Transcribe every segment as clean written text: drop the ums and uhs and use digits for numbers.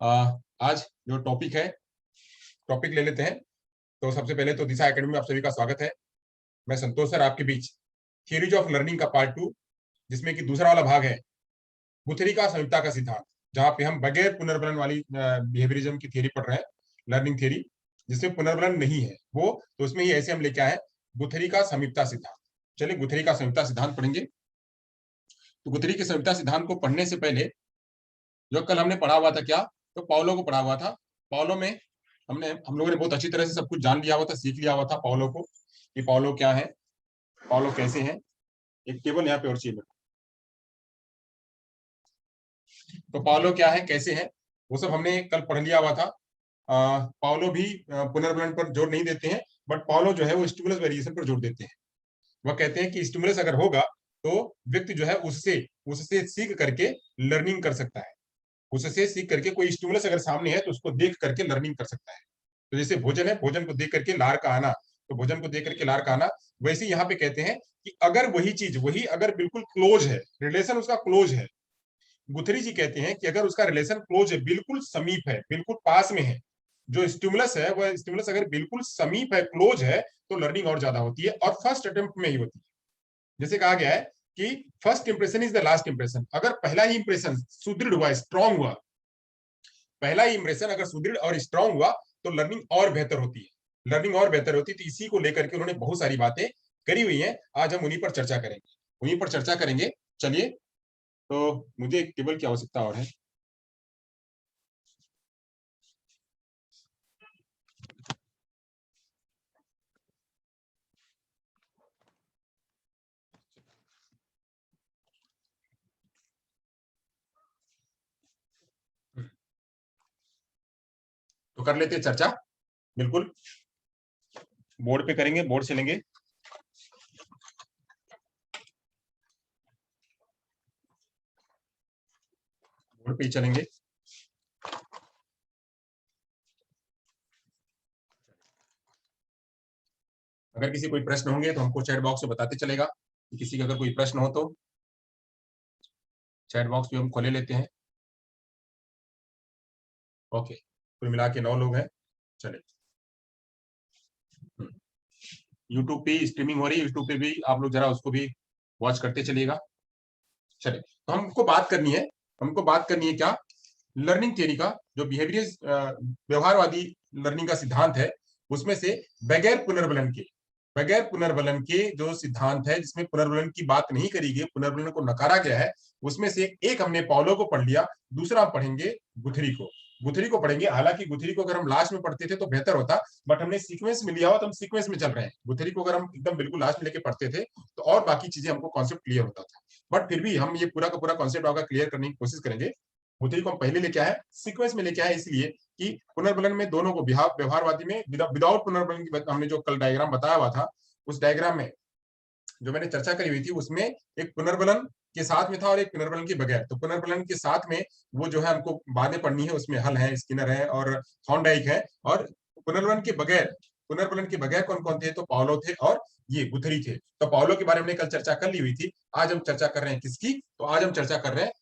आज जो टॉपिक ले लेते हैं। तो सबसे पहले तो दिशा एकेडमी में आप सभी का स्वागत है। मैं संतोष सर आपके बीच थियरीज ऑफ लर्निंग का पार्ट 2, जिसमें कि दूसरा वाला भाग है गुथरी का संयुक्ता का सिद्धांत, जहां पे हम बगैर पुनर्बलन वाली बिहेवियरिज्म की थियरी पढ़ रहे हैं, लर्निंग थियरी जिसमें पुनर्बलन नहीं है वो, तो उसमें ही ऐसे हम लेके आए गुथरी का संयुक्ता सिद्धांत। चलिए गुथरी का संयुक्ता सिद्धांत पढ़ेंगे। तो गुथरी के संयुक्ता सिद्धांत को पढ़ने से पहले जो कल हमने पढ़ा हुआ था, क्या तो पाउलो को पढ़ा हुआ था। पाउलो में हम लोगों ने बहुत अच्छी तरह से सब कुछ जान लिया हुआ था, सीख लिया हुआ था पाउलो को, कि पाउलो क्या है, पाउलो कैसे है। एक टेबल यहाँ पे और चाहिए। तो पाउलो क्या है, कैसे है, वो सब हमने कल पढ़ लिया हुआ था। पाउलो भी पुनर्बलन पर जोर नहीं देते हैं, बट पाउलो जो है वो स्टिमुलस वेरिएशन पर जोर देते हैं। वह कहते हैं कि स्टिमुलस अगर होगा तो व्यक्ति जो है उससे उससे सीख करके लर्निंग कर सकता है। उससे सीख करके कोई स्टिमुलस अगर सामने है तो उसको देख करके लर्निंग कर सकता है। तो जैसे भोजन है, भोजन को देख करके लार का आना, तो भोजन को देख करके लार का आना, वैसे यहाँ पे कहते हैं कि अगर वही चीज वही अगर बिल्कुल क्लोज है, रिलेशन उसका क्लोज है, गुथरी जी कहते हैं कि अगर उसका रिलेशन क्लोज है, बिल्कुल समीप है, बिल्कुल पास में है, जो स्टिमुलस है वह स्टिमुलस अगर बिल्कुल समीप है, क्लोज है, तो लर्निंग और ज्यादा होती है और फर्स्ट अटेम्प्ट में ही होती है। जैसे कहा गया है कि first impression is the last impression. अगर पहला ही इंप्रेशन सुदृढ़ हुआ, स्ट्रांग हुआ, पहला ही इंप्रेशन अगर सुदृढ़ और स्ट्रांग हुआ तो लर्निंग और बेहतर होती है, लर्निंग और बेहतर होती है। तो इसी को लेकर के उन्होंने बहुत सारी बातें करी हुई हैं। आज हम उन्हीं पर चर्चा करेंगे, उन्हीं पर चर्चा करेंगे। चलिए, तो मुझे एक टेबल की आवश्यकता और है। तो कर लेते हैं चर्चा, बिल्कुल बोर्ड पे करेंगे, बोर्ड से लेंगे। बोर्ड पे ही चलेंगे। अगर किसी कोई प्रश्न होंगे तो हमको चैट बॉक्स में बताते चलेगा कि किसी का अगर कोई प्रश्न हो तो चैट बॉक्स भी हम खोले लेते हैं। ओके, कुल मिला के 9 लोग हैं। चले, यूट्यूब पे स्ट्रीमिंग हो रही है, यूट्यूब पे भी आप लोग जरा उसको भी वॉच करते चलिएगा। चले, तो हमको बात करनी है क्या, लर्निंग थियरी का जो बिहेवियर व्यवहारवादी लर्निंग का सिद्धांत है, उसमें से बगैर पुनर्बलन के जो सिद्धांत है, जिसमें पुनर्बलन की बात नहीं करी गई, पुनर्बलन को नकारा गया है, उसमें से एक हमने पाउलो को पढ़ लिया, दूसरा हम पढ़ेंगे गुथरी को पढ़ेंगे। हालांकि गुथरी को अगर हम लास्ट में पढ़ते थे तो बेहतर होता, बट हमने सीक्वेंस में लिया हुआ तो हम सीक्वेंस में चल रहे हैं। गुथरी को अगर हम एकदम बिल्कुल लास्ट में लेके पढ़ते थे तो और बाकी चीजें हमको कॉन्सेप्ट क्लियर होता था, बट फिर भी हम ये पूरा का पूरा कॉन्सेप्ट आपका क्लियर करने की कोशिश करेंगे। गुथरी को हम पहले लेके आए, सीक्वेंस में लेके आए, इसलिए कि पुनर्बलन में दोनों को, व्यवहारवादी में विदाउट पुनर्बलन की हमने जो कल डायग्राम बताया हुआ था, उस डायग्राम में जो मैंने चर्चा करी हुई थी उसमें एक पुनर्बलन के साथ में था और एक पुनर्बलन के बगैर। तो पुनर्बलन के साथ में वो जो है हमको बातें पढ़नी है, उसमें हल है, स्किनर है और थॉर्नडाइक है। और पुनर्बलन के बगैर कौन कौन थे, तो पाउलो थे और ये गुथरी थे। तो पाउलो के बारे में कल चर्चा कर ली हुई थी। आज हम चर्चा कर रहे हैं किसकी, तो आज हम चर्चा कर रहे हैं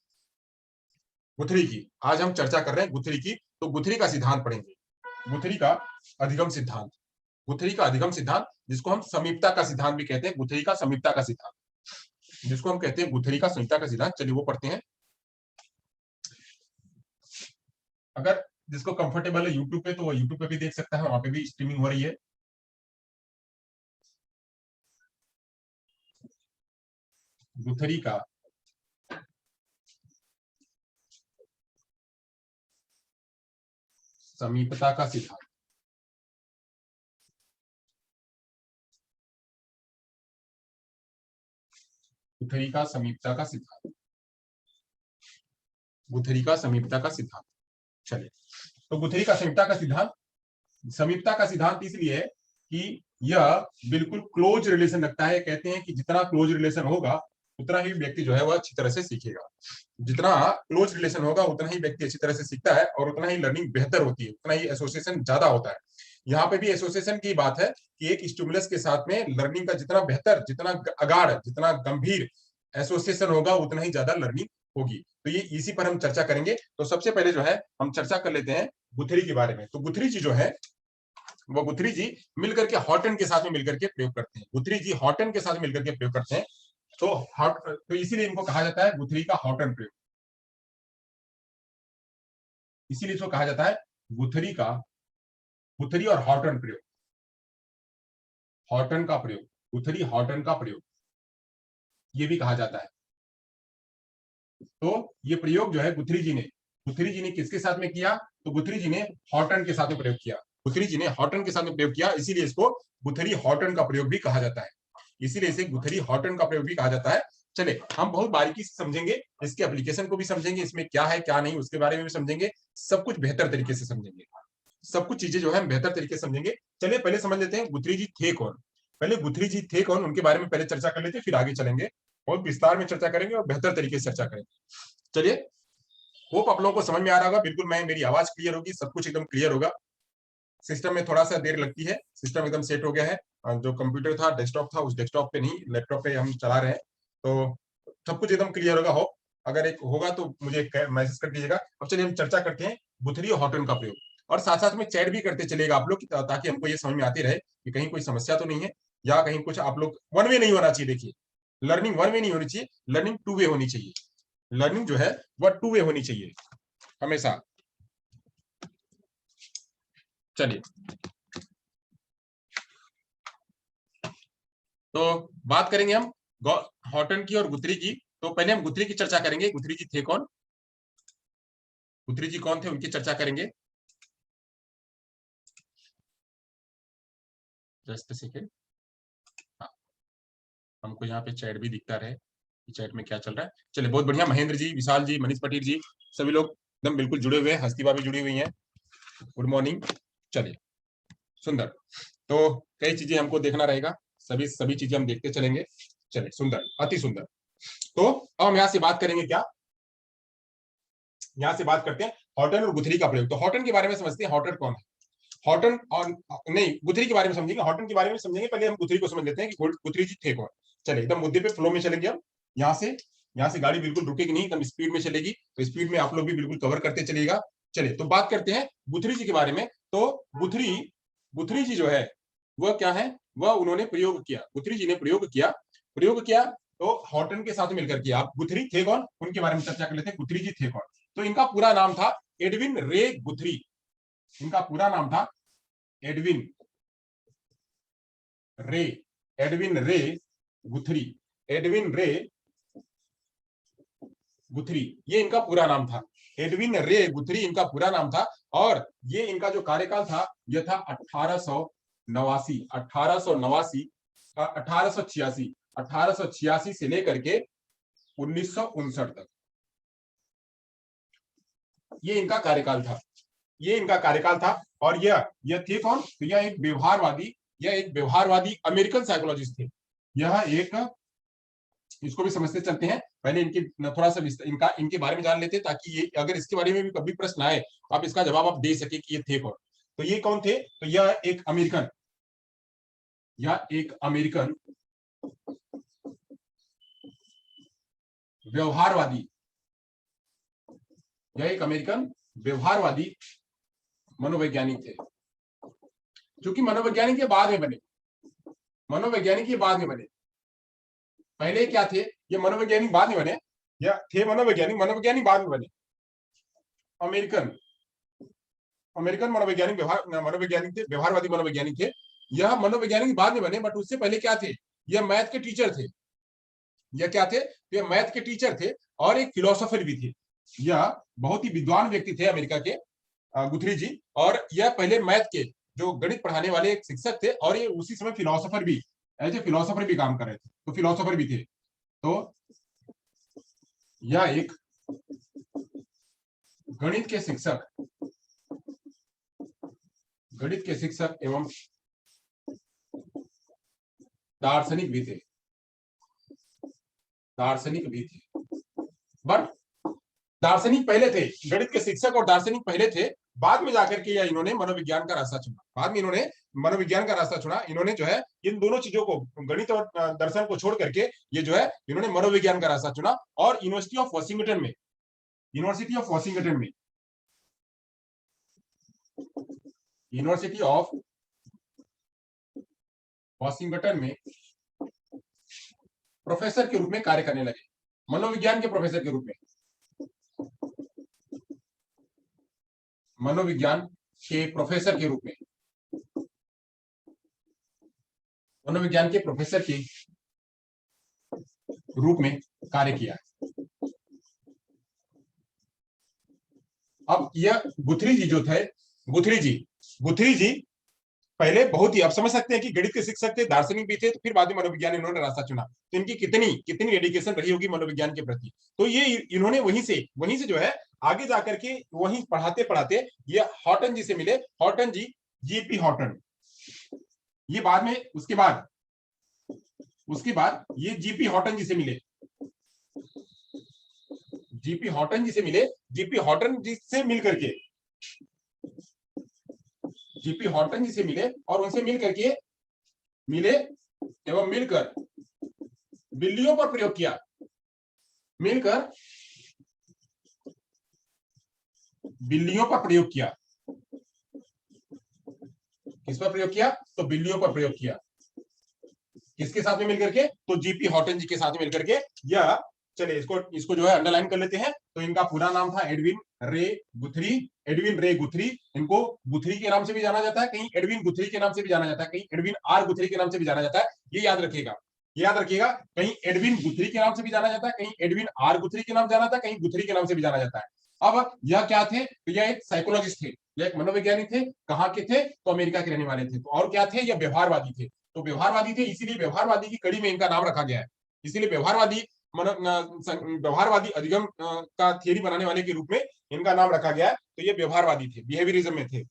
गुथरी की। आज हम चर्चा कर रहे हैं गुथरी की। तो गुथरी का सिद्धांत पढ़ेंगे, गुथरी का अधिगम सिद्धांत, गुथरी का अधिगम सिद्धांत, जिसको हम समीपता का सिद्धांत भी कहते हैं, गुथरी का समीपता का सिद्धांत, जिसको हम कहते हैं गुथरी का समीपता का सिद्धांत। चलिए वो पढ़ते हैं। अगर जिसको कंफर्टेबल है यूट्यूब पे, तो वो यूट्यूब पे भी देख सकता है, वहां पे भी स्ट्रीमिंग हो रही है। गुथरी का समीपता का सिद्धांत, गुथरी का समीपता का सिद्धांत, गुथरी का समीपता का सिद्धांत। चलिए, तो गुथरी का समीपता का सिद्धांत इसलिए है कि यह बिल्कुल क्लोज रिलेशन रखता है। कहते हैं कि जितना क्लोज रिलेशन होगा उतना ही व्यक्ति जो है वह अच्छी तरह से सीखेगा, जितना क्लोज रिलेशन होगा उतना ही व्यक्ति अच्छी तरह से सीखता है और उतना ही लर्निंग बेहतर होती है, उतना ही एसोसिएशन ज्यादा होता है। यहाँ पे भी एसोसिएशन की बात है कि एक स्टिमुलस के साथ में लर्निंग का जितना बेहतर, जितना अगाढ़, जितना गंभीर एसोसिएशन होगा उतना ही ज्यादा लर्निंग होगी। तो ये इसी पर हम चर्चा करेंगे। तो सबसे पहले जो है हम चर्चा कर लेते हैं गुथरी के बारे में। तो गुथरी जी जो है वो गुथरी जी मिलकर के हॉटन के साथ में मिलकर के प्रयोग करते हैं। गुथरी जी हॉटन के साथ मिलकर के प्रयोग करते हैं। तो इसीलिए इनको कहा जाता है गुथरी का हॉटन प्रयोग। इसीलिए इसको कहा जाता है गुथरी और हॉटन प्रयोग। हॉटन का प्रयोग, गुथरी हॉटन का प्रयोग ये भी कहा जाता है। तो ये प्रयोग जो है गुथरी जी ने किसके साथ में किया? तो गुथरी जी ने हॉटन के साथ में प्रयोग किया। गुथरी जी ने हॉटन के साथ में प्रयोग किया, इसीलिए इसको गुथरी हॉटन का प्रयोग भी कहा जाता है। इसीलिए इसे गुथरी हॉटन का प्रयोग भी कहा जाता है। चले हम बहुत बारीकी से समझेंगे, इसके एप्लीकेशन को भी समझेंगे, इसमें क्या है क्या नहीं उसके बारे में भी समझेंगे, सब कुछ बेहतर तरीके से समझेंगे। सब कुछ चीजें जो है बेहतर तरीके से समझेंगे। चलिए पहले समझ लेते हैं गुथरी जी थे कौन। पहले गुथरी जी थे कौन उनके बारे में पहले चर्चा कर लेते हैं, फिर आगे चलेंगे, बहुत विस्तार में चर्चा करेंगे और बेहतर तरीके से चर्चा करेंगे। चलिए, होप आप लोगों को समझ में आ रहा होगा, बिल्कुल मेरी आवाज क्लियर होगी, सब कुछ एकदम क्लियर होगा। सिस्टम में थोड़ा सा देर लगती है, सिस्टम एकदम सेट हो गया है। जो कंप्यूटर था, डेस्कटॉप था, उस डेस्कटॉप पे नहीं, लैपटॉप पे हम चला रहे हैं, तो सब कुछ एकदम क्लियर होगा। होप अगर एक होगा तो मुझे मैसेज कर दीजिएगा। अब चलिए हम चर्चा करते हैं गुथरी और हॉटन का प्रयोग, और साथ साथ में चैट भी करते चलेगा आप लोग, ताकि हमको ये समझ में आती रहे कि कहीं कोई समस्या तो नहीं है, या कहीं कुछ आप लोग वन वे नहीं होना चाहिए। देखिए, लर्निंग वन वे नहीं होनी चाहिए, लर्निंग टू वे होनी चाहिए। लर्निंग जो है वह टू वे होनी चाहिए हमेशा। चलिए, तो बात करेंगे हम हॉटन की और गुथरी की। तो पहले हम गुथरी की चर्चा करेंगे। गुथरी जी थे कौन, गुथरी जी कौन थे, उनकी चर्चा करेंगे। जस्ट सेकेंड, हाँ, हमको यहाँ पे चैट भी दिखता रहे कि चैट में क्या चल रहा है। चलिए, बहुत बढ़िया। महेंद्र जी, विशाल जी, मनीष पटेल जी, सभी लोग एकदम बिल्कुल जुड़े हुए हैं। हस्तीबा भी जुड़ी हुई हैं। Good morning. चलिए, सुंदर। तो कई चीजें हमको देखना रहेगा, सभी सभी चीजें हम देखते चलेंगे। चलिए, सुंदर, अति सुंदर। तो अब हम यहाँ से बात करेंगे क्या, यहाँ से बात करते हैं हॉटन और गुथरी का प्रयोग। तो हॉटन के बारे में समझते हैं, हॉटन कौन है। हॉटन और नहीं, गुथरी के बारे में समझेंगे, हॉटन के बारे में समझेंगे। पहले हम गुथरी को समझ लेते हैं कि गुथरी जी थे कौन। चलिए, एकदम मुद्दे पे फ्लो में चलेंगे हम। यहाँ से गाड़ी बिल्कुल रुकेगी नहीं, एकदम स्पीड में चलेगी, तो स्पीड में आप लोग भी बिल्कुल कवर करते चलिएगा। चलिए, तो बात करते हैं गुथरी जी के बारे में। तो गुथरी गुथरी जी जो है वह क्या है, वह उन्होंने प्रयोग किया, गुथरी जी ने प्रयोग किया तो हॉटन के साथ मिलकर किया। आप गुथरी थे कौन उनके बारे में चर्चा कर लेते हैं। गुथरी जी थे कौन, तो इनका पूरा नाम था एडविन रे गुथरी। इनका पूरा नाम था एडविन रे, एडविन रे गुथरी, एडविन रे गुथरी, ये इनका पूरा नाम था। एडविन रे गुथरी इनका पूरा नाम था। और ये इनका जो कार्यकाल था यह था 1889, 1889, 1886, 1886 से लेकर के 1959 तक ये इनका कार्यकाल था। ये इनका कार्यकाल था। और यह थे कौन, तो यह एक व्यवहारवादी अमेरिकन साइकोलॉजिस्ट थे। यह एक, इसको भी समझते चलते हैं। पहले इनके थोड़ा सा इनके बारे में जान लेते हैं, ताकि ये अगर इसके बारे में भी कभी प्रश्न आए तो आप इसका जवाब आप दे सके कि ये थे कौन। तो ये कौन थे, तो यह एक अमेरिकन व्यवहारवादी, यह एक अमेरिकन व्यवहारवादी मनोवैज्ञानिक थे। क्योंकि मनोवैज्ञानिक के बाद में बने, मनोवैज्ञानिक के बाद में बने। पहले क्या थे, ये मनोवैज्ञानिक बाद में बने, या थे मनोवैज्ञानिक बाद में बने। अमेरिकन अमेरिकन मनोवैज्ञानिक थे, व्यवहारवादी मनोवैज्ञानिक थे। यह मनोवैज्ञानिक बाद में बने, बट उससे पहले क्या थे, यह मैथ के टीचर थे। यह क्या थे, यह मैथ के टीचर थे और एक फिलोसोफर भी थे। यह बहुत ही विद्वान व्यक्ति थे अमेरिका के, गुथरी जी। और यह पहले मैथ के जो गणित पढ़ाने वाले एक शिक्षक थे, और ये उसी समय फिलोसोफर भी, एज ए फिलोसोफर भी काम कर रहे थे, तो फिलोसोफर भी थे। तो यह एक गणित के शिक्षक एवं दार्शनिक भी थे, बट दार्शनिक पहले थे, गणित के शिक्षक और दार्शनिक पहले थे, बाद में जाकर के या इन्होंने मनोविज्ञान का रास्ता चुना, बाद में इन्होंने मनोविज्ञान का रास्ता चुना। इन्होंने जो है इन दोनों चीजों को, गणित और दर्शन को छोड़ करके ये जो है इन्होंने मनोविज्ञान का रास्ता चुना। और यूनिवर्सिटी ऑफ वाशिंगटन में, यूनिवर्सिटी ऑफ वाशिंगटन में, यूनिवर्सिटी ऑफ वाशिंगटन में प्रोफेसर के रूप में कार्य करने लगे, मनोविज्ञान के प्रोफेसर के रूप में, मनोविज्ञान के प्रोफेसर के रूप में, मनोविज्ञान के प्रोफेसर के रूप में कार्य किया। अब यह गुथरी जी जो थे, गुथरी जी पहले बहुत ही, आप समझ सकते हैं कि गणित के शिक्षक थे, दार्शनिक भी थे, तो फिर बाद में मनोविज्ञान इन्होंने रास्ता चुना। तो इनकी कितनी डेडिकेशन रही होगी मनोविज्ञान के प्रति। तो ये इन्होंने वहीं से जो है आगे जाकर के वहीं पढ़ाते पढ़ाते ये हॉटन जी से मिले। हॉटन जी, जीपी हॉटन, ये बाद में उसके बाद ये जीपी हॉटन जी से मिले, जीपी हॉटन जी से मिले। जीपी हॉटन जी से मिलकर के, जीपी हॉटन जी से मिले और उनसे मिलकर बिल्लियों पर प्रयोग किया, मिलकर बिल्लियों पर प्रयोग किया। किस पर प्रयोग किया? तो बिल्लियों पर प्रयोग किया। किसके साथ में मिलकर के? तो जीपी हॉटन जी के साथ में मिलकर के। या चलिए इसको जो है अंडरलाइन कर लेते हैं। तो इनका पूरा नाम था एडविन रे गुथरी, एडविन रे गुथरी। इनको गुथरी के नाम से भी जाना जाता है, कहीं एडविन गुथरी के नाम से भी जाना जाता है, कहीं एडविन आर गुथरी के नाम से भी जाना जाता है। ये याद रखिएगा, कहीं एडविन गुथरी के नाम से भी जाना जाता है, कहीं एडविन आर गुथरी के नाम जाना जाता है, कहीं गुथरी के नाम से भी जाना जाता है। अब यह क्या थे? तो यह एक साइकोलॉजिस्ट थे, यह एक मनोवैज्ञानिक थे। कहाँ के थे? तो अमेरिका के रहने वाले थे। तो और क्या थे? यह व्यवहारवादी थे। तो व्यवहारवादी थे, इसीलिए व्यवहारवादी की कड़ी में इनका नाम रखा गया है। इसीलिए व्यवहारवादी अधिगम का थियरी बनाने वाले के रूप में इनका नाम रखा गया है। तो ये व्यवहारवादी थे, बिहेवियरिज्म में थे,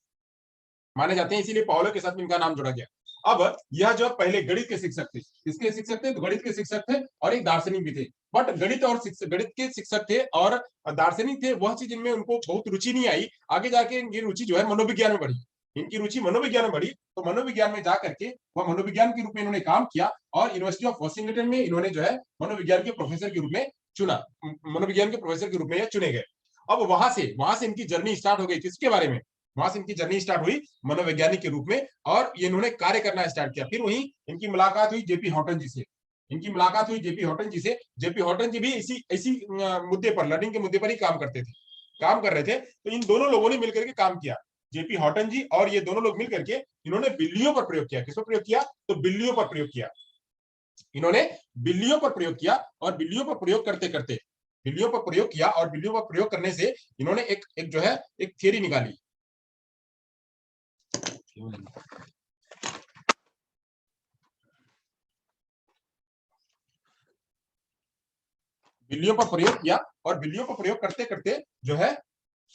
माने जाते हैं, इसीलिए पाउलो के साथ इनका नाम जोड़ा गया। अब यह जो पहले गणित के शिक्षक थे, किसके शिक्षक थे? तो गणित के शिक्षक थे और एक दार्शनिक भी थे। बट गणित के शिक्षक थे और दार्शनिक थे, वह चीज इनमें उनको बहुत रुचि नहीं आई। आगे जाके इनकी रुचि जो है मनोविज्ञान में बढ़ी, इनकी रुचि मनोविज्ञान में बढ़ी। तो मनोविज्ञान में जाकर के वह मनोविज्ञान के रूप में इन्होंने काम किया और यूनिवर्सिटी ऑफ वाशिंगटन में इन्होंने जो है मनोविज्ञान के प्रोफेसर के रूप में चुना, मनोविज्ञान के प्रोफेसर के रूप में चुने गए। अब वहां से इनकी जर्नी स्टार्ट हो गई। किसके बारे में? वहां से इनकी जर्नी स्टार्ट हुई मनोवैज्ञानिक के रूप में, और ये इन्होंने कार्य करना स्टार्ट किया। फिर वहीं इनकी मुलाकात हुई जेपी हॉटन जी से, इनकी मुलाकात हुई जेपी हॉटन जी से। जेपी हॉटन जी भी इसी मुद्दे पर, लर्निंग के मुद्दे पर ही काम कर रहे थे। तो इन दोनों लोगों ने मिलकर के काम किया, जेपी हॉटन जी और ये दोनों लोग मिलकर के इन्होंने बिल्लियों पर प्रयोग किया। किस पर प्रयोग किया? तो बिल्लियों पर प्रयोग किया। इन्होंने बिल्लियों पर प्रयोग किया और बिल्लियों पर प्रयोग करते करते बिल्लियों पर प्रयोग किया और बिल्लियों पर प्रयोग करने से इन्होंने एक जो है एक थियरी निकाली। बिल्लियों पर प्रयोग किया और बिल्लियों पर प्रयोग करते करते जो है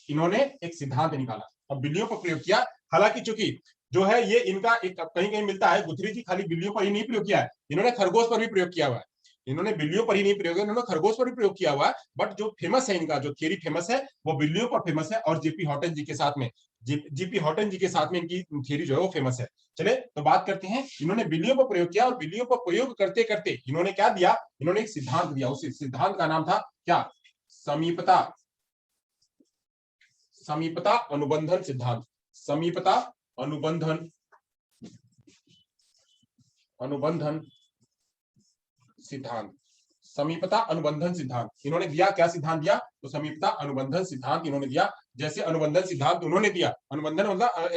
इन्होंने एक सिद्धांत निकाला और बिल्लियों पर प्रयोग किया। हालांकि चूंकि जो है ये इनका एक कहीं कहीं मिलता है, गुथरी जी खाली बिल्लियों पर ही नहीं प्रयोग किया है, इन्होंने खरगोश पर भी प्रयोग किया हुआ है। इन्होंने बिल्लियों पर ही नहीं प्रयोग किया, इन्होंने खरगोश पर भी प्रयोग किया हुआ है। बट जो फेमस है, इनका जो थियरी फेमस है वो बिल्लियों पर फेमस है और जेपी हॉटन जी के साथ में, जीपी हॉटन जी के साथ में इनकी थियरी जो है वो फेमस है। चले तो बात करते हैं, इन्होंने बिल्लियों पर प्रयोग किया और बिल्लियों पर प्रयोग करते करते इन्होंने क्या दिया? इन्होंने एक सिद्धांत दिया। उस सिद्धांत का नाम था क्या? समीपता अनुबंधन सिद्धांत। समीपता अनुबंधन सिद्धांत। समीपता अनुबंधन सिद्धांत इन्होंने दिया। क्या सिद्धांत दिया? तो समीपता अनुबंधन सिद्धांत इन्होंने दिया। जैसे अनुबंधन सिद्धांत उन्होंने दिया, अनुबंधन मतलब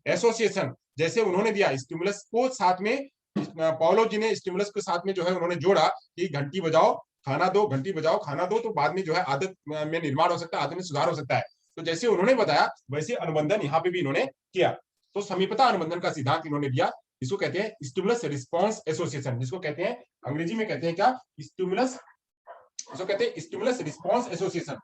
एसोसिएशन जैसे उन्होंने दिया, स्टिमुलस को साथ में, पाउलो जी ने स्टिमुलस के साथ में जो है उन्होंने जोड़ा कि घंटी बजाओ खाना दो, घंटी बजाओ खाना दो, तो बाद में जो है आदत में निर्माण हो सकता है, आदत में सुधार हो सकता है। तो जैसे उन्होंने बताया वैसे अनुबंधन यहाँ पे भी इन्होंने किया। तो समीपता अनुबंधन का सिद्धांत इन्होंने दिया। इसको कहते हैं स्टिमुलस रिस्पॉन्स एसोसिएशन, जिसको कहते हैं अंग्रेजी में कहते हैं क्या? स्टिमुलस, इसको कहते हैं stimulus response association.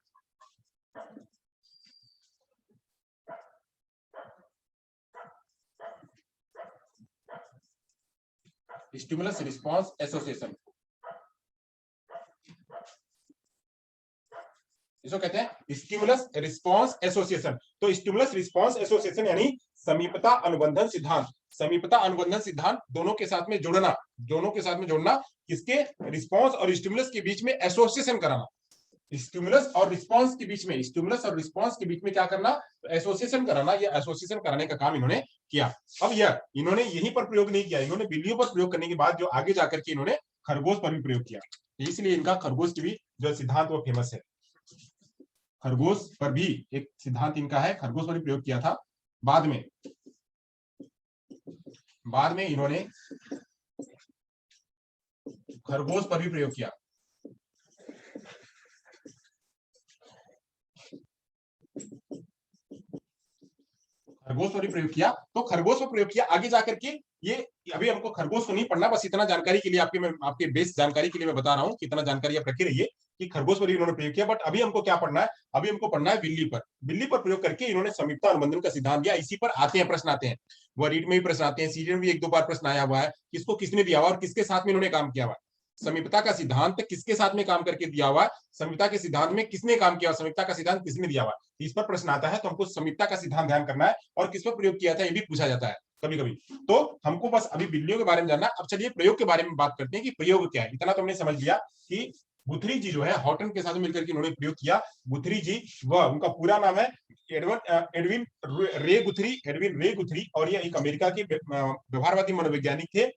Stimulus response association, इसको कहते हैं स्टिमुलस रिस्पॉन्स एसोसिएशन। तो स्टिमुलस रिस्पॉन्स एसोसिएशन यानी समीपता अनुबंधन सिद्धांत, समीपता अनुबंधन सिद्धांत दोनों के साथ में जोड़ना, दोनों के साथ में जोड़ना, किसके, रिस्पॉन्स और स्टिमुलस के बीच में एसोसिएशन कराना, स्टिमुलस और रिस्पांस के बीच में, स्टिमुलस और रिस्पांस के बीच में क्या करना, एसोसिएशन कराना। ये एसोसिएशन कराने का काम इन्होंने किया। अब यह इन्होंने यहीं पर प्रयोग नहीं किया, इन्होंने बिल्लियों पर प्रयोग करने के बाद जो आगे जाकर के इन्होंने खरगोश पर भी प्रयोग किया, इसलिए इनका खरगोश की भी जो सिद्धांत वो फेमस है। खरगोश पर भी एक सिद्धांत इनका है, खरगोश पर भी प्रयोग किया था। बाद में इन्होंने खरगोश पर भी प्रयोग किया। खरगोश पर प्रयोग किया, तो खरगोश पर प्रयोग किया। आगे जाकर के ये अभी हमको खरगोश को नहीं पढ़ना, बस इतना जानकारी के लिए आपके बेस जानकारी के लिए मैं बता रहा हूँ, कितना जानकारी आप रखे रहिए कि खरगोश पर इन्होंने प्रयोग किया। बट अभी हमको क्या पढ़ना है, अभी हमको पढ़ना है बिल्ली पर। बिल्ली पर प्रयोग करके इन्होंने समीपता अनुबंधन का सिद्धांत दिया। इसी पर आते हैं प्रश्न, आते हैं वो रीड में भी प्रश्न आते हैं, सीरियल में भी एक दो बार प्रश्न आया हुआ है, किसको किसने दिया हुआ और किसके साथ में इन्होंने काम किया हुआ। समीपता का सिद्धांत किसके साथ में काम करके दिया हुआ है, समीपता के सिद्धांत में किसने काम किया, समीपता का सिद्धांत किसने दिया हुआ, इस पर प्रश्न आता है। तो हमको समीपता का सिद्धांत ध्यान करना है और किस पर प्रयोग किया था ये भी पूछा जाता है कभी कभी। तो हमको बस अभी बिल्लियों के बारे में जानना। अब चलिए प्रयोग के बारे में बात करते हैं कि प्रयोग क्या है। इतना तो हमने समझ लिया कि गुथरी जी जो है हॉटन के साथ मिलकर के उन्होंने प्रयोग किया। गुथरी जी, वह उनका पूरा नाम है एडविन रे गुथरी, एडविन रे गुथरी, और ये एक अमेरिका के व्यवहारवादी मनोवैज्ञानिक थे।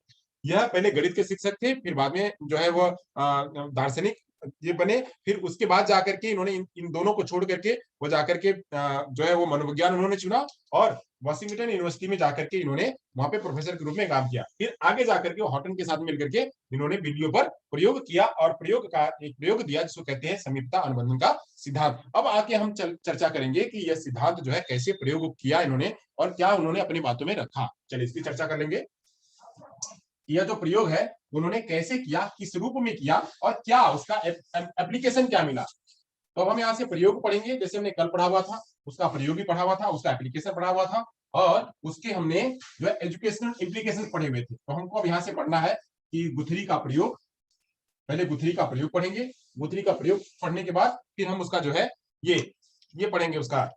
यह पहले गणित के शिक्षक थे, फिर बाद में जो है वो दार्शनिक ये बने। फिर उसके बाद जाकर के इन्होंने इन दोनों को छोड़ करके वो जाकर के जो है वो मनोविज्ञान उन्होंने चुना और वाशिंगटन यूनिवर्सिटी में जाकर के इन्होंने वहां पे प्रोफेसर के रूप में काम किया। फिर आगे जाकर के हॉटन के साथ मिलकर के इन्होंने बिल्लियों पर प्रयोग किया और प्रयोग का एक प्रयोग दिया जिसको कहते हैं समीपता अनुबंधन का सिद्धांत। अब आके हम चर्चा करेंगे कि यह सिद्धांत जो है कैसे प्रयोग किया इन्होंने और क्या उन्होंने अपनी बातों में रखा। चलिए इसकी चर्चा कर लेंगे। यह जो प्रयोग है उन्होंने कैसे किया, किस रूप में किया और क्या उसका एप्लीकेशन क्या मिला। तो हम यहाँ से प्रयोग पढ़ेंगे, जैसे हमने कल पढ़ा हुआ था उसका प्रयोग भी पढ़ा हुआ था, उसका एप्लीकेशन पढ़ा हुआ था और उसके हमने जो है एजुकेशनल इम्प्लीकेशन पढ़े हुए थे। तो हमको अब यहाँ से पढ़ना है कि गुथरी का प्रयोग, पहले गुथरी का प्रयोग पढ़ेंगे। गुथरी का प्रयोग पढ़ने के बाद फिर हम उसका जो है ये पढ़ेंगे उसका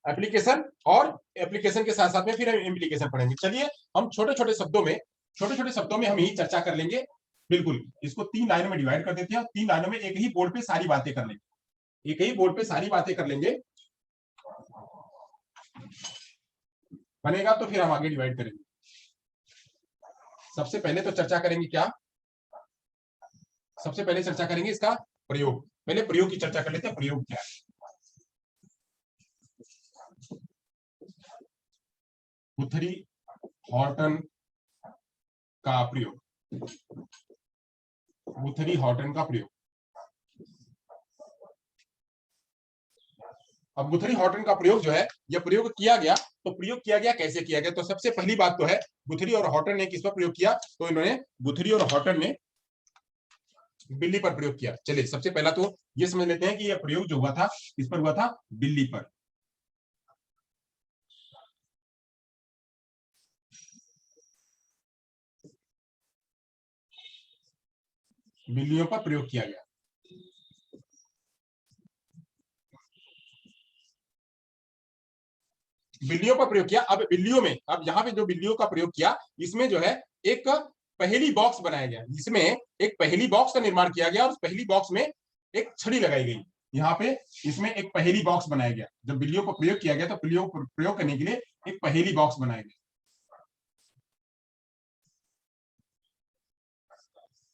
एप्लीकेशन, और एप्लीकेशन के साथ साथ में फिर हम इम्प्लीकेशन पढ़ेंगे। चलिए हम छोटे छोटे शब्दों में हम ही चर्चा कर लेंगे। बिल्कुल इसको 3 लाइनों में डिवाइड कर देते हैं, 3 लाइनों में एक ही बोर्ड पे सारी बातें कर लेंगे, एक ही बोर्ड पे सारी बातें कर लेंगे, बनेगा तो फिर हम आगे डिवाइड करेंगे। सबसे पहले तो चर्चा करेंगे क्या, सबसे पहले चर्चा करेंगे इसका प्रयोग। पहले प्रयोग की चर्चा कर लेते हैं, प्रयोग क्या है। गुथरी हॉटन का प्रयोग, गुथरी हॉटन का प्रयोग। अब गुथरी हॉटन का प्रयोग जो है यह प्रयोग किया गया, तो प्रयोग किया गया कैसे किया गया। तो सबसे पहली बात तो है गुथरी और हॉटन ने किस पर प्रयोग किया, तो इन्होंने गुथरी और हॉटन ने बिल्ली पर प्रयोग किया। चलिए सबसे पहला तो ये समझ लेते हैं कि यह प्रयोग जो हुआ था किस पर हुआ था, बिल्ली पर। बिल्लियों पर प्रयोग किया गया। बिल्लियों पर प्रयोग किया। अब बिल्लियों में, अब यहाँ पे जो बिल्लियों का प्रयोग किया इसमें जो है एक पहेली बॉक्स बनाया गया, जिसमें एक पहेली बॉक्स का निर्माण किया गया और उस पहेली बॉक्स में एक छड़ी लगाई गई। यहाँ पे इसमें एक पहेली बॉक्स बनाया गया। जब बिल्लियों को प्रयोग किया गया तो बिल्लियों को प्रयोग करने के लिए एक पहेली बॉक्स बनाया गया,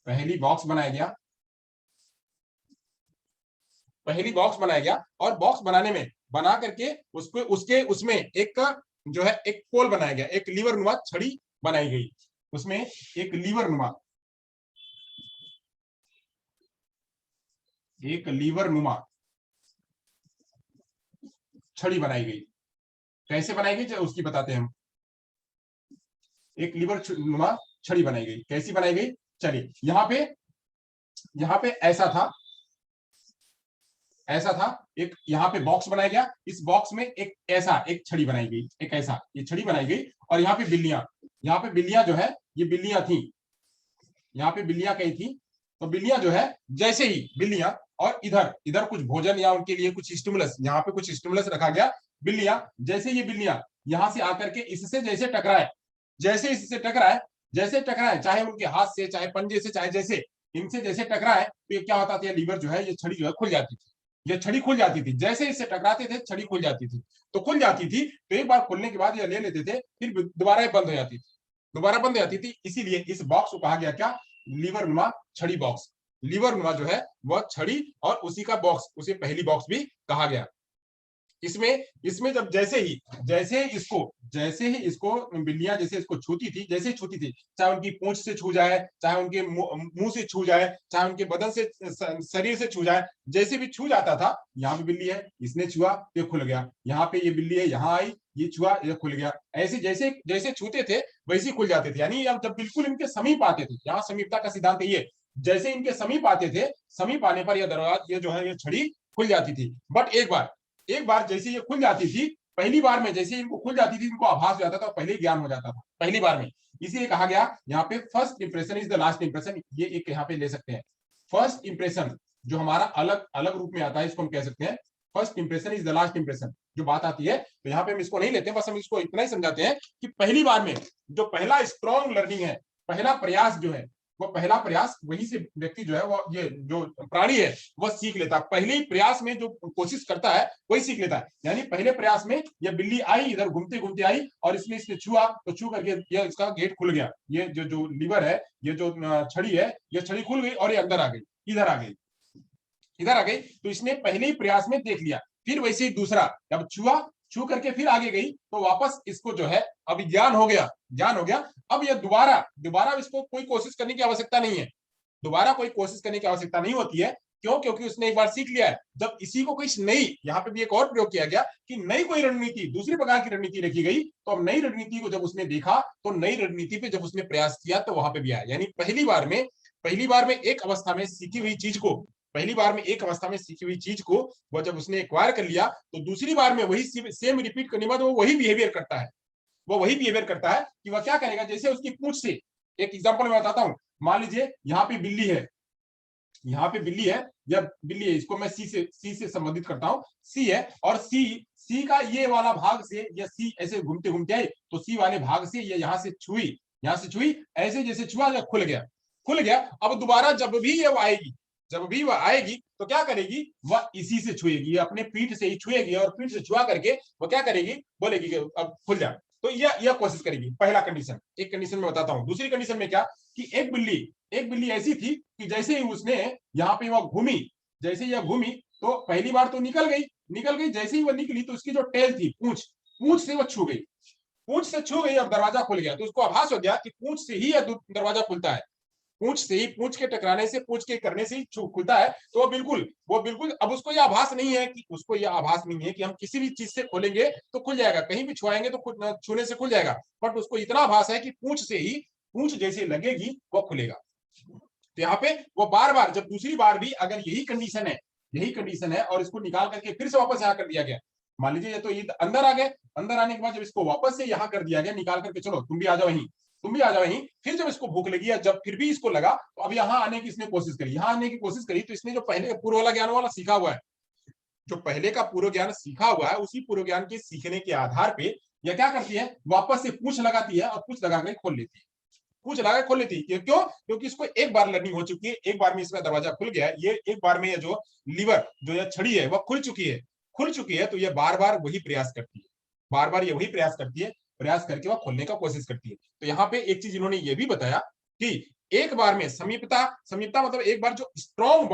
पहेली बॉक्स बनाया गया, पहेली बॉक्स बनाया गया। और बॉक्स बनाने में बना करके उसको उसके उसमें एक जो है एक पोल बनाया गया, एक लीवर नुमा छड़ी बनाई गई, उसमें एक लीवर नुमा, एक लीवर नुमा छड़ी बनाई गई। कैसे बनाई गई उसकी बताते हैं हम। एक लीवर नुमा छड़ी बनाई गई, कैसी बनाई गई। चलिए यहाँ पे ऐसा था एक यहाँ पे बॉक्स बनाया गया, इस बॉक्स में एक ऐसा एक छड़ी बनाई गई, एक ऐसा ये छड़ी बनाई गई। और यहाँ पे बिल्लियां जो है ये बिल्लियां थी, यहाँ पे बिल्लियां कहीं थी। तो बिल्लियां जो है जैसे ही बिल्लियां और इधर इधर कुछ भोजन या उनके लिए कुछ स्टिमुलस, यहाँ पे कुछ स्टिमुलस रखा गया। बिल्लियां, जैसे ये बिल्लियां यहां से आकर के इससे जैसे टकराए, जैसे इससे टकराए, जैसे टकराए, चाहे उनके हाथ से, चाहे पंजे से, चाहे जैसे इनसे जैसे टकराए, तो ये क्या होता था, लीवर जो है, ये छड़ी जो है खुल जाती थी, ये छड़ी खुल जाती थी। जैसे इससे टकराते थे छड़ी खुल जाती थी। तो खुल जाती थी तो एक बार खुलने के बाद ये ले लेते थे, फिर दोबारा बंद हो जाती थी, दोबारा बंद हो जाती थी। इसीलिए इस बॉक्स को कहा गया क्या, लीवर नुमा छड़ी बॉक्स। लीवर नुमा जो है वह छड़ी और उसी का बॉक्स, उसे पहली बॉक्स भी कहा गया। इसमें इसमें जब जैसे ही इसको बिल्लियां जैसे इसको छूती थी, जैसे छूती थी, चाहे उनकी पूंछ से छू जाए, चाहे उनके मुंह से छू जाए, चाहे उनके बदन से, शरीर से छू जाए, जैसे भी छू जाता था, यहाँ पे बिल्ली है, इसने छुआ, ये खुल गया, यहाँ पे ये बिल्ली है, यहाँ आई, ये छुआ, ये खुल गया। ऐसे जैसे जैसे छूते थे वैसे खुल जाते थे। यानी जब बिल्कुल इनके समीप आते थे, यहाँ समीपता का सिद्धांत ये, जैसे इनके समीप आते थे, समीप आने पर यह दरवाजा, ये जो है, ये छड़ी खुल जाती थी। बट एक बार जैसे ये खुल जाती थी, पहली बार में जैसे इनको खुल जाती थी, इनको आभास हो जाता था, पहले ज्ञान हो जाता था पहली बार में। इसीलिए कहा गया यहाँ पे first impression is the last impression. ये एक यहाँ पे ले सकते हैं, फर्स्ट इंप्रेशन जो हमारा अलग अलग रूप में आता है, इसको हम कह सकते हैं first impression is the last impression. जो बात आती है, तो यहाँ पे हम इसको नहीं लेते, बस हम इसको इतना ही समझाते हैं कि पहली बार में जो पहला स्ट्रॉन्ग लर्निंग है, पहला प्रयास जो है, वो पहला प्रयास वही से व्यक्ति जो है, वो ये जो प्राणी है वह सीख लेता है। पहले ही प्रयास में जो कोशिश करता है वही सीख लेता है। यानी पहले प्रयास में यह बिल्ली आई, इधर घूमते घूमते आई, और इसने छुआ, तो छू करके यह इसका गेट खुल गया। ये जो लीवर है, ये जो छड़ी है, ये छड़ी खुल गई और ये अंदर आ गई, इधर आ गई, इधर आ गई। तो इसने पहले ही प्रयास में देख लिया। फिर वैसे ही दूसरा, जब छू करके फिर आगे गई, तो वापस इसको जो है, अब ज्ञान हो गया, ज्ञान हो गया। अब यह दोबारा इसको कोई कोशिश करने की आवश्यकता नहीं है, दोबारा कोई कोशिश करने की आवश्यकता नहीं होती है। क्यों? क्योंकि उसने एक बार सीख लिया है। जब इसी को कोई नई, यहाँ पे भी एक और प्रयोग किया गया कि नई कोई रणनीति, दूसरी प्रकार की रणनीति रखी गई, तो अब नई रणनीति को जब उसने देखा, तो नई रणनीति पे जब उसने प्रयास किया, तो वहां पे भी आया। यानी पहली बार में एक अवस्था में सीखी हुई चीज को, पहली बार में एक अवस्था में सीखी हुई चीज को वो जब उसने एक्वायर कर लिया, तो दूसरी बार में वही सेम रिपीट करने के बाद वो वही बिहेवियर करता है। वो वही बिहेवियर करता है कि वह क्या करेगा, जैसे उसकी पूंछ से, एक एग्जांपल मैं बताता हूं। मान लीजिए यहाँ पे बिल्ली है, यहाँ पे बिल्ली है, या बिल्ली है, इसको मैं सी से संबंधित करता हूं। सी है, और सी का ये वाला भाग से, या सी ऐसे घूमते घूमते आए, तो सी वाले भाग से ये यहाँ से छुई, ऐसे जैसे छुआ, या खुल गया। अब दोबारा जब भी वह आएगी तो क्या करेगी, वह इसी से छुएगी, अपने पीठ से ही छुएगी, और पीठ से छुआ करके वो क्या करेगी, बोलेगी कि अब खुल जा। तो यह कोशिश करेगी, पहला कंडीशन। एक कंडीशन में बताता हूं। दूसरी कंडीशन में क्या, कि एक बिल्ली ऐसी थी कि जैसे ही उसने यहाँ पे वह घूमी, जैसे ही यह घूमी, तो पहली बार तो निकल गई। जैसे ही वह निकली, तो उसकी जो टेल थी, पूंछ से वह छू गई, और दरवाजा खुल गया। तो उसको आभास हो गया कि पूंछ से ही यह दरवाजा खुलता है, पूंछ के टकराने से, पूंछ के करने से ही खुलता है। तो वो बिल्कुल अब उसको यह आभास नहीं है कि हम किसी भी चीज से खोलेंगे तो खुल जाएगा, कहीं भी छुआएंगे तो छूने से खुल जाएगा। बट उसको इतना आभास है कि पूंछ जैसे लगेगी वो खुलेगा। तो यहाँ पे वो बार बार, जब दूसरी बार भी अगर यही कंडीशन है और इसको निकाल करके फिर से वापस यहाँ कर दिया गया, मान लीजिए ये तो ये अंदर आ गए, अंदर आने के बाद जब इसको वापस से यहाँ कर दिया गया, निकाल करके, चलो तुम भी आ जाओ यहीं, फिर जब इसको भूख लगी, या जब फिर भी इसको लगा, तो अब यहाँ आने की इसने कोशिश करी, तो इसने जो पहले पूर्व वाला ज्ञान वाला सीखा हुआ है, जो पहले का पूर्व ज्ञान सीखा हुआ है, उसी पूर्व ज्ञान के सीखने के आधार पे यह क्या करती है, वापस से पूंछ लगाती है, और पूंछ लगा कर खोल लेती है, क्यों? क्योंकि इसको एक बार लर्निंग हो चुकी है, एक बार में इसका दरवाजा खुल गया है, ये एक बार में ये जो लीवर, जो यह छड़ी है, वह खुल चुकी है। तो ये बार बार वही प्रयास करती है, प्रयास करके वह खोलने का कोशिश करती है। तो यहाँ पे एक चीज इन्होंने ये भी बताया कि एक बार में समीपता मतलब एक बार जो स्ट्रॉन्ग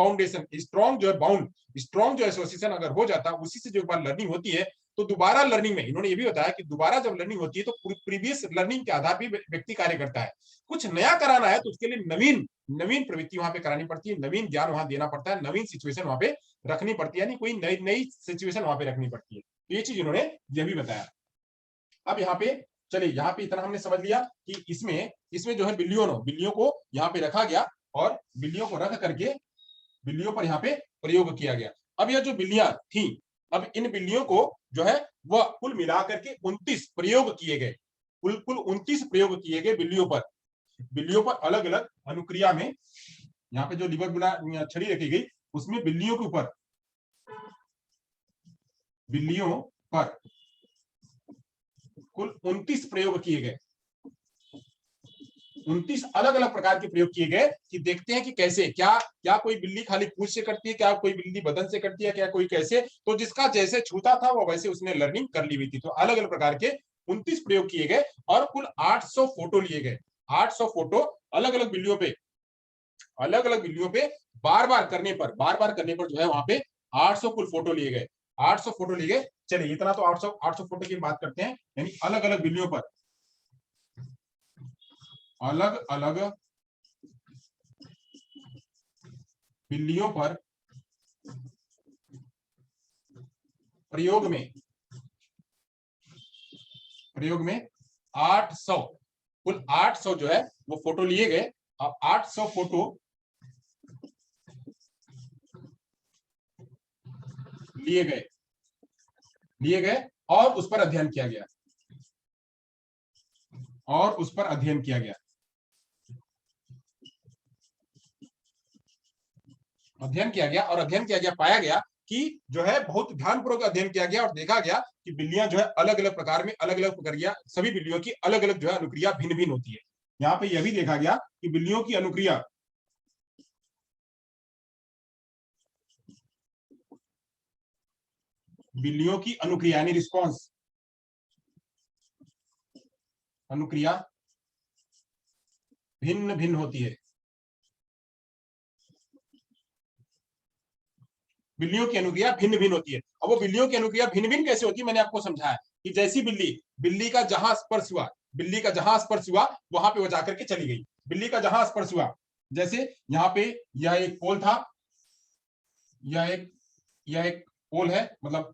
जो एसोसिएशन अगर हो जाता है, उसी से जो एक बार लर्निंग होती है, तो दोबारा लर्निंग में इन्होंने ये भी बताया कि दोबारा जब लर्निंग होती है, तो प्रीवियस लर्निंग के आधार पर व्यक्ति कार्य करता है। कुछ नया कराना है तो उसके लिए नवीन प्रवृत्ति वहां पे करानी पड़ती है, नवीन ज्ञान वहां देना पड़ता है, नवीन सिचुएशन वहां पे रखनी पड़ती है, यानी कोई नई सिचुएशन वहां पे रखनी पड़ती है। तो ये चीज इन्होंने ये भी बताया। अब यहाँ पे चलिए, यहाँ पे इतना हमने समझ लिया कि इसमें जो है बिल्लियों को यहाँ पे रखा गया, और बिल्लियों को रख करके बिल्लियों पर यहाँ पे प्रयोग किया गया। अब यह जो बिल्लियां थी, अब इन बिल्लियों को जो है वह कुल मिलाकर के 29 प्रयोग किए गए, कुल 29 प्रयोग किए गए बिल्लियों पर अलग अलग अनुक्रिया में। यहाँ पे जो लीवर छड़ी रखी गई, उसमें बिल्लियों के ऊपर, बिल्लियों पर कुल 29 प्रयोग किए गए। 29 अलग अलग प्रकार के प्रयोग किए गए कि देखते हैं कि कैसे, क्या क्या कोई बिल्ली खाली पूंछ से करती है, क्या कोई बिल्ली बदन से करती है, क्या कोई कैसे, तो जिसका जैसे छूता था वो वैसे उसने लर्निंग कर ली हुई थी। तो अलग अलग प्रकार के 29 प्रयोग किए गए और कुल 800 फोटो लिए गए। 800 फोटो अलग अलग बिल्लियों पे, अलग अलग बिल्लियों पे बार बार करने पर, बार बार करने पर जो है वहां पे 800 कुल फोटो लिए गए। 800 फोटो लिए गए। चलिए इतना तो 800 फोटो की बात करते हैं, यानी अलग अलग बिल्लियों पर, अलग अलग बिल्लियों पर प्रयोग में, प्रयोग में 800 कुल 800 जो है वो फोटो लिए गए। अब 800 फोटो लिए गए, लिए गए और उस पर अध्ययन किया गया, और उस पर अध्ययन किया गया, अध्ययन किया गया और अध्ययन किया गया, पाया गया कि जो है बहुत ध्यानपूर्वक अध्ययन किया गया और देखा गया कि बिल्लियां जो है अलग अलग प्रकार में, अलग अलग प्रक्रिया, सभी बिल्लियों की अलग अलग जो है अनुक्रिया भिन्न भिन्न होती है। यहाँ पे यह भी देखा गया कि बिल्लियों की अनुक्रिया, बिल्लियों की अनुक्रिया यानी रिस्पॉन्स, अनुक्रिया भिन्न भिन्न होती है। बिल्लियों की अनुक्रिया भिन्न भिन्न होती है। अब वो बिल्लियों की अनुक्रिया भिन्न भिन्न कैसे होती है, मैंने आपको समझाया कि जैसी बिल्ली, बिल्ली का जहां स्पर्श हुआ, बिल्ली का जहां स्पर्श हुआ वहां पे वो जाकर के चली गई। बिल्ली का जहां स्पर्श हुआ, जैसे यहाँ पे यह एक पोल था, यह एक पोल है, मतलब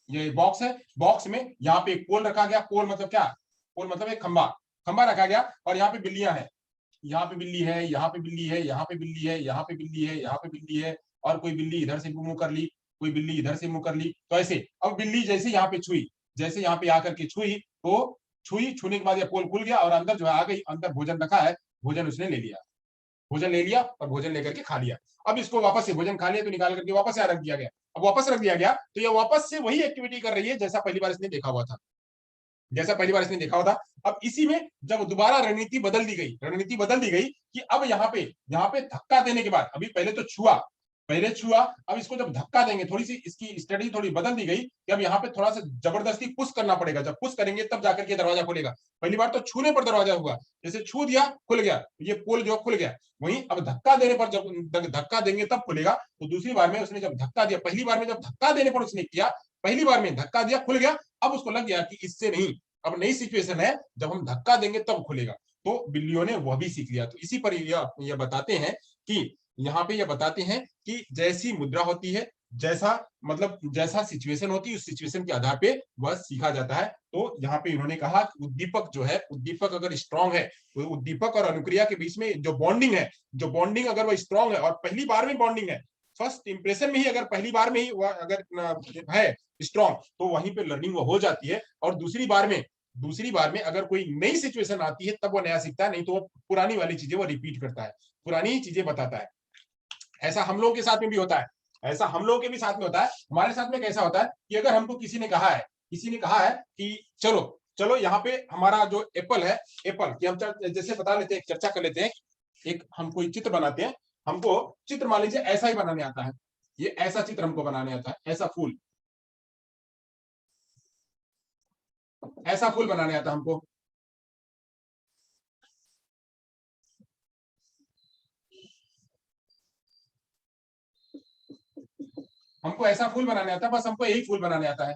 ये एक बॉक्स है, बॉक्स में यहाँ पे एक पोल रखा गया। पोल मतलब क्या, पोल मतलब एक खंबा, खंबा रखा गया और यहाँ पे बिल्लियां हैं, यहाँ पे बिल्ली है, यहाँ पे बिल्ली है, यहाँ पे बिल्ली है, यहाँ पे बिल्ली है, यहाँ पे बिल्ली है, और कोई बिल्ली इधर से मुंह कर ली, कोई बिल्ली इधर से मुंह कर ली। तो ऐसे अब बिल्ली जैसे यहाँ पे छुई, जैसे यहाँ पे आकर के छुई, तो छुई, छूने के बाद ये पोल खुल गया और अंदर जो है आ गई, अंदर भोजन रखा है, भोजन उसने ले लिया, भोजन ले लिया और भोजन लेकर के खा लिया। अब इसको वापस से भोजन खा लिया तो निकाल करके वापस यहाँ रख दिया गया। अब वापस रख दिया गया तो ये वापस से वही एक्टिविटी कर रही है जैसा पहली बार इसने देखा हुआ था, जैसा पहली बार इसने देखा हुआ था। अब इसी में जब दोबारा रणनीति बदल दी गई, रणनीति बदल दी गई कि अब यहाँ पे धक्का देने के बाद, अभी पहले तो छुआ, पहले छुआ, अब इसको जब धक्का देंगे, थोड़ी सी इसकी स्ट्रेटजी थोड़ी बदल दी गई कि अब यहाँ पे थोड़ा सा जबरदस्ती पुश करना पड़ेगा, जब पुश करेंगे तब जाकर के दरवाजा खुलेगा। पहली बार तो छूने पर दरवाजा हुआ, जैसे छू दिया खुल गया, ये पोल जो खुल गया। वहीं अब धक्का देने पर, जब धक्का देंगे तब खुलेगा। तो दूसरी बार में उसने जब धक्का दिया, पहली बार में जब धक्का देने पर उसने किया, पहली बार में धक्का दिया खुल गया, अब उसको लग गया कि इससे नहीं, अब नई सिचुएशन है, जब हम धक्का देंगे तब खुलेगा। तो बिल्लियों ने वह भी सीख लिया। तो इसी पर यह बताते हैं कि, यहाँ पे यह बताते हैं कि जैसी मुद्रा होती है, जैसा मतलब जैसा सिचुएशन होती है, उस सिचुएशन के आधार पे वह सीखा जाता है। तो यहाँ पे इन्होंने कहा कि उद्दीपक जो है, उद्दीपक अगर स्ट्रांग है, तो उद्दीपक और अनुक्रिया के बीच में जो बॉन्डिंग है, जो बॉन्डिंग अगर वह स्ट्रांग है और पहली बार में बॉन्डिंग है, फर्स्ट इंप्रेशन में ही, अगर पहली बार में ही वह अगर है स्ट्रांग, तो वहीं पे लर्निंग वो हो जाती है। और दूसरी बार में अगर कोई नई सिचुएशन आती है तब वो नया सीखता है, नहीं तो वो पुरानी वाली चीजें वो रिपीट करता है, पुरानी चीजें बताता है। ऐसा हम लोगों के साथ में भी होता है, ऐसा हम लोगों के भी साथ में होता है। हमारे साथ में कैसा होता है कि अगर हमको किसी ने कहा है, कि चलो चलो यहाँ पे हमारा जो एप्पल है, एप्पल की हम जैसे बता लेते हैं, चर्चा कर लेते हैं, एक हम कोई चित्र बनाते हैं, हमको चित्र मान लीजिए ऐसा ही बनाने आता है, ये ऐसा चित्र हमको बनाने आता है, ऐसा फूल, ऐसा फूल बनाने आता है हमको, हमको ऐसा फूल बनाने आता है, बस हमको यही फूल बनाने आता है।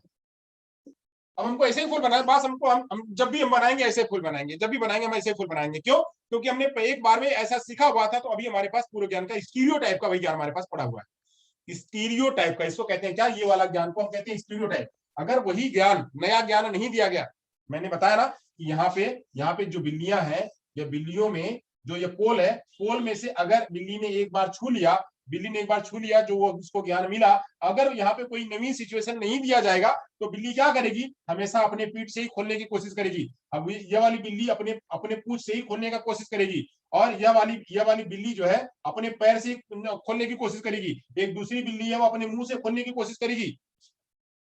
अब हमको ऐसे ही फूल बनाए, बस हमको हम जब भी हम बनाएंगे ऐसे फूल बनाएंगे, जब भी बनाएंगे हम ऐसे फूल बनाएंगे। क्यों? क्योंकि हमने एक बार में ऐसा सीखा हुआ था, तो अभी हमारे पास पूर्व ज्ञान का स्टीरियो टाइप का वही ज्ञान हमारे पास पड़ा हुआ है। स्टीरियो टाइप का इसको कहते हैं क्या, ये वाला ज्ञान को हम कहते हैं स्टीरियो टाइप। अगर वही ज्ञान, नया ज्ञान नहीं दिया गया, मैंने बताया ना कि यहाँ पे जो बिल्लियां हैं, या बिल्लियों में जो ये पोल है, पोल में से अगर बिल्ली ने एक बार छू लिया, बिल्ली ने एक बार छू लिया, जो वो उसको ज्ञान मिला, अगर यहाँ पे कोई नवी सिचुएशन नहीं दिया जाएगा तो बिल्ली क्या करेगी, हमेशा अपने पीठ से ही खोलने की कोशिश करेगी। अब ये वाली बिल्ली अपने अपने पूंछ से ही खोलने का कोशिश करेगी। और यह वाली बिल्ली जो है अपने पैर से खोलने की कोशिश करेगी, एक दूसरी बिल्ली है वो अपने मुंह से खोलने की कोशिश करेगी,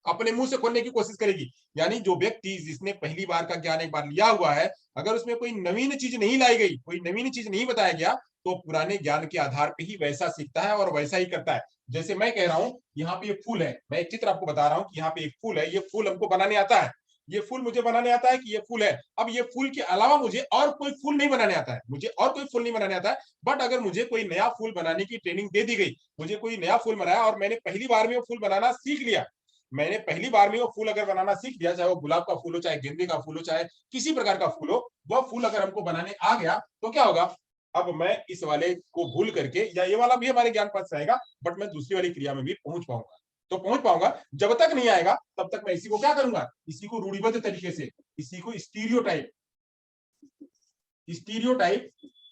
अपने मुंह से खोलने की कोशिश करेगी। यानी जो व्यक्ति जिसने पहली बार का ज्ञान एक बार लिया हुआ है, अगर उसमें कोई नवीन चीज नहीं लाई गई, कोई नवीन चीज नहीं बताया गया, तो पुराने ज्ञान के आधार पर ही वैसा सीखता है और वैसा ही करता है। जैसे मैं कह रहा हूं यहाँ पे एक फूल है, मैं एक चित्र आपको बता रहा हूँ कि यहाँ पे एक फूल है, ये फूल हमको बनाने आता है, ये फूल मुझे बनाने आता है कि ये फूल है। अब ये फूल के अलावा मुझे और कोई फूल नहीं बनाने आता है, मुझे और कोई फूल नहीं बनाने आता है। बट अगर मुझे कोई नया फूल बनाने की ट्रेनिंग दे दी गई, मुझे कोई नया फूल बनाया और मैंने पहली बार में वो फूल बनाना सीख लिया, मैंने पहली बार में वो फूल अगर बनाना सीख लिया, चाहे वो गुलाब का फूल हो, चाहे गेंदे का फूल हो, चाहे किसी प्रकार का फूल हो, वह फूल अगर हमको बनाने आ गया तो क्या होगा, अब मैं इस वाले को भूल करके, या ये वाला भी हमारे ज्ञान पास आएगा, बट मैं दूसरी वाली क्रिया में भी पहुंच पाऊंगा। तो पहुंच पाऊंगा, जब तक नहीं आएगा तब तक मैं इसी को क्या करूंगा, इसी को रूढ़िबद्ध तरीके से, इसी को स्टीरियोटाइप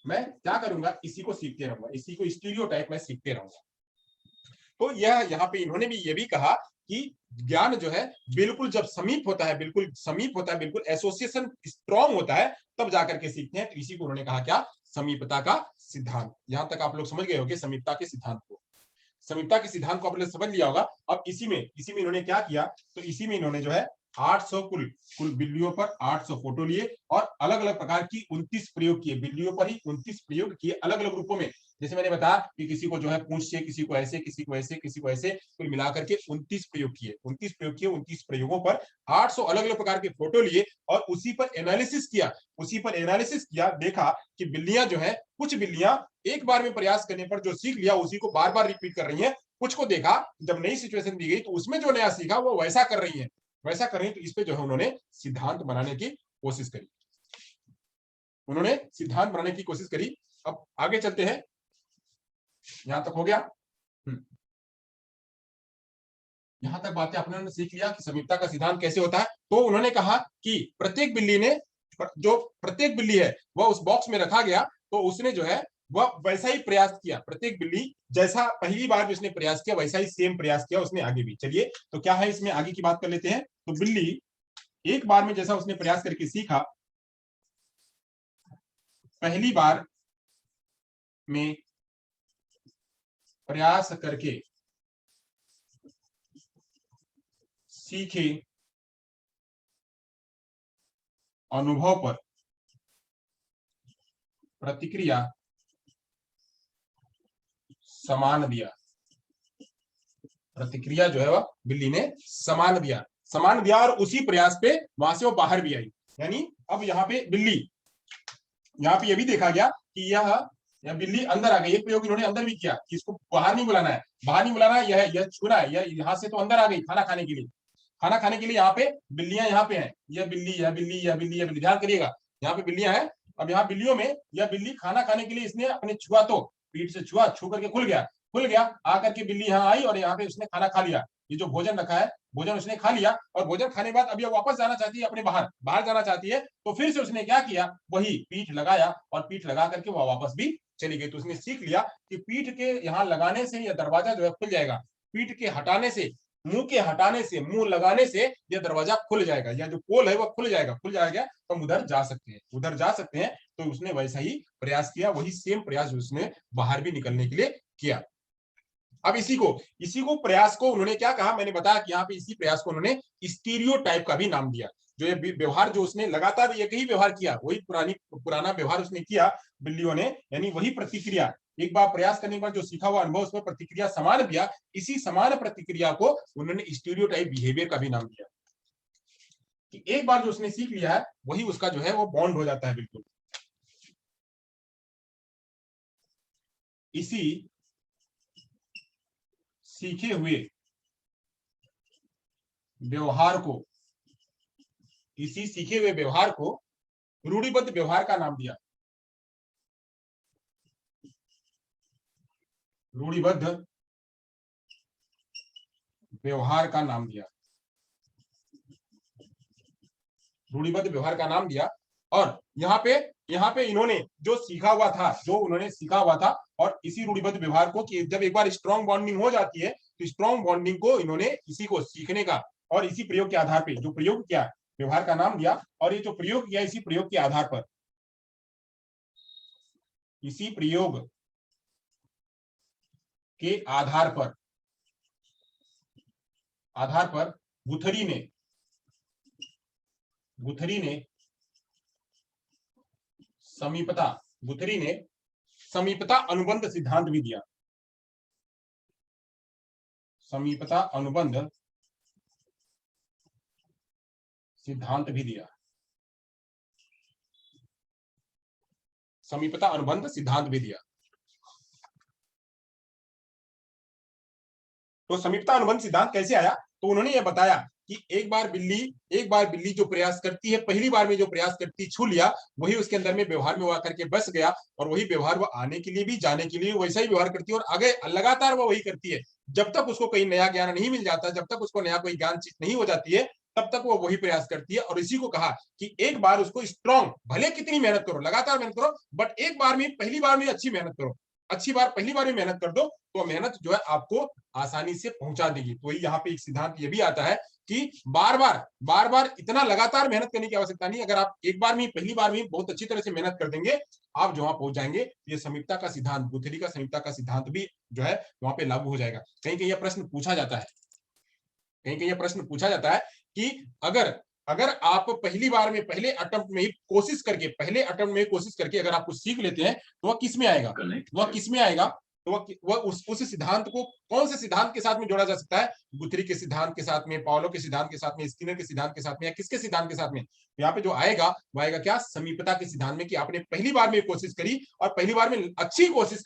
मैं क्या करूंगा, इसी को सीखते रहूंगा, इसी को स्टीरियोटाइप मैं सीखते रहूंगा। तो यह यहाँ पे इन्होंने भी ये भी कहा कि ज्ञान जो है बिल्कुल जब समीप होता है, बिल्कुल समीप होता है, बिल्कुल एसोसिएशन स्ट्रांग होता है, तब जाकर के सीखते हैं। तो इसी को उन्होंने कहा क्या, समीपता का सिद्धांत। यहां तक आप लोग समझ गए होंगे समीपता के सिद्धांत को, समीपता के सिद्धांत को आपने समझ लिया होगा। अब इसी में इन्होंने क्या किया, तो इसी में इन्होंने जो है 800 कुल बिल्लियों पर 800 फोटो लिए और अलग अलग प्रकार की 29 प्रयोग किए, बिल्लियों पर ही 29 प्रयोग किए अलग अलग रूपों में। जैसे मैंने बताया कि किसी को जो है पूंछ से, किसी को ऐसे, किसी को ऐसे, किसी को ऐसे, कुल मिलाकर के 29 प्रयोग किए, 29 प्रयोग किए, 29 प्रयोगों पर 800 अलग अलग प्रकार के फोटो लिए और उसी पर एनालिसिस किया, देखा कि बिल्लियां जो है, कुछ बिल्लियां एक बार में प्रयास करने पर जो सीख लिया उसी को बार बार रिपीट कर रही है, कुछ को देखा जब नई सिचुएशन दी गई तो उसमें जो नया सीखा वो वैसा कर रही है, तो इस पे जो है उन्होंने सिद्धांत बनाने की कोशिश करी, अब आगे चलते हैं। यहां तक हो गया। यहां तक बातें आपने सीख लिया कि समीपता का सिद्धांत कैसे होता है। तो उन्होंने कहा कि प्रत्येक बिल्ली है वह उस बॉक्स में रखा गया, तो उसने जो है वह वैसा ही प्रयास किया, प्रत्येक बिल्ली जैसा पहली बार उसने प्रयास किया वैसा ही सेम प्रयास किया उसने आगे भी। चलिए तो क्या है, इसमें आगे की बात कर लेते हैं। तो बिल्ली एक बार में जैसा उसने प्रयास करके सीखा, पहली बार में प्रयास करके सीखे अनुभव पर प्रतिक्रिया समान दिया, प्रतिक्रिया जो है वह बिल्ली ने समान दिया और उसी प्रयास पे वहां से वो बाहर भी आई। यानी अब यहाँ पे ये भी देखा गया कि यह बिल्ली अंदर आ गई। एक प्रयोग इन्होंने अंदर भी किया कि इसको बाहर नहीं बुलाना है, यह छूना है, यह यहाँ से तो अंदर आ गई खाना खाने के लिए, यहाँ पे बिल्लियां यहाँ पे हैं, यह बिल्ली ध्यान करिएगा, यहाँ पे बिल्लियां हैं। अब यहाँ बिल्लियों में यह बिल्ली खाना खाने के लिए इसने अपने छुआ, तो पीठ से छू करके खुल गया आकर के बिल्ली यहाँ आई और यहाँ पे उसने खाना खा लिया। ये जो भोजन रखा है, भोजन उसने खा लिया और भोजन खाने के बाद अब यह वापस जाना चाहती है, अपने बाहर जाना चाहती है। तो फिर से उसने क्या किया, वही पीठ लगाया और पीठ लगा करके वह वापस भी चली गई। तो उसने सीख लिया कि पीठ के यहाँ लगाने से यह दरवाजा जो है खुल जाएगा, पीठ के हटाने से, मुंह लगाने से यह दरवाजा खुल जाएगा, या जो पोल है वह खुल जाएगा तो हम उधर जा सकते हैं। तो उसने वैसा ही प्रयास किया, वही सेम प्रयास उसने बाहर भी निकलने के लिए किया। अब इसी को प्रयास को उन्होंने क्या कहा, मैंने बताया कि यहाँ पे इसी प्रयास को उन्होंने स्टीरियोटाइप का भी नाम दिया। जो ये व्यवहार जो उसने लगातार एक ही व्यवहार किया, वही पुराना व्यवहार उसने किया बिल्लियों ने, यानी वही प्रतिक्रिया, एक बार प्रयास करने के बाद जो सीखा हुआ अनुभव उसमें प्रतिक्रिया समान दिया, इसी समान प्रतिक्रिया को उन्होंने स्टीरियोटाइप बिहेवियर का भी नाम दिया। कि एक बार जो उसने सीख लिया है वही उसका जो है वो बॉन्ड हो जाता है बिल्कुल। इसी सीखे हुए व्यवहार को रूढ़िबद्ध व्यवहार का नाम दिया, रूढ़िबद्ध व्यवहार का नाम दिया, रूढ़िबद्ध व्यवहार का नाम दिया। और यहाँ पे इन्होंने जो उन्होंने सीखा हुआ था और इसी रूढ़िबद्ध व्यवहार को, कि जब एक बार स्ट्रॉन्ग बॉन्डिंग हो जाती है तो स्ट्रॉन्ग बॉन्डिंग को इन्होंने इसी को सीखने का और इसी प्रयोग के आधार पे जो प्रयोग किया, व्यवहार का नाम दिया, और ये जो प्रयोग किया इसी प्रयोग के आधार पर इसी प्रयोग के आधार पर गुथरी ने समीपता अनुबंध सिद्धांत भी दिया। समीपता अनुबंध सिद्धांत भी दिया। समीपता अनुबंध सिद्धांत भी दिया। तो समीपता अनुबंध सिद्धांत कैसे आया? तो उन्होंने यह बताया कि एक बार बिल्ली जो प्रयास करती है, पहली बार में जो प्रयास करती, छू लिया, वही उसके अंदर में व्यवहार में वो आकर के बस गया, और वही व्यवहार वो आने के लिए भी, जाने के लिए वैसा ही व्यवहार करती है, और आगे लगातार वो वही करती है जब तक उसको कहीं नया ज्ञान नहीं मिल जाता, जब तक उसको नया कोई ज्ञान नहीं हो जाती है, तब तक वो वही प्रयास करती है। और इसी को कहा कि एक बार उसको स्ट्रॉन्ग, भले कितनी मेहनत करो, लगातार मेहनत करो, बट एक बार में, पहली बार में अच्छी मेहनत करो, पहली बार में मेहनत कर दो, तो मेहनत जो है आपको आसानी से पहुंचा देगी। तो यहाँ पे एक सिद्धांत ये भी आता है कि बार बार इतना लगातार मेहनत करने की आवश्यकता नहीं। अगर आप एक बार में, पहली बार में बहुत अच्छी तरह से मेहनत कर देंगे, आप जो वहां पहुंच जाएंगे। ये समीपता का सिद्धांत, गुथेरी का समीपता का सिद्धांत भी जो है वहां पे लागू हो जाएगा। कहीं कहीं यह प्रश्न पूछा जाता है कि अगर आप पहली बार में, पहले अटेम्प्ट में ही कोशिश करके अगर आप कुछ सीख लेते हैं, तो वह किस में आएगा? तो वह उस सिद्धांत को कौन से सिद्धांत के साथ में जोड़ा जा सकता है? गुथरी के सिद्धांत के साथ में, पाउलो के सिद्धांत के साथ में, स्किनर के सिद्धांत के साथ में, या किसके सिद्धांत के साथ में? यहाँ पे जो आएगा वो आएगा क्या? समीपता के सिद्धांत में, कि आपने पहली बार में कोशिश करी, और पहली बार में अच्छी कोशिश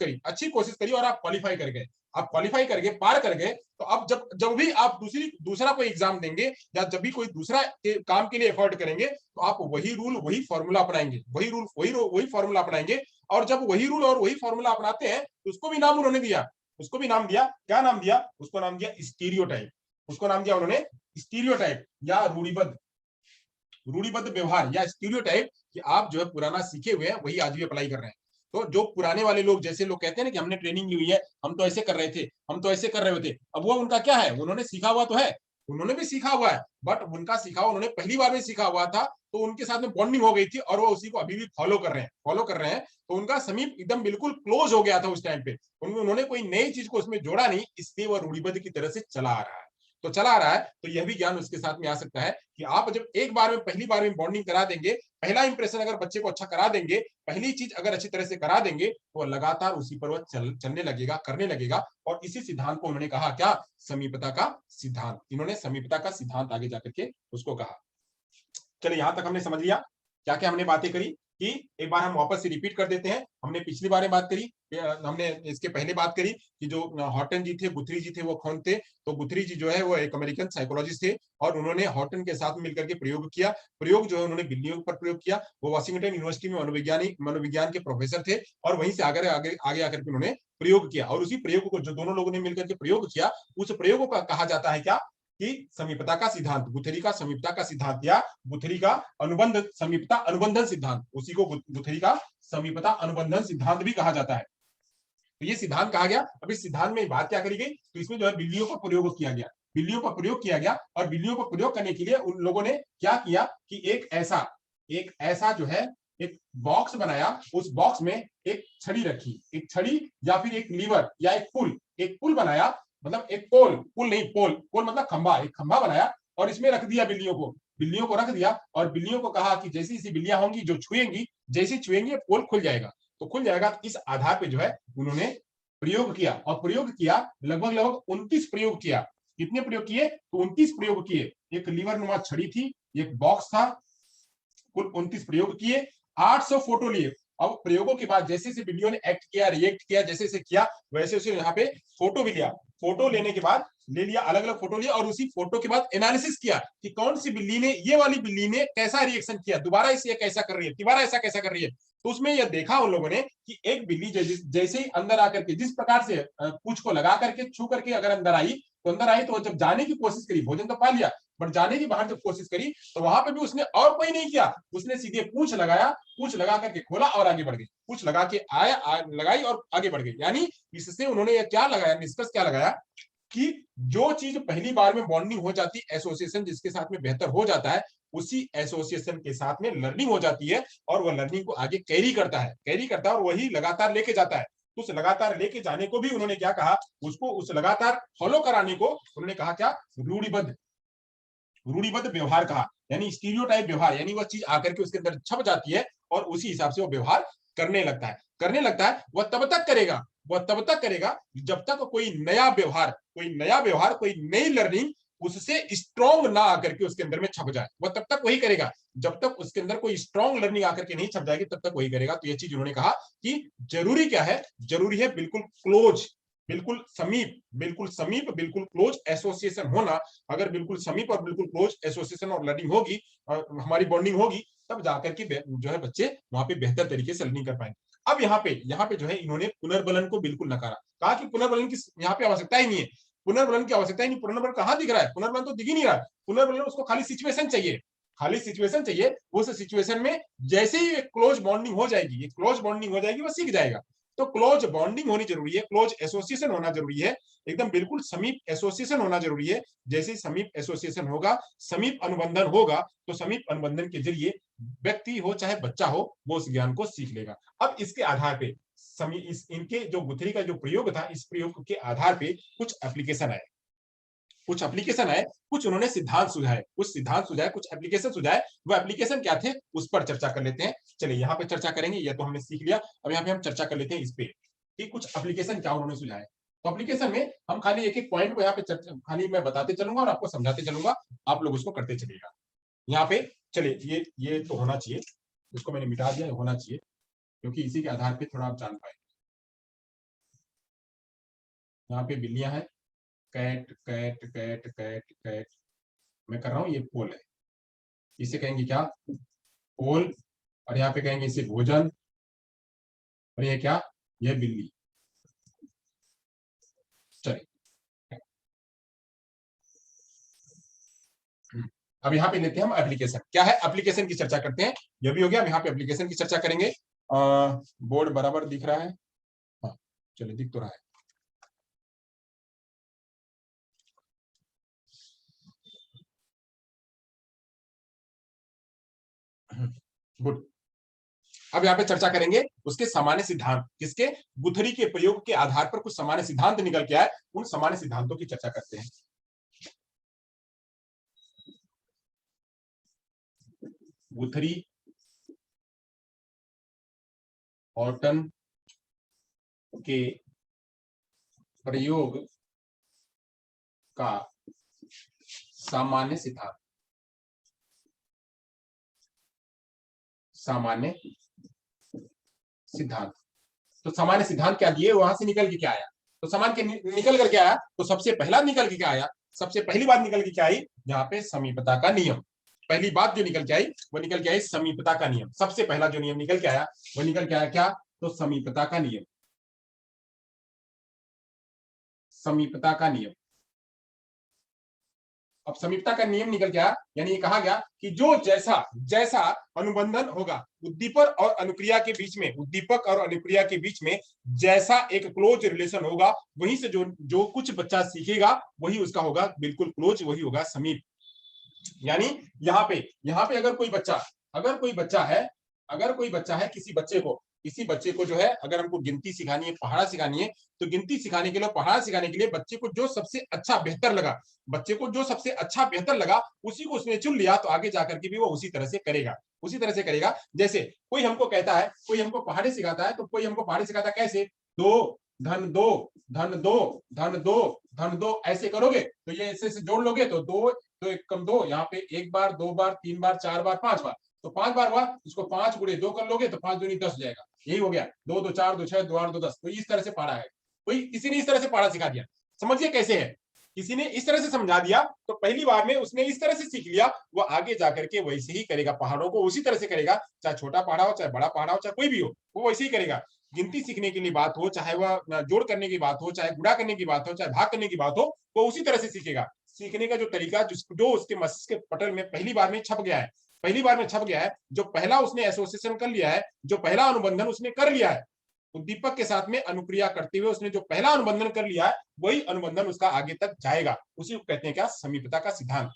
करी और आप क्वालिफाई कर गए, पार कर गए। तो अब जब भी आप दूसरा कोई एग्जाम देंगे, या जब भी कोई दूसरा काम के लिए एफर्ट करेंगे, तो आप वही रूल, वही फॉर्मूला अपनाएंगे, वही फॉर्मूला अपनाएंगे। और जब वही रूल और वही फॉर्मूला अपनाते हैं, तो उसको भी नाम उन्होंने दिया, क्या नाम दिया? उसको नाम दिया स्टीरियोटाइप। या रूढ़िबद्ध व्यवहार, या स्टीरियोटाइप, कि आप जो है पुराना सीखे हुए हैं वही आज भी अप्लाई कर रहे हैं। तो जो पुराने वाले लोग, जैसे लोग कहते हैं ना कि हमने ट्रेनिंग ली हुई है, हम तो ऐसे कर रहे थे, हम तो ऐसे कर रहे होते, अब वो उनका क्या है? उन्होंने सीखा हुआ तो है, उन्होंने भी सीखा हुआ है, बट उनका सीखा उन्होंने पहली बार में सीखा हुआ था, तो उनके साथ में बॉन्डिंग हो गई थी, और वो उसी को अभी भी फॉलो कर रहे हैं। तो उनका समीप एकदम बिल्कुल क्लोज हो गया था उस टाइम पे, उन्होंने कोई नई चीज को उसमें जोड़ा नहीं, इसलिए वह रूढ़िबद्ध की तरह से चला आ रहा है। तो यह भी ज्ञान उसके साथ में आ सकता है कि आप जब एक बार में, पहली बार में बॉन्डिंग करा देंगे, पहला इंप्रेशन अगर बच्चे को अच्छा करा देंगे, पहली चीज अगर अच्छी तरह से करा देंगे, तो लगातार उसी पर वह चलने लगेगा, करने लगेगा। और इसी सिद्धांत को उन्होंने कहा क्या? समीपता का सिद्धांत। इन्होंने समीपता का सिद्धांत आगे जाकर के उसको कहा। चलिए, यहां तक हमने समझ लिया क्या क्या हमने बातें करी, कि एक बार हम वापस से रिपीट कर देते हैं। हमने पिछली बार बात करी, हमने इसके पहले बात करी कि जो हॉटन जी थे, गुथरी जी थे, वो कौन थे? तो गुथरी जी जो है वो एक अमेरिकन साइकोलॉजिस्ट थे, और उन्होंने हॉटन के साथ मिलकर के प्रयोग किया। प्रयोग जो है उन्होंने बिल्लियों पर प्रयोग किया। वो वाशिंगटन यूनिवर्सिटी में मनोविज्ञान के प्रोफेसर थे, और वहीं से आगे आकर के उन्होंने प्रयोग किया। और उसी प्रयोग को जो दोनों लोगों ने मिलकर के प्रयोग किया, उस प्रयोग को कहा जाता है क्या? कि समीपता का सिद्धांत, गुथरी का समीपता का सिद्धांत, या गुथरी का अनुबंध समीपता अनुबंधन सिद्धांत, उसी को गुथरी का समीपता अनुबंधन सिद्धांत भी कहा जाता है। तो ये सिद्धांत कहा गया। अब इस सिद्धांत में बात क्या करी गई? तो इसमें जो है बिल्लियों का प्रयोग किया गया, और बिल्लियों को प्रयोग करने के लिए उन लोगों ने क्या किया कि एक ऐसा जो है एक बॉक्स बनाया। उस बॉक्स में एक छड़ी रखी, एक छड़ी या फिर एक लीवर या एक पुल बनाया, मतलब एक पोल मतलब खंबा, एक खंबा बनाया, और इसमें रख दिया बिल्लियों को रख दिया, और बिल्लियों को कहा कि जैसी सी बिल्लियां होंगी जो छुएंगी, जैसे छुएंगी पोल खुल जाएगा। तो खुल जाएगा। इस आधार पे जो है उन्होंने प्रयोग किया, और प्रयोग किया लगभग 29 प्रयोग किया। कितने प्रयोग किए? तो 29 प्रयोग किए। एक लीवर नुमा छड़ी थी, एक बॉक्स था, कुल 29 प्रयोग किए, 800 फोटो लिए। अब प्रयोगों के बाद जैसे जैसे बिल्लियों ने एक्ट किया, रिएक्ट किया, जैसे जैसे किया, वैसे वैसे यहाँ पे फोटो भी लिया। फोटो लेने के बाद ले लिया, अलग अलग फोटो लिया, और उसी फोटो के बाद एनालिसिस किया कि कौन सी बिल्ली ने, ये वाली बिल्ली ने कैसा रिएक्शन किया, दोबारा इसे कैसा कर रही है, तिबारा ऐसा कैसा कर रही है। तो उसमें यह देखा उन लोगों ने कि एक बिल्ली जैसे ही अंदर आकर के, जिस प्रकार से पूंछ को लगा करके, छू करके अगर अंदर आई, तो जब जाने की कोशिश करी, भोजन तो पा लिया, बट जाने की बाहर जब कोशिश करी, तो वहां पे भी उसने और कोई नहीं किया, उसने सीधे पूंछ लगाया, पूंछ लगा करके खोला और आगे बढ़ गई, पूंछ लगा के लगाई और आगे बढ़ गई। यानी इससे उन्होंने यह क्या लगाया, निष्कर्ष क्या लगाया कि जो चीज पहली बार में बॉन्डिंग हो जाती, एसोसिएशन जिसके साथ में बेहतर हो जाता है, उसी एसोसिएशन के साथ में लर्निंग हो जाती है और वह लर्निंग को आगे कैरी करता है और वही लगातार लेके जाता है। तो उस लगातार लेके जाने को भी उन्होंने क्या कहा, उसको उस लगातार फॉलो कराने को उन्होंने कहा क्या, रूढ़िबद्ध व्यवहार कहा, यानी स्टीरियोटाइप व्यवहार, यानी वह चीज आकर के उसके अंदर छप जाती है और उसी हिसाब से वो व्यवहार करने लगता है। वह तब तक करेगा जब तक कोई नई लर्निंग उससे स्ट्रॉन्ग ना आकर के उसके अंदर में छप जाए। वह तब तक वही करेगा जब तक उसके अंदर कोई स्ट्रॉन्ग लर्निंग आकर के नहीं छप जाएगी, तब तक वही करेगा। तो ये चीज उन्होंने कहा कि जरूरी क्या है, जरूरी है बिल्कुल क्लोज, बिल्कुल क्लोज एसोसिएशन होना। अगर बिल्कुल समीप और बिल्कुल क्लोज एसोसिएशन और लर्निंग होगी, हमारी बॉन्डिंग होगी, तब जाकर के जो है बच्चे वहां पे बेहतर तरीके से लर्निंग कर पाएंगे। अब यहाँ पे जो है इन्होंने पुनर्बलन को बिल्कुल नकारा, कहा कि पुनर्बलन की यहाँ पे आवश्यकता ही नहीं है, पुनर्बलन कहाँ दिख रहा है, पुनर्बलन तो दिख ही नहीं रहा है। पुनर्बलन उसको खाली सिचुएशन चाहिए, उस सिचुएशन में जैसे ही एक क्लोज बॉन्डिंग हो जाएगी, वो सीख जाएगा। तो क्लोज बॉन्डिंग होनी जरूरी है, क्लोज एसोसिएशन होना जरूरी है, एकदम बिल्कुल समीप एसोसिएशन होना जरूरी है। जैसे समीप एसोसिएशन होगा, समीप अनुबंधन होगा, तो समीप अनुबंधन के जरिए व्यक्ति हो चाहे बच्चा हो, वो उस ज्ञान को सीख लेगा। अब इसके आधार पे इनके जो गुथरी का जो प्रयोग था, इस प्रयोग के आधार पे कुछ एप्लीकेशन आए, कुछ उन्होंने सिद्धांत सुझाए, कुछ एप्लीकेशन सुझाए। वो एप्लीकेशन क्या थे, उस पर चर्चा कर लेते हैं। चलिए यहाँ पे चर्चा करेंगे, ये तो हमने सीख लिया। अब यहाँ पे हम चर्चा कर लेते हैं इस पे कि कुछ एप्लीकेशन क्या उन्होंने सुझाए। तो एप्लीकेशन में हम खाली एक एक पॉइंट को यहाँ पे खाली मैं बताते चलूंगा और आपको समझाते चलूंगा, आप लोग उसको करते चलिएगा। यहाँ पे चलिए ये तो होना चाहिए, इसको मैंने मिटा दिया, होना चाहिए, क्योंकि इसी के आधार पे थोड़ा आप जान पाए। यहाँ पे बिल्लियां हैं, cat cat cat cat cat, मैं कर रहा हूँ, ये पोल है, इसे कहेंगे क्या, पोल। और यहाँ पे कहेंगे इसे भोजन, और ये क्या, ये बिल्ली। चलिए अब यहाँ पे लेते हैं हम एप्लीकेशन, क्या है एप्लीकेशन की चर्चा करते हैं। ये भी हो गया, हम यहाँ पे एप्लीकेशन की चर्चा करेंगे। बोर्ड बराबर दिख रहा है, हाँ चलिए दिख तो रहा है, गुड। अब यहाँ पे चर्चा करेंगे उसके सामान्य सिद्धांत, किसके, गुथरी के प्रयोग के आधार पर कुछ सामान्य सिद्धांत निकल के आए, उन सामान्य सिद्धांतों की चर्चा करते हैं। गुथरी, ऑर्टन के प्रयोग का सामान्य सिद्धांत, तो सामान्य सिद्धांत क्या दिए, वहां से निकल के क्या आया, तो समान के निकल करके आया, तो सबसे पहला निकल के क्या आया, सबसे पहली बात निकल के क्या आई, यहाँ पे समीपता का नियम। पहली बात जो निकल के आई, वो निकल के आई समीपता का नियम। सबसे पहला जो नियम निकल के आया, वो निकल के आया क्या, तो समीपता का नियम, समीपता का नियम। अब समीपता का नियम निकल गया, यानी ये कहा गया कि जो जैसा जैसा अनुबंधन होगा उद्दीपक और अनुक्रिया के बीच में जैसा एक क्लोज रिलेशन होगा, वहीं से जो कुछ बच्चा सीखेगा वही उसका होगा बिल्कुल क्लोज, वही होगा समीप। यानी यहाँ पे अगर कोई बच्चा है किसी बच्चे को जो है, अगर हमको गिनती सिखानी है, पढ़ाना सिखानी है, तो गिनती सिखाने के लिए, पढ़ाना सिखाने के लिए बच्चे को जो सबसे अच्छा बेहतर लगा, उसी को उसने चुन लिया, तो आगे जाकर के भी वो उसी तरह से करेगा। जैसे कोई हमको पढ़ाने सिखाता है, तो कोई हमको पढ़ाने सिखाता है कैसे, दो धन दो धन दो धन दो धन दो, ऐसे करोगे तो ये ऐसे जोड़ लोगे, तो दो एक कम दो, यहाँ पे एक बार, दो बार, तीन बार, चार बार, पांच बार, तो 5 बार हुआ, इसको 5 गुणे 2 कर लोगे तो 5 दूनी 10 हो जाएगा। यही हो गया, 2 2 4 2 6 2 8 2 10। तो इस तरह से पढ़ा है, किसी ने इस तरह से पढ़ा सिखा दिया। समझिए कैसे है, किसी ने इस तरह से समझा दिया, तो पहली बार में उसने इस तरह से सीख लिया, वो आगे जाकर के वैसे ही करेगा, पहाड़ों को उसी तरह से करेगा, चाहे छोटा पहाड़ा हो, चाहे बड़ा पहाड़ा हो, चाहे कोई भी हो, वो वैसे ही करेगा। गिनती सीखने के लिए बात हो, चाहे वह जोड़ करने की बात हो, चाहे गुणा करने की बात हो, चाहे भाग करने की बात हो, वो उसी तरह से सीखेगा। सीखने का जो तरीका जो उसके मस्तिष्क के पटल में पहली बार में छप गया है, जो पहला उसने एसोसिएशन कर लिया है, जो पहला अनुबंधन उसने कर लिया है, उद्दीपक के साथ में अनुक्रिया करते हुए उसने जो पहला अनुबंधन कर लिया है, वही अनुबंधन उसका आगे तक जाएगा, उसी को कहते हैं क्या, समीपता का सिद्धांत।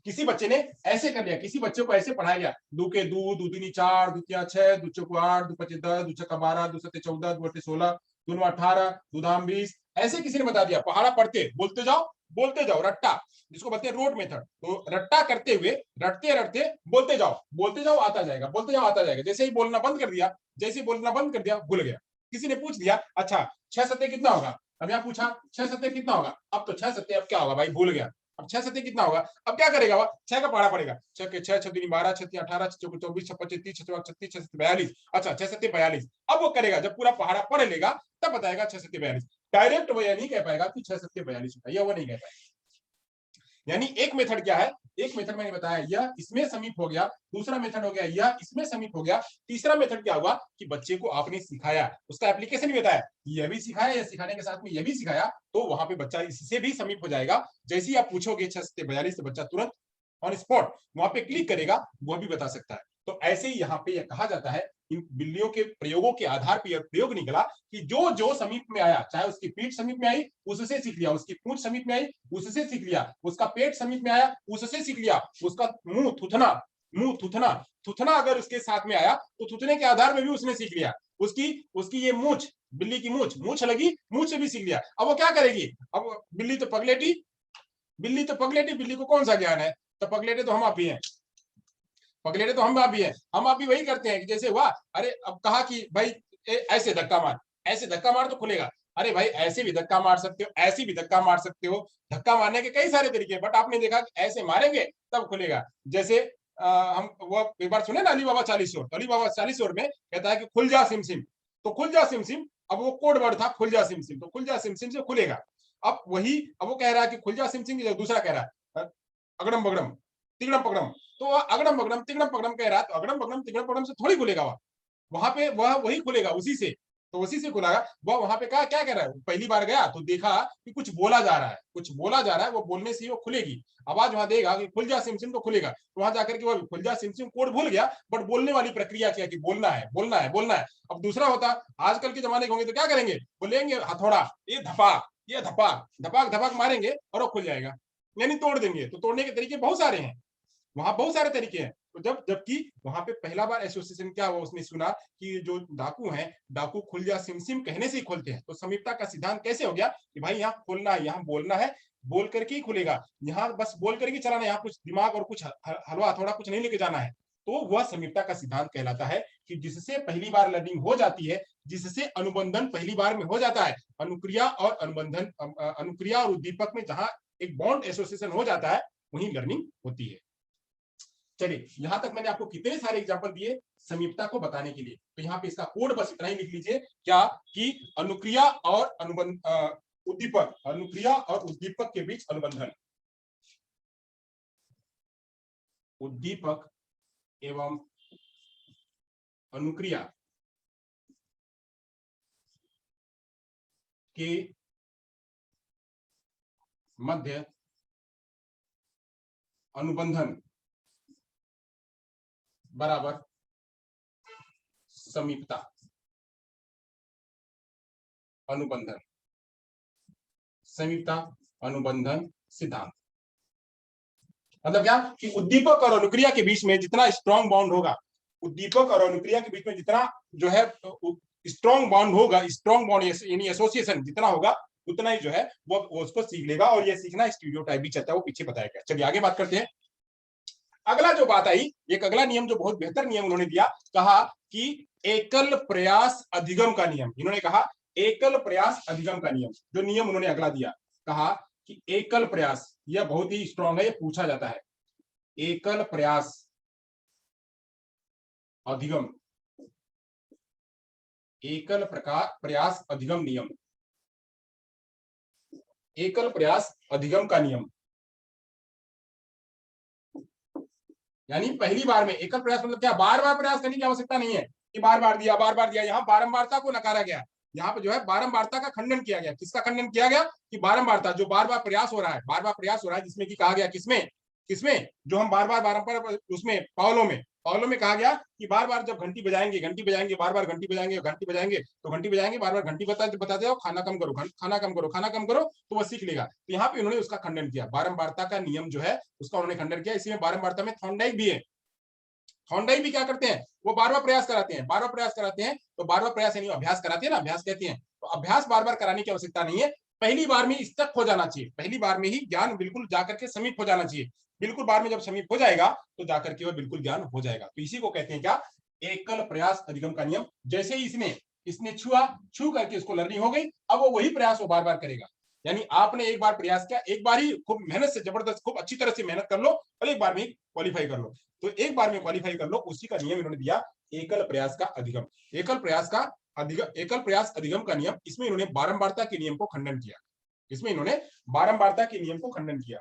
किसी बच्चे ने ऐसे कर लिया, किसी बच्चे को ऐसे पढ़ाया गया, 2 के 2, 2 दूनी 4, 2 तिया 6, 2 चौको 8, 2 पचे 10, 2 छक्का 12, 2 सत्ते 14, 2 अट्ठे 16, 2 नौ 18, 2 धाम 20, ऐसे किसी ने बता दिया। पहाड़ा पढ़ते बोलते जाओ, रट्टा जिसको बोलते हैं रोट मेथड। तो रट्टा करते हुए रटते रटते बोलते जाओ, आता जाएगा, बोलते जाओ आता जाएगा। जैसे ही बोलना बंद कर दिया, भूल गया। किसी ने पूछ दिया, अच्छा 6 सत्ते कितना होगा? अब यहाँ पूछा 6 सत्ते कितना होगा? अब तो 6 सत्ते अब क्या होगा भाई, भूल गया। अब 6 सत्ते कितना होगा? अब क्या करेगा वह? 6 का पढ़ा पड़ेगा। 6 के 6, 6 दूनी 12, 6 तिया 18, 6 चौको 24, 6 पचे 30, 6 चौक 36, 6 सत्ते 42। अच्छा 6 सत्ते 42। अब वो करेगा जब पूरा पहाड़ा पढ़ लेगा तब बताएगा 6 सत्ते 42। डायरेक्ट वो यह नहीं कह पाएगा कि 6 सत्ते 42 होता है, वो नहीं कह पाएगा। यानी एक मेथड क्या है, एक मेथड मैंने बताया यह इसमें समीप हो गया, दूसरा मेथड हो गया यह इसमें समीप हो गया, तीसरा मेथड क्या हुआ कि बच्चे को आपने सिखाया, उसका एप्लीकेशन भी बताया, यह भी सिखाया, या सिखाने के साथ में यह भी सिखाया, तो वहां पे बच्चा इससे भी समीप हो जाएगा। जैसे ही आप पूछोगे 6 सत्ते 42 तो बच्चा तुरंत ऑन स्पॉट वहां पे क्लिक करेगा, वह भी बता सकता है। तो ऐसे ही यहाँ पे यह कहा जाता है, इन बिल्लियों के प्रयोगों के आधार पर यह प्रयोग निकला कि जो जो समीप में आया, चाहे उसकी पीठ समीप में आई उससे सीख लिया, उसकी पूंछ समीप में आई उससे सीख लिया, उसका पेट समीप में आया उससे सीख लिया, उसका मुंह थुथना अगर उसके साथ में आया तो थुथने के आधार में भी उसने सीख लिया, उसकी उसकी ये मूछ, बिल्ली की मूछ लगी, मूछ से भी सीख लिया। अब वो क्या करेगी? अब बिल्ली तो पगलेटी, बिल्ली को कौन सा ज्ञान है? तो पगलेटे तो हम आप ही हैं, हम आप भी वही करते हैं कि जैसे हुआ, अरे अब कहा कि भाई ऐसे धक्का मार तो खुलेगा। अरे भाई ऐसे भी धक्का मार सकते हो, ऐसे भी धक्का मार सकते हो, धक्का मारने के कई सारे तरीके, बट आपने देखा कि ऐसे मारेंगे तब खुलेगा। जैसे हम वो एक बार सुने ना अली बाबा 40 ओर, अली बाबा 40 ओर में कहता है कि खुल जा सिम सिम, तो खुल जा सिम सिम, अब वो कोड वर्ड था खुल जा सिम सिम, तो खुल जा सिम सिम से खुलेगा। अब वही अब वो कह रहा है कि खुल जा सिम सिम, दूसरा कह रहा है अगड़म बगड़म तिगड़म पगड़म, तो अगड़म बगड़म तिगड़म पगड़म कह रहा है, तो अगड़म बगड़म तिगड़म पगड़म से थोड़ी खुलेगा वहां पे, वह वही खुलेगा उसी से, तो उसी से खुलेगा। वह वहां पे क्या कह रहा है, पहली बार गया तो देखा कि कुछ बोला जा रहा है, वो बोलने से ही वो खुलेगी। आवाज वहां देगा कि खुल जा सिम सिम तो खुलेगा, तो वहां जाकर के वो खुल जा सिम सिम कोड भूल गया, बट बोलने वाली प्रक्रिया क्या कि बोलना है। अब दूसरा होता, आजकल के जमाने के होंगे तो क्या करेंगे, बोलेंगे हथौड़ा, ये धपाक धपाक मारेंगे और वो खुल जाएगा, यानी तोड़ देंगे। तो तोड़ने के तरीके बहुत सारे हैं, वहां बहुत सारे तरीके हैं। तो जबकि वहां पे पहला बार एसोसिएशन क्या हुआ, उसने सुना कि जो डाकू हैं, डाकू खुल जा सिम सिम कहने से ही खोलते हैं। तो समीपता का सिद्धांत कैसे हो गया कि भाई यहाँ खोलना है, यहाँ बोलना है, बोल करके ही खुलेगा, यहाँ बस बोल करके चलाना है, यहाँ कुछ दिमाग और कुछ हलवा थोड़ा कुछ नहीं लेके जाना है। तो वह समीपता का सिद्धांत कहलाता है कि जिससे पहली बार लर्निंग हो जाती है, जिससे अनुबंधन पहली बार में हो जाता है, अनुक्रिया और उद्दीपक में जहां एक बॉन्ड एसोसिएशन हो जाता है, वहीं लर्निंग होती है। चलिए यहां तक मैंने आपको कितने सारे एग्जांपल दिए समीपता को बताने के लिए, तो यहाँ पे इसका कोड बस इतना ही लिख लीजिए, क्या कि अनुक्रिया और उद्दीपक के बीच अनुबंधन, उद्दीपक एवं अनुक्रिया के मध्य अनुबंधन बराबर समीपता, अनुबंधन सिद्धांत। मतलब क्या कि उद्दीपक और अनुक्रिया के बीच में जितना स्ट्रॉन्ग बॉन्ड होगा, उद्दीपक और अनुक्रिया के बीच में जितना जो है स्ट्रॉन्ग बॉन्ड यानी एसोसिएशन जितना होगा, उतना ही जो है वो उसको सीख लेगा। और ये सीखना स्टीरियोटाइप भी चलता है, वो पीछे बताया गया। चलिए आगे बात करते हैं। अगला जो बात आई, एक अगला नियम जो बहुत बेहतर नियम उन्होंने दिया, कहा कि एकल प्रयास अधिगम का नियम। इन्होंने कहा एकल प्रयास अधिगम का नियम, जो नियम उन्होंने अगला दिया, कहा कि एकल प्रयास, यह बहुत ही स्ट्रॉन्ग है, यह पूछा जाता है। एकल प्रयास अधिगम, एकल प्रयास अधिगम नियम, एकल प्रयास अधिगम का नियम, यानी पहली बार में एकल प्रयास मतलब क्या, बार बार प्रयास करने की आवश्यकता नहीं है कि बार बार दिया। यहाँ बारंबारता को नकारा गया, यहाँ पे जो है बारंबारता का खंडन किया गया। किसका खंडन किया गया कि बारंबारता, जो बार बार प्रयास हो रहा है, जिसमें कि कहा गया किसमें जो हम बार बार उसमें पावलों में पावलो में कहा गया कि बार बार जब घंटी बजाएंगे बार बार घंटी बजाएंगे तो घंटी बजाएंगे बार बार घंटी बताते जाओ, खाना कम करो, खाना कम करो, खाना कम करो, तो वह सीख लेगा। तो यहाँ पे उन्होंने उसका खंडन किया, बारंबारता का नियम जो है उसका उन्होंने खंडन किया। इसी में बारंबारता में थॉर्नडाइक भी है। थॉर्नडाइक भी क्या करते हैं, वो बार बार प्रयास कराते हैं, तो बार बार प्रयास यानी अभ्यास कराते हैं ना, अभ्यास कहते हैं। तो अभ्यास बार बार कराने की आवश्यकता नहीं है, पहली बार में स्तक हो जाना चाहिए, पहली बार में ही ज्ञान बिल्कुल जाकर के समीप हो जाना चाहिए। बिल्कुल बार में जब समीप हो जाएगा तो जाकर के वह बिल्कुल ज्ञान हो जाएगा। तो इसी को कहते हैं क्या, एकल प्रयास अधिगम का नियम। जैसे ही इसने छू करके उसको लर्निंग हो गई, अब वो वही प्रयास वो बार बार करेगा। यानी आपने एक बार प्रयास किया, एक बार ही खूब मेहनत से, जबरदस्त खूब अच्छी तरह से मेहनत कर लो और एक बार में क्वालिफाई कर लो, तो एक बार में क्वालिफाई कर लो। उसी का नियम इन्होंने दिया, एकल प्रयास का अधिगम। एकल प्रयास अधिगम का नियम, इसमें इन्होंने बारंबारता के नियम को खंडन किया। इसमें इन्होंने बारंबारता के नियम को खंडन किया।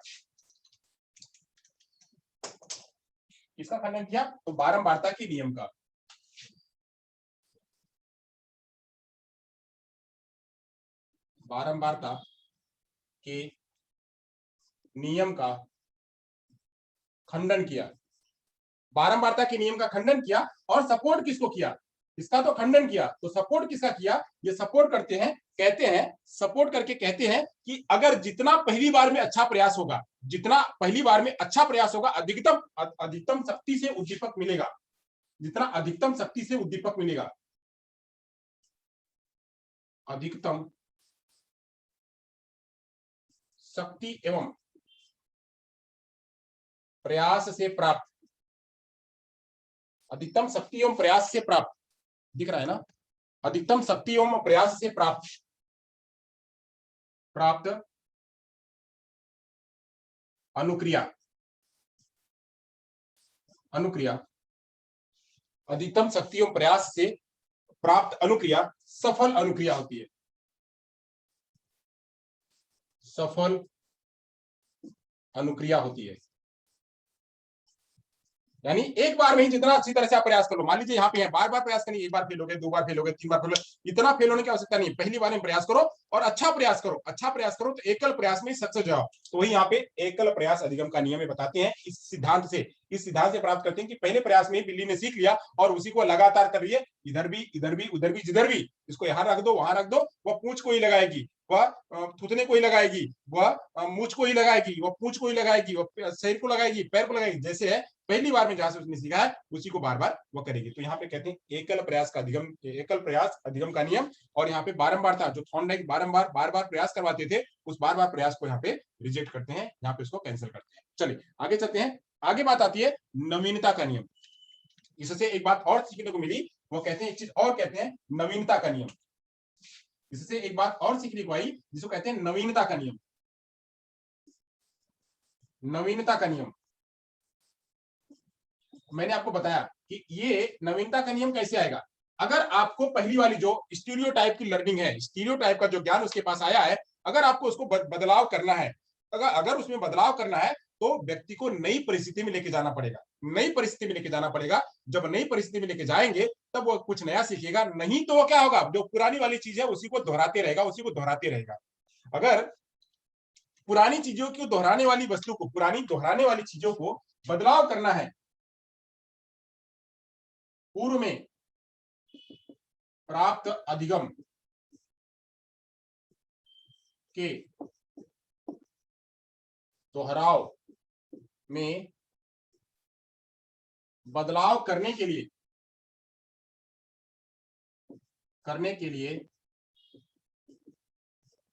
किसका खंडन किया, तो बारंबारता के नियम का। बारंबारता के नियम का खंडन किया, बारंबारता के नियम का खंडन किया। और सपोर्ट किसको किया, इसका तो खंडन किया, तो सपोर्ट किसका किया, ये सपोर्ट करते हैं, कहते हैं, सपोर्ट करके कहते हैं कि अगर जितना पहली बार में अच्छा प्रयास होगा, जितना पहली बार में अच्छा प्रयास होगा, अधिकतम शक्ति से उद्दीपक मिलेगा, जितना अधिकतम शक्ति से उद्दीपक मिलेगा, अधिकतम शक्ति एवं प्रयास से प्राप्त, अधिकतम शक्ति एवं प्रयास से प्राप्त, दिख रहा है ना, अधिकतम शक्ति एवं प्रयास से प्राप्त अनुक्रिया, अधिकतम शक्ति एवं प्रयास से प्राप्त अनुक्रिया सफल अनुक्रिया होती है, सफल अनुक्रिया होती है। यानी एक बार में ही जितना अच्छी तरह से आप प्रयास कर लो, मान लीजिए यहाँ पे है, बार बार प्रयास करनी, एक बार फेल हो गए, दो बार फेल हो गए, तीन बार फेल हो गए, इतना फेल होने की आवश्यकता नहीं, पहली बार में प्रयास करो और अच्छा प्रयास करो तो एकल प्रयास में सक्सेस जाओ। तो वही यहाँ पे एकल प्रयास अधिगम का नियम बताते हैं। इस सिद्धांत से प्राप्त करते हैं कि पहले प्रयास में बिल्ली ने सीख लिया और उसी को लगातार कर रही है, इधर भी उधर भी, जिधर भी इसको यहाँ रख दो वहां रख दो, वह पूंछ को ही लगाएगी, वह थूथने को ही लगाएगी, वह मूछ को ही लगाएगी, वह पूंछ को ही लगाएगी, वह शरीर को लगाएगी, पैर को लगाएगी। जैसे है पहली बार में जहां से उसने सीखा है उसी को बार बार वो करेगी। तो यहाँ पे कहते हैं एकल प्रयास अधिगम का नियम। और यहाँ पे बारंबार था, जो थॉर्नडाइक बार बार प्रयास करवाते थे, उस बार बार प्रयास को यहाँ पे रिजेक्ट करते हैं, यहाँ पे उसको कैंसिल करते हैं। चलिए आगे चलते हैं। आगे बात आती है नवीनता का नियम। इससे एक बात और सीखने को मिली, वो कहते हैं एक चीज और कहते हैं नवीनता का नियम। इससे एक बात और सीखने को आई जिसको कहते हैं नवीनता का नियम। नवीनता का नियम मैंने आपको बताया कि ये नवीनता का नियम कैसे आएगा। अगर आपको पहली वाली जो स्टीरियोटाइप की लर्निंग है, स्टीरियोटाइप का जो ज्ञान उसके पास आया है, अगर आपको उसको बदलाव करना है, अगर उसमें बदलाव करना है तो व्यक्ति को नई परिस्थिति में लेके जाना पड़ेगा, नई परिस्थिति में लेके जाना पड़ेगा। जब नई परिस्थिति में लेके जाएंगे तब वो कुछ नया सीखेगा, नहीं तो वो क्या होगा, जो पुरानी वाली चीज है उसी को दोहराते रहेगा। अगर पुरानी चीजों को दोहराने वाली वस्तु को, पुरानी दोहराने वाली चीजों को बदलाव करना है, पूर्व में प्राप्त अधिगम के दोहराव में बदलाव करने के लिए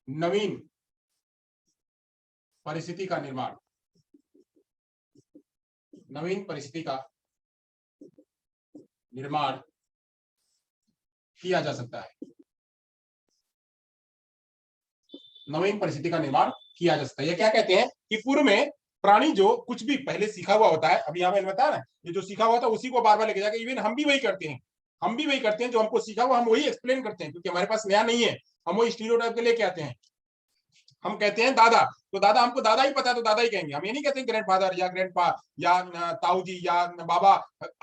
नवीन परिस्थिति का निर्माण किया जा सकता है। नवीन परिस्थिति का निर्माण किया जा सकता है। ये क्या कहते हैं कि पूर्व में प्राणी जो कुछ भी पहले सीखा हुआ होता है, अभी यहाँ मैंने बताया ना, ये जो सीखा हुआ था उसी को बार बार लेके जाकर, इवन हम भी वही करते हैं, जो हमको सीखा हुआ हम वही एक्सप्लेन करते हैं, क्योंकि हमारे पास नया नहीं है, हम वही स्टीरियोटाइप के लेके आते हैं। हम कहते हैं दादा, तो दादा हमको दादा ही पता है तो दादा ही कहेंगे, हम ये नहीं कहते ग्रैंडफादर या ग्रैंडपा या ताऊ जी या बाबा,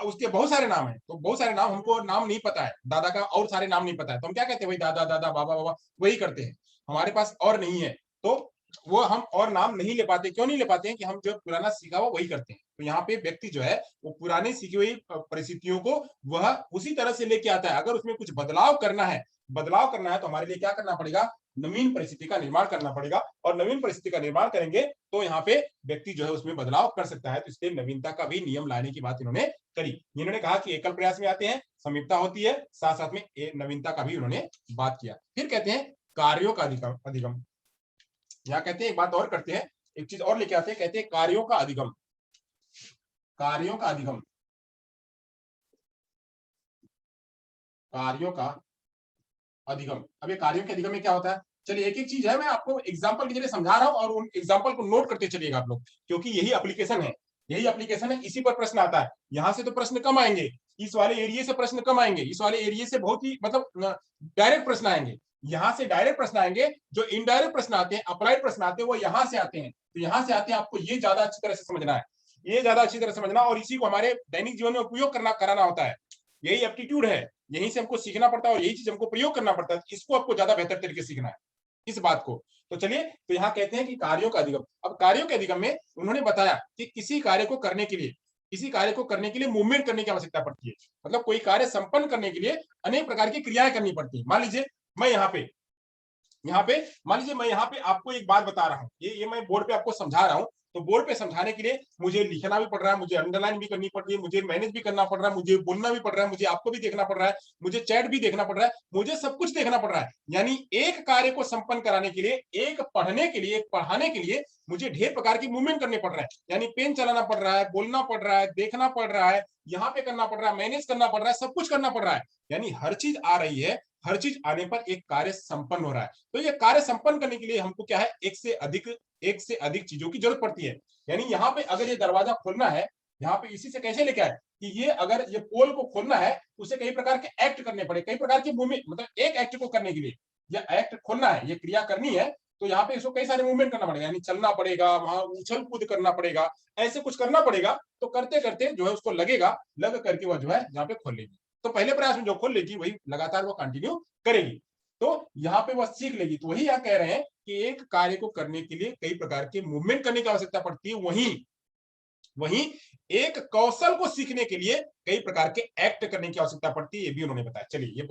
उसके बहुत सारे नाम हैं, तो बहुत सारे नाम हमको नाम नहीं पता है, दादा का और सारे नाम नहीं पता है, तो हम क्या कहते हैं, भाई दादा दादा बाबा बाबा वही करते हैं, हमारे पास और नहीं है। तो वो हम और नाम नहीं ले पाते। क्यों नहीं ले पाते हैं कि हम जो पुराना सीखा हुआ वही करते हैं। तो यहाँ पे व्यक्ति जो है वो पुराने सीखी हुई परिस्थितियों को वह उसी तरह से लेके आता है। अगर उसमें कुछ बदलाव करना है तो हमारे लिए क्या करना पड़ेगा, नवीन परिस्थिति का निर्माण करना पड़ेगा। और नवीन परिस्थिति का निर्माण करेंगे तो यहाँ पे व्यक्ति जो है उसमें बदलाव कर सकता है। तो इसलिए नवीनता का भी नियम लाने की बात इन्होंने करी। इन्होंने कहा कि एकल प्रयास में आते हैं, समीपता होती है, साथ साथ में नवीनता का भी उन्होंने बात किया। फिर कहते हैं कार्यों का अधिगम। यहाँ कहते हैं एक बात और करते हैं, एक चीज और लेके आते हैं, कहते हैं कार्यों का अधिगम। कार्यों का अधिगम, कार्यों का अधिगम। अब ये कार्यों के अधिगम में क्या होता है, चलिए एक एक चीज है, मैं आपको एग्जांपल के जरिए समझा रहा हूं और उन एग्जांपल को नोट करते चलिएगा आप लोग, क्योंकि यही एप्लीकेशन है, इसी पर प्रश्न आता है। यहां से तो प्रश्न कम आएंगे, इस वाले एरिया से प्रश्न कम आएंगे, इस वाले एरिया से बहुत ही मतलब डायरेक्ट प्रश्न आएंगे। यहां से डायरेक्ट प्रश्न आएंगे, जो इनडायरेक्ट प्रश्न आते हैं, अप्लाइड प्रश्न आते हैं, वो यहां से आते हैं। तो यहां से आते हैं, आपको ये ज्यादा अच्छी तरह से समझना है, ये ज्यादा अच्छी तरह से समझना, और इसी को हमारे दैनिक जीवन में उपयोग कराना होता है। यही एप्टीट्यूड है, यहीं से हमको सीखना पड़ता है और यही चीज हमको प्रयोग करना पड़ता है। इसको आपको ज्यादा बेहतर तरीके से सीखना है, इस बात को। तो चलिए, तो यहाँ कहते हैं कि कार्यों का अधिगम। अब कार्यों के अधिगम में उन्होंने बताया कि किसी कार्य को करने के लिए मूवमेंट करने की आवश्यकता पड़ती है। मतलब कोई कार्य संपन्न करने के लिए अनेक प्रकार की क्रियाएं करनी पड़ती है। मान लीजिए मैं मान लीजिए मैं यहाँ पे आपको एक बात बता रहा हूँ, ये मैं बोर्ड पे आपको समझा रहा हूँ। तो बोर्ड पे समझाने के लिए मुझे लिखना भी पड़ रहा है, मुझे अंडरलाइन भी करनी पड़ रही है, मुझे मैनेज भी करना पड़ रहा है, मुझे बोलना भी पड़ रहा है, मुझे आपको भी देखना पड़ रहा है, मुझे चैट भी देखना पड़ रहा है, मुझे सब कुछ देखना पड़ रहा है। यानी एक कार्य को संपन्न कराने के लिए, एक पढ़ने के लिए, एक पढ़ाने के लिए मुझे ढेर प्रकार की मूवमेंट करने पड़ रहा है। यानी पेन चलाना पड़ रहा है, बोलना पड़ रहा है, देखना पड़ रहा है, यहाँ पे करना पड़ रहा है, मैनेज करना पड़ रहा है, सब कुछ करना पड़ रहा है। यानी हर चीज आ रही है, हर चीज आने पर एक कार्य संपन्न हो रहा है। तो ये कार्य संपन्न करने के लिए हमको क्या है, एक से अधिक चीजों की जरूरत पड़ती है। यानी यहाँ पे अगर ये दरवाजा खोलना है, यहाँ पे इसी से कैसे लेके आए कि ये अगर ये पोल को खोलना है, उसे कई प्रकार के एक्ट करने पड़े, कई प्रकार की मूवमेंट, मतलब एक एक्ट को करने के लिए, ये एक्ट खोलना है, ये क्रिया करनी है, तो यहाँ पे इसको कई सारे मूवमेंट करना पड़ेगा। यानी चलना पड़ेगा, वहां उछल कूद करना पड़ेगा, ऐसे कुछ करना पड़ेगा। तो करते करते जो है उसको लग करके वह जो है यहाँ पे खोल लेगी। तो पहले प्रयास में जो खोल लेगी वही लगातार वो कंटिन्यू करेगी, तो यहाँ पे वह सीख लेगी। तो वही यहाँ कह रहे हैं कि एक कार्य को करने के लिए कई प्रकार के मूवमेंट करने की आवश्यकता पड़ती है, वहीं एक कौशल को सीखने के लिए कई प्रकार के एक्ट करने की आवश्यकता पड़ती है, ये भी उन्होंने बताया। चलिए, ये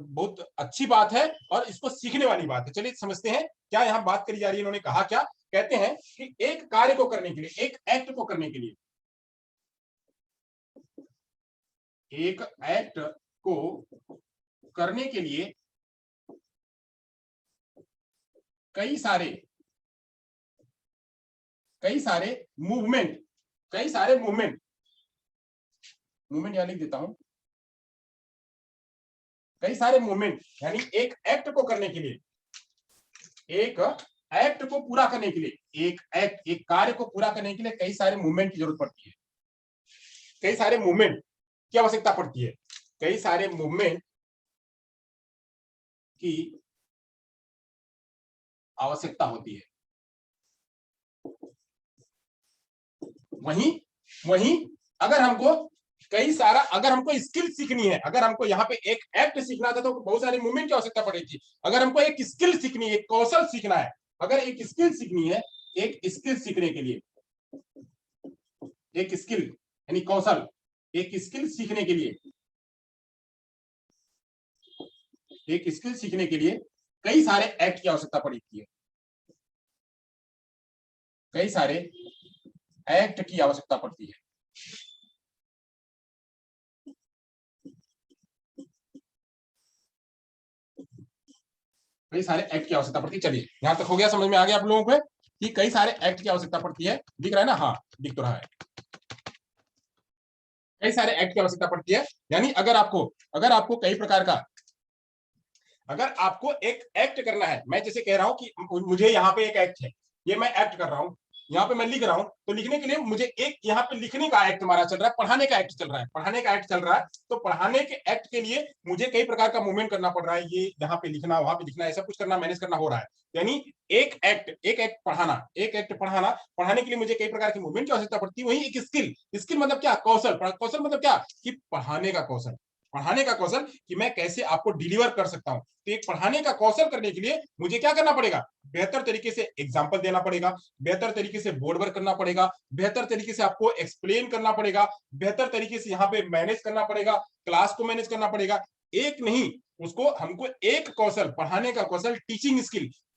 बहुत अच्छी बात है और इसको सीखने वाली बात है। चलिए समझते हैं क्या यहाँ बात करी जा रही है। इन्होंने कहा क्या, कहते हैं कि एक कार्य को करने के लिए, एक एक्ट को करने के लिए, एक एक्ट को करने के लिए कई सारे मूवमेंट यहाँ लिख देता हूं, कई सारे मूवमेंट। यानी एक एक्ट को करने के लिए, एक एक्ट को पूरा करने के लिए, एक कार्य को पूरा करने के लिए कई सारे मूवमेंट की जरूरत पड़ती है, कई सारे मूवमेंट की आवश्यकता पड़ती है, कई सारे मूवमेंट की आवश्यकता होती है। वहीं अगर हमको स्किल सीखनी है, अगर हमको यहाँ पे एक एक्ट सीखना था तो बहुत सारे मूवमेंट की आवश्यकता पड़ेगी। अगर हमको एक स्किल सीखनी है, एक कौशल सीखना है, अगर एक स्किल सीखनी है, एक स्किल सीखने के लिए, एक स्किल यानी कौशल, एक स्किल सीखने के लिए, एक स्किल सीखने के लिए कई सारे एक्ट की आवश्यकता पड़ती है, कई सारे एक्ट की आवश्यकता पड़ती है, कई सारे एक्ट की आवश्यकता पड़ती है। चलिए यहां तक हो गया, समझ में आ गया आप लोगों को कि कई सारे एक्ट की आवश्यकता पड़ती है। दिख रहा है ना, हाँ दिख तो रहा है, कई सारे एक्ट की आवश्यकता पड़ती है। यानी अगर आपको कई प्रकार का, अगर आपको एक एक्ट करना है, मैं जैसे कह रहा हूं कि मुझे यहाँ पे एक एक्ट है, ये मैं एक्ट कर रहा हूं, यहाँ पे मैं लिख रहा हूं, तो लिखने के लिए मुझे एक यहाँ पे लिखने का एक्ट हमारा चल रहा है, पढ़ाने का एक्ट चल रहा है, तो पढ़ाने के एक्ट के लिए मुझे कई प्रकार का मूवमेंट करना पड़ रहा है, ये यहाँ पे लिखना, वहां पे लिखना, ऐसा कुछ करना, मैनेज करना हो रहा है। यानी एक एक्ट पढ़ाना, पढ़ाने के लिए मुझे कई प्रकार की मूवमेंट की आवश्यकता पड़ती है। वही एक स्किल मतलब क्या, कौशल मतलब क्या कि पढ़ाने का कौशल, पढ़ाने का कौशल कि मैं कैसे आपको डिलीवर कर सकता हूं। तो एक पढ़ाने का कौशल करने के लिए मुझे क्या करना पड़ेगा, बेहतर तरीके से एग्जाम्पल देना पड़ेगा, बेहतर तरीके से बोर्ड वर्क करना पड़ेगा, बेहतर तरीके से आपको एक्सप्लेन करना पड़ेगा, बेहतर तरीके से यहाँ पे मैनेज करना पड़ेगा, क्लास को मैनेज करना पड़ेगा। एक नहीं, उसको हमको एक कौशल, पढ़ाने का कौशल,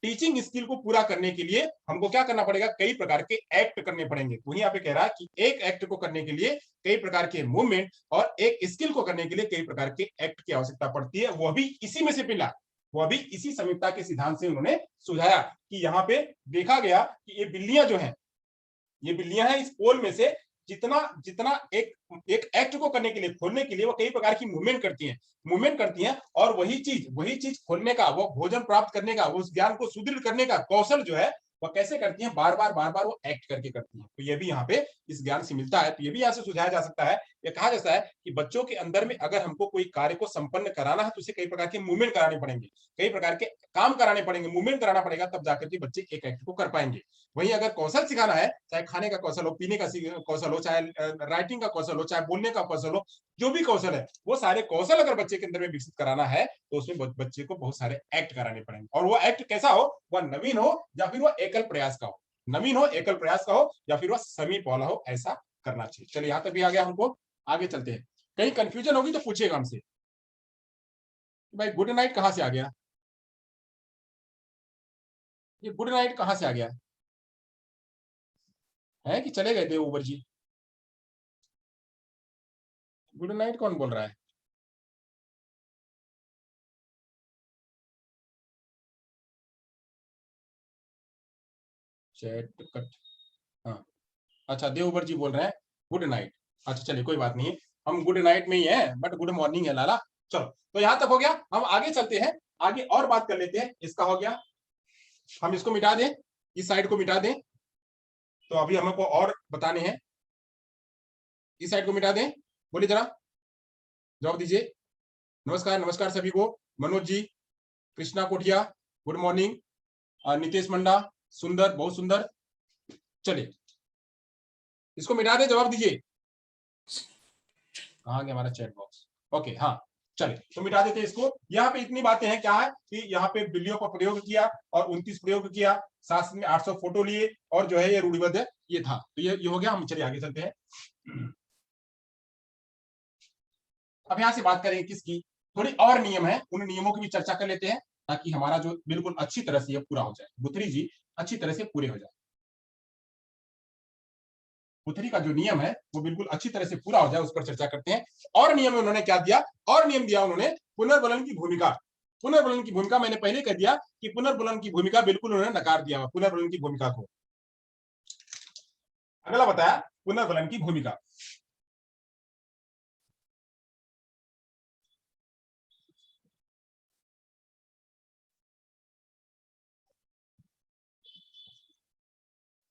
टीचिंग स्किल को पूरा करने के लिए हमको क्या करना पड़ेगा, कई प्रकार के एक्ट करने पड़ेंगे। वहीं यहाँ पे कह रहा है कि एक एक्ट को करने के लिए कई प्रकार के मूवमेंट और एक स्किल को करने के लिए कई प्रकार के एक्ट की आवश्यकता पड़ती है। वह भी इसी में से मिला, वह भी इसी समीपता के सिद्धांत से उन्होंने सुझाया कि यहाँ पे देखा गया कि ये बिल्लियां जो हैं, ये बिल्लियां हैं, इस पोल में से जितना जितना एक एक एक्ट को करने के लिए, खोलने के लिए वो कई प्रकार की मूवमेंट करती हैं और वही चीज खोलने का, वो भोजन प्राप्त करने का, वो उस ज्ञान को सुदृढ़ करने का कौशल जो है वह कैसे करती हैं, बार बार वो एक्ट करके करती हैं। तो ये भी यहाँ पे इस ज्ञान से मिलता है। तो ये भी यहाँ से सुझाया जा सकता है, ये कहा जाता है कि बच्चों के अंदर में अगर हमको कोई कार्य को संपन्न कराना है तो उसे कई प्रकार के मूवमेंट कराने पड़ेंगे, कई प्रकार के काम कराने पड़ेंगे, मूवमेंट कराना पड़ेगा, तब जाकर के बच्चे एक एक्ट को कर पाएंगे। वहीं अगर कौशल सिखाना है, चाहे खाने का कौशल हो, पीने का कौशल हो, चाहे राइटिंग का कौशल हो, चाहे बोलने का कौशल हो, जो भी कौशल है, वो सारे कौशल अगर बच्चे के अंदर में विकसित कराना है तो उसमें बच्चे को बहुत सारे एक्ट कराने पड़ेंगे। और वो एक्ट कैसा हो, वह नवीन हो या फिर वह एकल प्रयास का हो, नवीन हो, एकल प्रयास का हो, या फिर वह समीप वाला हो, ऐसा करना चाहिए। चलिए यहां तक भी आ गया, हमको आगे चलते हैं। कहीं कंफ्यूजन होगी तो पूछिएगा हमसे, भाई गुड नाइट कहां से आ गया, ये गुड नाइट कहां से आ गया है कि चले गए थे ऊबर जी? गुड नाइट कौन बोल रहा है? चैट कट, हाँ, अच्छा देवबर जी बोल रहे हैं गुड नाइट। अच्छा चलिए कोई बात नहीं, हम गुड नाइट में ही हैं, बट गुड मॉर्निंग है लाला। चलो तो यहां तक हो गया, हम आगे चलते हैं, आगे और बात कर लेते हैं। इसका हो गया, हम इसको मिटा दें, इस साइड को मिटा दें। तो अभी हमको और बताने हैं, इस साइड को मिटा दें, बोलिए जरा, जवाब दीजिए। नमस्कार, नमस्कार सभी को, मनोज जी, कृष्णा कोठिया, गुड मॉर्निंग, नितेश मंडा, सुंदर, बहुत सुंदर। चलिए इसको मिटा दें, जवाब दीजिए। कहाँ गया हमारा चैट बॉक्स? ओके, हाँ चलिए तो मिटा देते हैं इसको। यहाँ पे इतनी बातें हैं, क्या है कि यहाँ पे बिल्लियों का प्रयोग किया और 29 प्रयोग किया, साथ में 800 फोटो लिए, और जो है ये रूढ़िबद्ध है, ये था। तो ये हो गया, हम चलिए आगे चलते हैं। अब यहाँ से बात करेंगे किसकी, थोड़ी और नियम है, उन नियमों की भी चर्चा कर लेते हैं ताकि हमारा जो बिल्कुल अच्छी तरह से ये पूरा हो जाए, गुथरी जी अच्छी तरह से पूरे हो जाए। गुथरी का जो नियम है वो बिल्कुल अच्छी तरह से पूरा हो जाए, उस पर चर्चा करते हैं। और नियम में उन्होंने क्या दिया, और नियम दिया उन्होंने पुनर्बलन की भूमिका। पुनर्बलन की भूमिका मैंने पहले कह दिया कि पुनर्बलन की भूमिका बिल्कुल उन्होंने नकार दिया पुनर्बलन की भूमिका को। अगला बताया पुनर्बलन की भूमिका।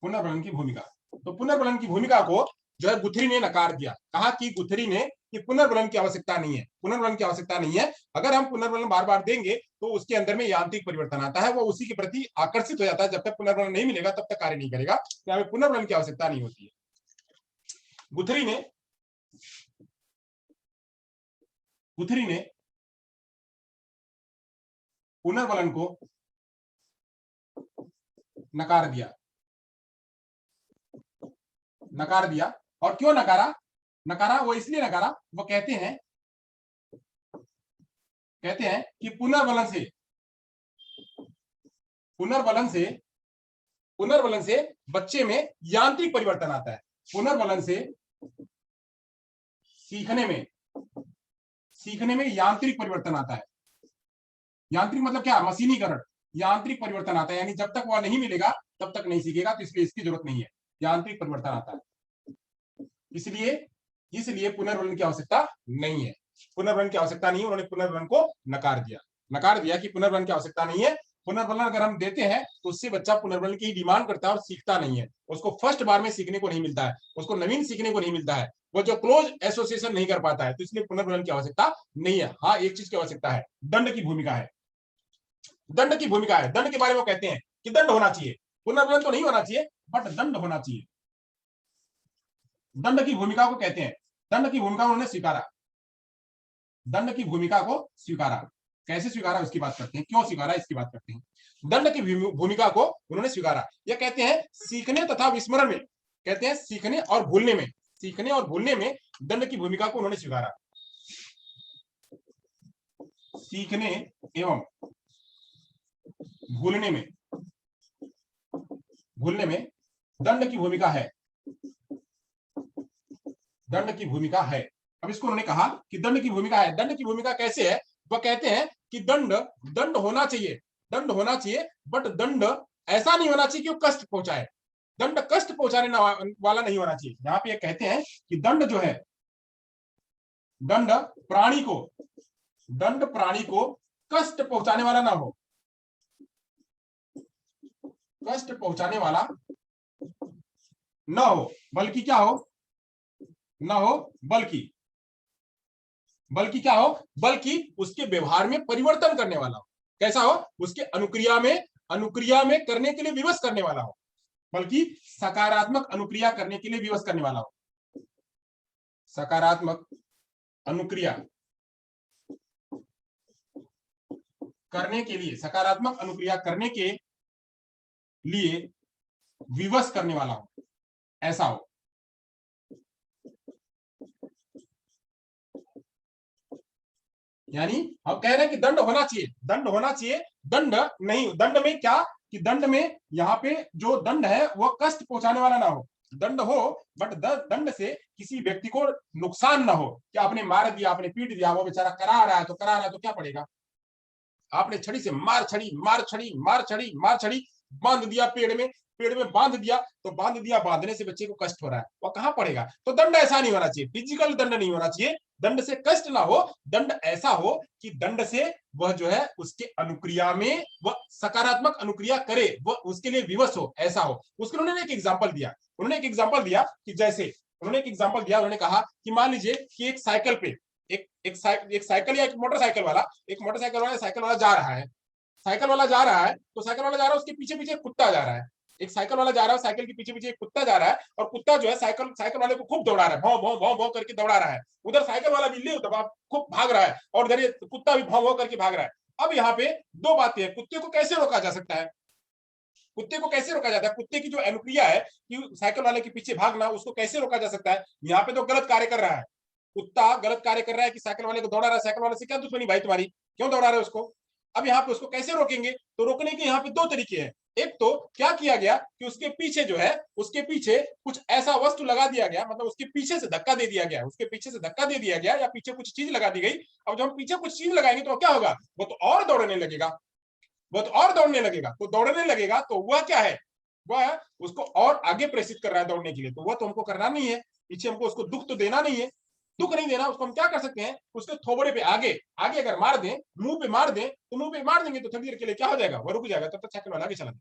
पुनर्बलन की भूमिका, तो पुनर्बलन की भूमिका को जो है गुथरी ने नकार दिया, कहा कि गुथरी ने कि पुनर्बलन की आवश्यकता नहीं है, पुनर्बलन की आवश्यकता नहीं है। अगर हम पुनर्बलन बार बार देंगे तो उसके अंदर में यांत्रिक परिवर्तन आता है, वो उसी के प्रति आकर्षित हो जाता है। जब तक पुनर्बलन नहीं मिलेगा तब तक कार्य नहीं करेगा, तो हमें पुनर्बलन की आवश्यकता नहीं होती है। गुथरी ने पुनर्बलन को नकार दिया, नकार दिया। और क्यों नकारा, नकारा वो इसलिए नकारा, वो कहते हैं कि पुनर्बलन से पुनर्बलन से बच्चे में यांत्रिक परिवर्तन आता है। पुनर्बलन से सीखने में यांत्रिक परिवर्तन आता है। यांत्रिक मतलब क्या, मशीनीकरण, यांत्रिक परिवर्तन आता है, यानी जब तक वह नहीं मिलेगा तब तक नहीं सीखेगा, तो इसलिए इसकी जरूरत नहीं है, यांत्रिक परिवर्तन आता है। इसलिए पुनर्बलन की आवश्यकता नहीं है, पुनर्बलन की आवश्यकता नहीं है। उन्होंने पुनर्बलन को नकार दिया कि पुनर्बलन की आवश्यकता नहीं है। पुनर्बलन अगर हम देते हैं तो उससे बच्चा पुनर्बलन की डिमांड करता है और सीखता नहीं है, उसको फर्स्ट बार में सीखने को नहीं मिलता है, उसको नवीन सीखने को नहीं मिलता है, वो जो क्लोज एसोसिएशन नहीं कर पाता है, तो इसलिए पुनर्बलन की आवश्यकता नहीं है। हाँ एक चीज की आवश्यकता है, दंड की भूमिका है, दंड की भूमिका है। दंड के बारे में कहते हैं कि दंड होना चाहिए, पुनर्बलन तो नहीं होना चाहिए बट दंड होना चाहिए। दंड की भूमिका को कहते हैं, दंड की भूमिका उन्होंने स्वीकारा। दंड की भूमिका को स्वीकारा। कैसे स्वीकारा उसकी बात करते हैं, क्यों स्वीकारा इसकी बात करते हैं। दंड की भूमिका को उन्होंने स्वीकारा। यह कहते हैं सीखने तथा विस्मरण में, कहते हैं सीखने और भूलने में, सीखने और भूलने में दंड की भूमिका को उन्होंने स्वीकारा। सीखने एवं भूलने में, भूलने में दंड की भूमिका है, दंड की भूमिका है। अब इसको उन्होंने कहा कि दंड की भूमिका है। दंड की भूमिका कैसे है, वह कहते हैं कि दंड, दंड होना चाहिए, दंड होना चाहिए, बट दंड ऐसा नहीं होना चाहिए कि वो कष्ट पहुंचाए। दंड कष्ट पहुंचाने वाला नहीं होना चाहिए। यहां पे ये कहते हैं कि दंड जो है, दंड प्राणी को, दंड प्राणी को कष्ट पहुंचाने वाला ना हो, कष्ट पहुंचाने वाला ना हो, बल्कि क्या हो, ना हो, बल्कि, बल्कि क्या हो, बल्कि उसके व्यवहार में परिवर्तन करने वाला हो। कैसा हो, उसके अनुक्रिया में, अनुक्रिया में करने के लिए विवश करने वाला हो, बल्कि सकारात्मक अनुक्रिया करने के लिए विवश करने वाला हो। सकारात्मक अनुक्रिया करने के लिए, सकारात्मक अनुक्रिया करने के लिए विवश करने वाला हो, ऐसा हो। यानी हम कह रहे हैं कि दंड होना चाहिए, दंड होना चाहिए, दंड नहीं, दंड में क्या कि दंड में यहाँ पे जो दंड है वह कष्ट पहुंचाने वाला ना हो। दंड हो बट दंड से किसी व्यक्ति को नुकसान ना हो, कि आपने मार दिया, आपने पीट दिया, वो बेचारा करा रहा है तो करा रहा है तो क्या पड़ेगा। आपने छड़ी से मार छड़ी, मार छड़ी, मार छड़ी, मार छड़ी, बांध दिया पेड़ में, पेड़ में बांध दिया तो बांध दिया, बांधने से बच्चे को कष्ट हो रहा है, वो कहां पड़ेगा। तो दंड ऐसा नहीं होना चाहिए, फिजिकल दंड नहीं होना चाहिए, दंड से कष्ट ना हो, दंड ऐसा हो कि दंड से वह जो है उसके अनुक्रिया में वह सकारात्मक अनुक्रिया करे, वह उसके लिए विवश हो, ऐसा हो। उसके उन्होंने एक एग्जाम्पल दिया, उन्होंने एक एग्जाम्पल दिया कि जैसे उन्होंने एक एग्जाम्पल दिया, उन्होंने कहा कि मान लीजिए कि एक साइकिल पे एक साइकिल या एक मोटरसाइकिल वाला, एक मोटरसाइकिल वाला साइकिल वाला जा रहा है, साइकिल वाला जा रहा है, तो साइकिल वाला जा रहा है, उसके पीछे पीछे कुत्ता जा रहा है। एक साइकिल वाला जा रहा है, साइकिल के पीछे पीछे एक कुत्ता जा रहा है, और कुत्ता जो है साइकिल साइकिल वाले को खूब दौड़ा रहा है, भौं भौं भौं भौं करके दौड़ा रहा है। उधर साइकिल वाला भी ले दबा खूब भाग रहा है, और इधर ये कुत्ता भी भौं भौं करके भाग रहा है। अब यहाँ पे दो बातें हैं, कुत्ते को कैसे रोका जा सकता है, कुत्ते को कैसे रोका जाता है, कुत्ते की जो अनुक्रिया है कि साइकिल वाले के पीछे भागना, उसको कैसे रोका जा सकता है। यहाँ पे तो गलत कार्य कर रहा है, कुत्ता गलत कार्य कर रहा है कि साइकिल वाले को दौड़ा रहा है। साइकिल वाले से क्या दुश्मनी भाई तुम्हारी, क्यों दौड़ा रहे हो उसको। अब यहाँ पे उसको कैसे रोकेंगे, तो रोकने के यहाँ पे दो तरीके हैं। एक तो क्या किया गया कि उसके पीछे जो है, उसके पीछे कुछ ऐसा वस्तु लगा दिया गया, मतलब उसके पीछे से धक्का दे दिया गया, उसके पीछे से धक्का दे दिया गया, या पीछे कुछ चीज लगा दी गई। अब जब हम पीछे कुछ चीज लगाएंगे तो क्या होगा, वो तो और दौड़ने लगेगा, वो तो और दौड़ने लगेगा, तो दौड़ने लगेगा तो वह क्या है, वह उसको और आगे प्रेषित कर रहा है दौड़ने के लिए, तो वह तो हमको करना नहीं है, पीछे हमको उसको दुख तो देना नहीं है। दुख नहीं देना, उसको हम क्या कर सकते हैं, उसके थोबड़े पे आगे आगे अगर मार दें, मुंह पे मार दें, तो मुंह पे मार देंगे तो थोड़ी देर के लिए क्या हो जाएगा, वो रुक जाएगा, तब तक साइकिल वाला आगे चला।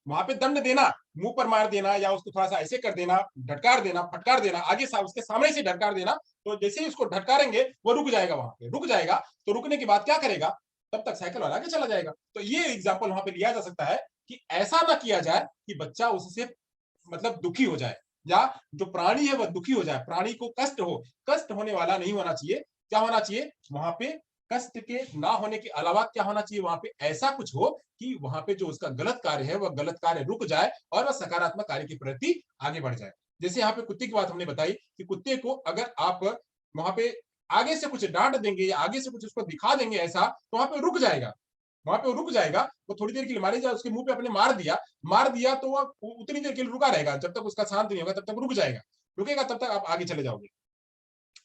वहां पे दंड देना, मुंह पर मार देना, या उसको थोड़ा सा ऐसे कर देना, ढटकार देना, फटकार देना, आगे उसके सामने से ढटकार देना, तो जैसे ही उसको ढटकारेंगे वो रुक जाएगा, वहां पे रुक जाएगा, तो रुकने के बाद क्या करेगा, तब तक साइकिल वाला आगे चला जाएगा। तो ये एग्जाम्पल वहां पे लिया जा सकता है कि ऐसा ना किया जाए कि बच्चा उससे मतलब दुखी हो जाए, या जो प्राणी है वह दुखी हो जाए, प्राणी को कष्ट हो, कष्ट होने वाला नहीं होना चाहिए। क्या होना चाहिए वहां पे, कष्ट के ना होने के अलावा क्या होना चाहिए, वहां पे ऐसा कुछ हो कि वहां पे जो उसका गलत कार्य है वह गलत कार्य रुक जाए और वह सकारात्मक कार्य के प्रति आगे बढ़ जाए। जैसे यहाँ पे कुत्ते की बात हमने बताई कि कुत्ते को अगर आप वहां पे आगे से कुछ डांट देंगे या आगे से कुछ उसको दिखा देंगे ऐसा, तो वहां पे रुक जाएगा, वहां पे वो रुक जाएगा, वो थोड़ी देर के लिए मारे जाए, उसके मुंह पे अपने मार दिया तो वह उतनी देर के लिए रुका रहेगा, जब तक उसका शांत नहीं होगा तब तक रुक जाएगा, रुकेगा तब तक आप आगे चले जाओगे।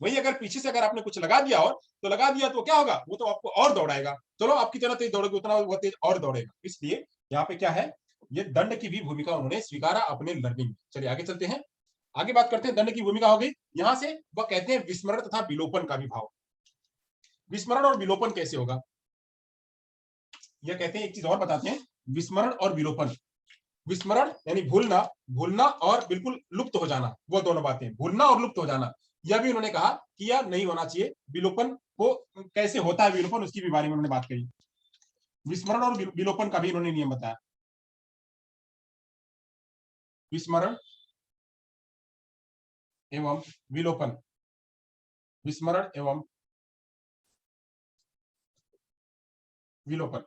वही अगर पीछे से अगर आपने कुछ लगा दिया, और तो लगा दिया तो क्या होगा, वो तो आपको और दौड़ाएगा, चलो आपकी तरह तेज दौड़ोगे उतना वो तेज और दौड़ेगा। इसलिए यहाँ पे क्या है, ये दंड की भी भूमिका उन्होंने स्वीकारा अपने लर्निंग में। चलिए आगे चलते हैं, आगे बात करते हैं, दंड की भूमिका हो गई। यहां से वह कहते हैं विस्मरण तथा विलोपन का भी भाव। विस्मरण और विलोपन कैसे होगा, यह कहते हैं, एक चीज और बताते हैं, विस्मरण और विलोपन। विस्मरण यानी भूलना, भूलना और बिल्कुल लुप्त हो जाना, वो दोनों बातें, भूलना और लुप्त हो जाना, यह भी उन्होंने कहा कि यह नहीं होना चाहिए। विलोपन को कैसे होता है विलोपन, उसकी भी बारे में उन्होंने बात करी। विस्मरण और विलोपन का भी उन्होंने नियम बताया। विस्मरण एवं विलोपन, विस्मरण एवं विलोपन।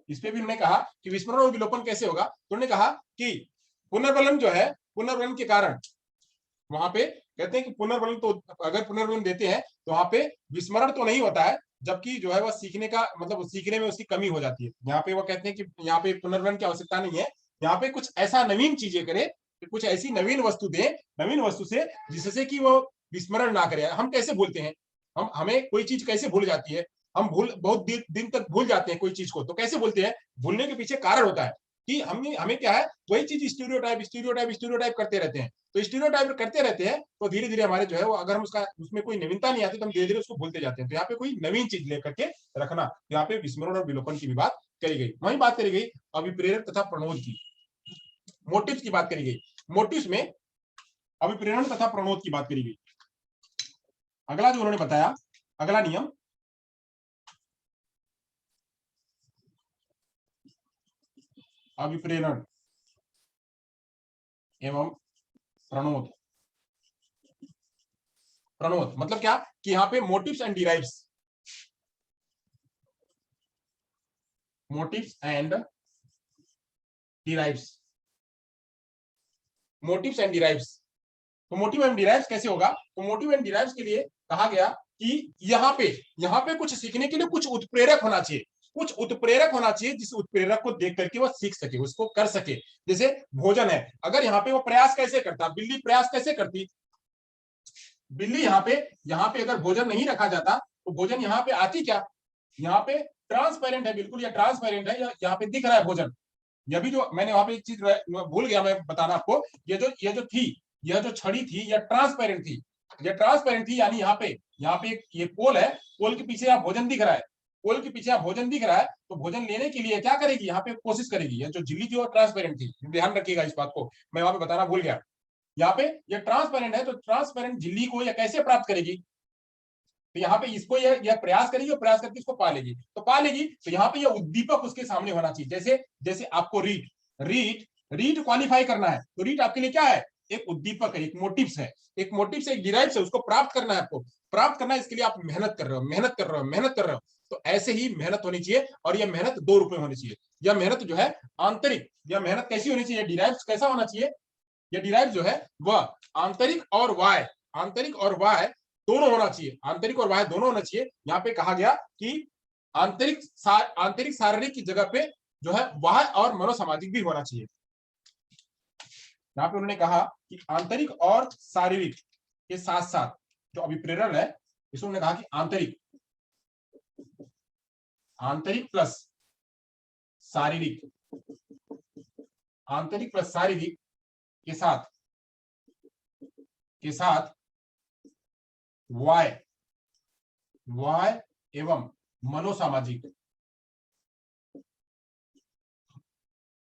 इस पे भी उन्होंने कहा कि विस्मरण और विलोपन कैसे होगा, तो उन्होंने कहा कि पुनर्वलन जो है, पुनर्वलन के कारण वहां पे कहते हैं कि पुनर्वलन, तो अगर पुनर्वलन देते हैं तो वहां पे विस्मरण तो नहीं होता है, जबकि जो है वह सीखने का मतलब सीखने में उसकी कमी हो जाती है। यहाँ पे वो कहते हैं कि यहाँ पे पुनर्वलन की आवश्यकता नहीं है, यहाँ पे कुछ ऐसा नवीन चीजें करे, कुछ ऐसी नवीन वस्तु दे, नवीन वस्तु से जिससे कि वो विस्मरण ना करे। हम कैसे भूलते हैं, हम हमें कोई चीज कैसे भूल जाती है, हम भूल बहुत दिन तक भूल जाते हैं कोई चीज को, तो कैसे भूलते हैं, भूलने के पीछे कारण होता है कि हमें क्या है, वही चीज स्टीरियोटाइप करते रहते हैं। तो स्टीरियोटाइप करते रहते हैं तो धीरे धीरे हमारे जो है वो, अगर हम उसमें कोई नवीनता नहीं आती तो हम धीरे धीरे उसको भूलते जाते हैं। तो यहाँ पे कोई नवीन चीज लेकर के रखना, यहाँ पे विस्मरण और विलोपन की भी बात करी गई। वही बात करी गई अभिप्रेरक तथा प्रणोद की, मोटिव्स की बात करी गई। मोटिव्स में अभिप्रेरण तथा प्रणोद की बात करी गई। अगला जो उन्होंने बताया, अगला नियम, अभिप्रेरण एवं प्रणोद। प्रणोद मतलब क्या कि यहाँ पे motives and drives, motives and drives, motives and drives. तो मोटिव एंड डिराइव्स कैसे होगा, तो मोटिव एंड डिराइव्स के लिए कहा गया कि यहाँ पे कुछ सीखने के लिए कुछ उत्प्रेरक होना चाहिए, कुछ उत्प्रेरक होना चाहिए, जिस उत्प्रेरक को देख करके वो सीख सके, उसको कर सके। जैसे भोजन है, अगर यहाँ पे वो प्रयास कैसे करता, बिल्ली प्रयास कैसे करती, बिल्ली यहाँ पे अगर भोजन नहीं रखा जाता तो भोजन यहाँ पे आती क्या, यहाँ पे ट्रांसपेरेंट है, बिल्कुल ये ट्रांसपेरेंट है, यहाँ पे दिख रहा है भोजन। यह भी जो मैंने वहां पे एक चीज भूल गया मैं बताना आपको, ये जो थी, यह जो छड़ी थी यह ट्रांसपेरेंट थी, यह ट्रांसपेरेंट थी, यानी यहाँ पे ये पोल है, पोल के पीछे यहाँ भोजन दिख रहा है, पोल के पीछे यहाँ भोजन दिख रहा है, तो भोजन लेने के लिए क्या करेगी, यहाँ पे कोशिश करेगी। यह जो झिल्ली थी वो ट्रांसपेरेंट थी, ध्यान रखिएगा इस बात को, मैं वहां पे बताना भूल गया। यहाँ पे ये ट्रांसपेरेंट है, तो ट्रांसपेरेंट झिल्ली को यह कैसे प्राप्त करेगी, तो यहाँ पे इसको यह प्रयास करेगी और प्रयास करके इसको पा लेगी, तो पा लेगी, तो यहाँ पे यह उद्दीपक उसके सामने होना चाहिए। जैसे जैसे आपको रीड क्वालिफाई करना है, तो रीड आपके लिए क्या है, एक उद्दीपक है, एक मोटिव्स है, एक मोटिव्स है, एक डिराइव्स है, उसको प्राप्त करना है, आपको प्राप्त करना है, इसके लिए आप मेहनत कर रहे हो, मेहनत कर रहे हो, मेहनत कर रहे हो। तो ऐसे ही मेहनत होनी चाहिए, और यह मेहनत दो रूप में होनी चाहिए। यह मेहनत जो है आंतरिक, यह मेहनत कैसी होनी चाहिए, डिराइव्स कैसा होना चाहिए, यह डिराइव जो है वह आंतरिक और वाय, आंतरिक और वाय दोनों होना चाहिए, आंतरिक और वाय दोनों होना चाहिए। यहाँ पे कहा गया कि आंतरिक शारीरिक की जगह पे जो है वाय और मनोसामाजिक भी होना चाहिए। यहाँ पे उन्होंने कहा कि आंतरिक और शारीरिक के साथ साथ जो अभिप्रेरण है, इसमें उन्होंने कहा कि आंतरिक प्लस शारीरिक, आंतरिक प्लस शारीरिक के साथ वाय एवं मनोसामाजिक,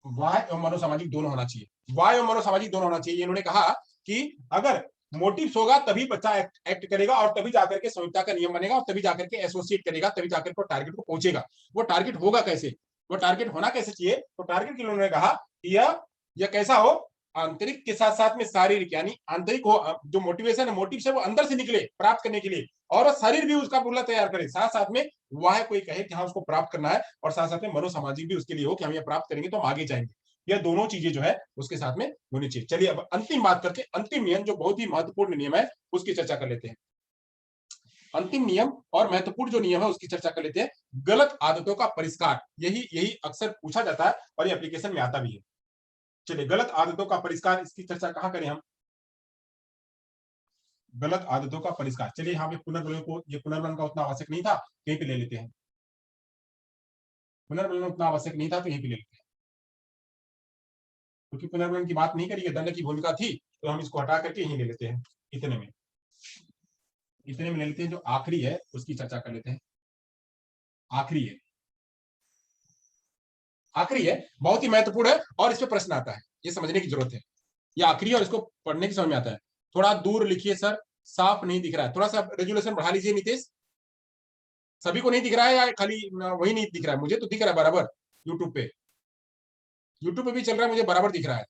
वाय एवं मनोसामाजिक दोनों होना चाहिए, वाय एवं मनोसामाजिक दोनों होना चाहिए। इन्होंने कहा कि अगर मोटिव्स होगा तभी बच्चा एक्ट करेगा, और तभी जाकर के संहिता का नियम बनेगा, और तभी जाकर के एसोसिएट करेगा, तभी जाकर के टारगेट को पहुंचेगा। वो टारगेट होगा कैसे, वो टारगेट होना कैसे चाहिए, तो टारगेट के लिए उन्होंने कहा यह कैसा हो, आंतरिक के साथ साथ में शारीरिक, यानी आंतरिक हो, जो मोटिवेशन है, मोटिव है वो अंदर से निकले प्राप्त करने के लिए, और शरीर भी उसका बुला तैयार करे, साथ साथ में वह कोई कहे कि हाँ उसको प्राप्त करना है, और साथ साथ में मनोसामाजिक भी उसके लिए हो कि हम ये प्राप्त करेंगे तो हम आगे जाएंगे। यह दोनों चीजें जो है उसके साथ में होनी चाहिए। चलिए अब अंतिम बात करके, अंतिम नियम जो बहुत ही महत्वपूर्ण नियम है उसकी चर्चा कर लेते हैं। अंतिम नियम और महत्वपूर्ण जो नियम है उसकी चर्चा कर लेते हैं, गलत आदतों का परिष्कार। यही अक्सर पूछा जाता है और ये एप्लीकेशन में आता भी है। चलिए गलत आदतों का परिष्कार, इसकी चर्चा कहां करें हम, गलत आदतों का परिष्कार। चलिए यहाँ पे पुनर्वलन का उतना आवश्यक नहीं था, कहीं पे ले लेते हैं, पुनर्वलन उतना आवश्यक नहीं था तो यहीं पे ले लेते हैं, क्योंकि पुनर्वलन की बात नहीं करिए, दंड की भूमिका थी, तो हम इसको हटा करके यहीं ले लेते हैं, इतने में ले लेते हैं। जो आखिरी है उसकी चर्चा कर लेते हैं, आखिरी है, बहुत ही महत्वपूर्ण है, और इस पे प्रश्न आता है, ये समझने की जरूरत है। ये आखिरी है और इसको पढ़ने की समझ में आता है। थोड़ा दूर लिखिए सर, साफ नहीं दिख रहा है, थोड़ा सा रेजुलेशन बढ़ा लीजिए नितेश। सभी को नहीं दिख रहा है या खाली वही नहीं दिख रहा है, मुझे तो दिख रहा है बराबर, यूट्यूब पे भी चल रहा है, मुझे बराबर दिख रहा है।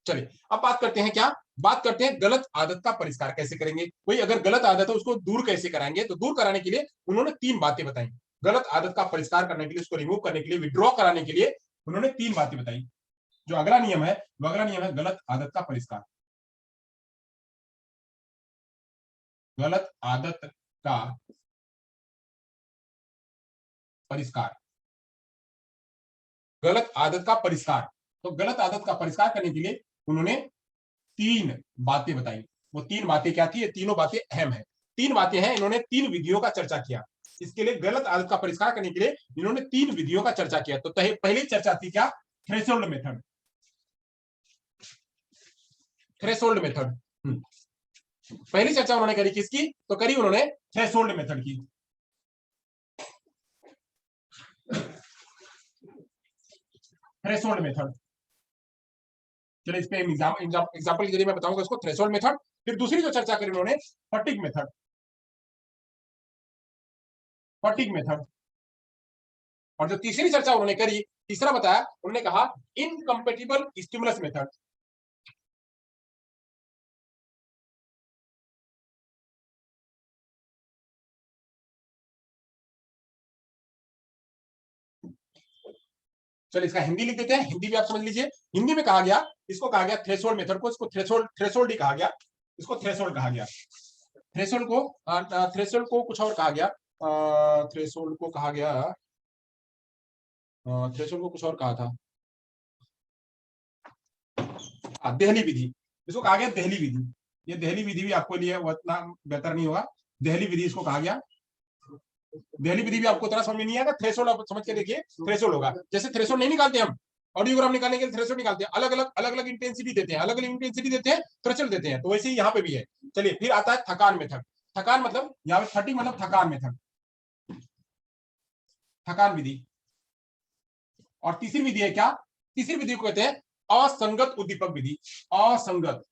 चलिए अब बात करते हैं, क्या बात करते हैं, गलत आदत का परिष्कार कैसे करेंगे। कोई अगर गलत आदत है उसको दूर कैसे कराएंगे, तो दूर कराने के लिए उन्होंने 3 बातें बताई। गलत आदत का परिष्कार करने के लिए, उसको रिमूव करने के लिए, विड्रॉ कराने के लिए उन्होंने 3 बातें बताई। जो अगला नियम है वो अगला नियम है गलत आदत का परिष्कार। गलत आदत का परिष्कार, गलत आदत का परिष्कार। तो गलत आदत का परिष्कार करने के लिए उन्होंने 3 बातें बताई। वो 3 बातें क्या थी, ये तीनों बातें अहम है। 3 बातें हैं, इन्होंने 3 विधियों का चर्चा किया। इसके लिए गलत आदत का परिष्कार करने के लिए इन्होंने 3 विधियों का चर्चा किया। तो पहली चर्चा थी क्या, थ्रेशोल्ड मेथड। थ्रेशोल्ड मेथड पहली चर्चा उन्होंने करी किसकी, तो करी उन्होंने थ्रेशोल्ड मेथड की। थ्रेशोल्ड मेथड, चलिए इस पे एग्जांपल के जरिए मैं बताऊंगा इसको, थ्रेशोल्ड मेथड। फिर दूसरी जो चर्चा करी उन्होंने, फटीग मेथड। Fatigue method. और जो तीसरी चर्चा उन्होंने करी, तीसरा बताया उन्होंने कहा इनकम्पेटिबल स्टिमुलस मेथड। चलिए इसका हिंदी लिख देते हैं, हिंदी भी आप समझ लीजिए। हिंदी में कहा गया, इसको कहा गया थ्रेशोल्ड मेथड को, इसको थ्रेशोल्ड ही कहा गया, इसको थ्रेशोल्ड कहा गया। थ्रेशोल्ड को कुछ और कहा गया, थ्रेशोल्ड को कहा गया, थ्रेशोल्ड को कुछ और कहा था, देहली विधि, इसको कहा गया देहली विधि। ये देहली विधि भी आपको लिए उतना बेहतर नहीं होगा, देहली विधि इसको कहा गया। देहली विधि भी आपको उतना समझ में नहीं आएगा, थ्रेशोल्ड आप समझ के देखिए, थ्रेशोल्ड होगा। जैसे थ्रेशोल्ड नहीं निकालते हम, ऑडियोग्राम निकालने के लिए थ्रेशोल्ड निकालते हैं, अलग अलग इंटेंसिटी देते हैं, अलग अलग इंटेंसिटी देते हैं, थ्रेशोल्ड देते हैं। तो वैसे ही यहाँ पे भी है। चलिए फिर आता है थकान मेथड। थकान मतलब यहाँ पे 30 मतलब थकान मेथड, थकान विधि। और तीसरी विधि है क्या, तीसरी विधि को कहते हैं असंगत उद्दीपक विधि। असंगत,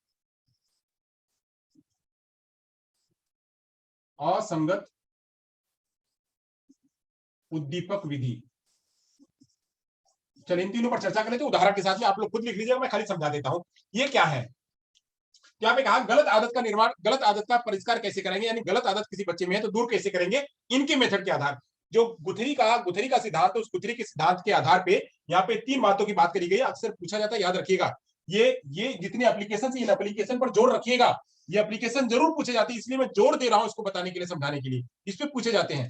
असंगत उद्दीपक विधि। चलिए इन तीनों पर चर्चा कर लेते हैं उदाहरण के साथ में, आप लोग खुद लिख लीजिएगा, मैं खाली समझा देता हूं ये क्या है। यहाँ पे कहा गलत आदत का निर्माण, गलत आदत का परिष्कार कैसे करेंगे, यानी गलत आदत किसी बच्चे में है तो दूर कैसे करेंगे, इनके मेथड के आधार। जो गुथरी का सिद्धांत है, उस गुथरी के सिद्धांत के आधार पे यहाँ पे 3 बातों की बात करी गई। अक्सर पूछा जाता है, याद रखिएगा, ये जितने एप्लीकेशन, इन एप्लीकेशन पर जोर रखिएगा। ये एप्लीकेशन जरूर पूछे जाती है, इसलिए मैं जोर दे रहा हूं इसको बताने के लिए, समझाने के लिए, इस पे पूछे जाते हैं।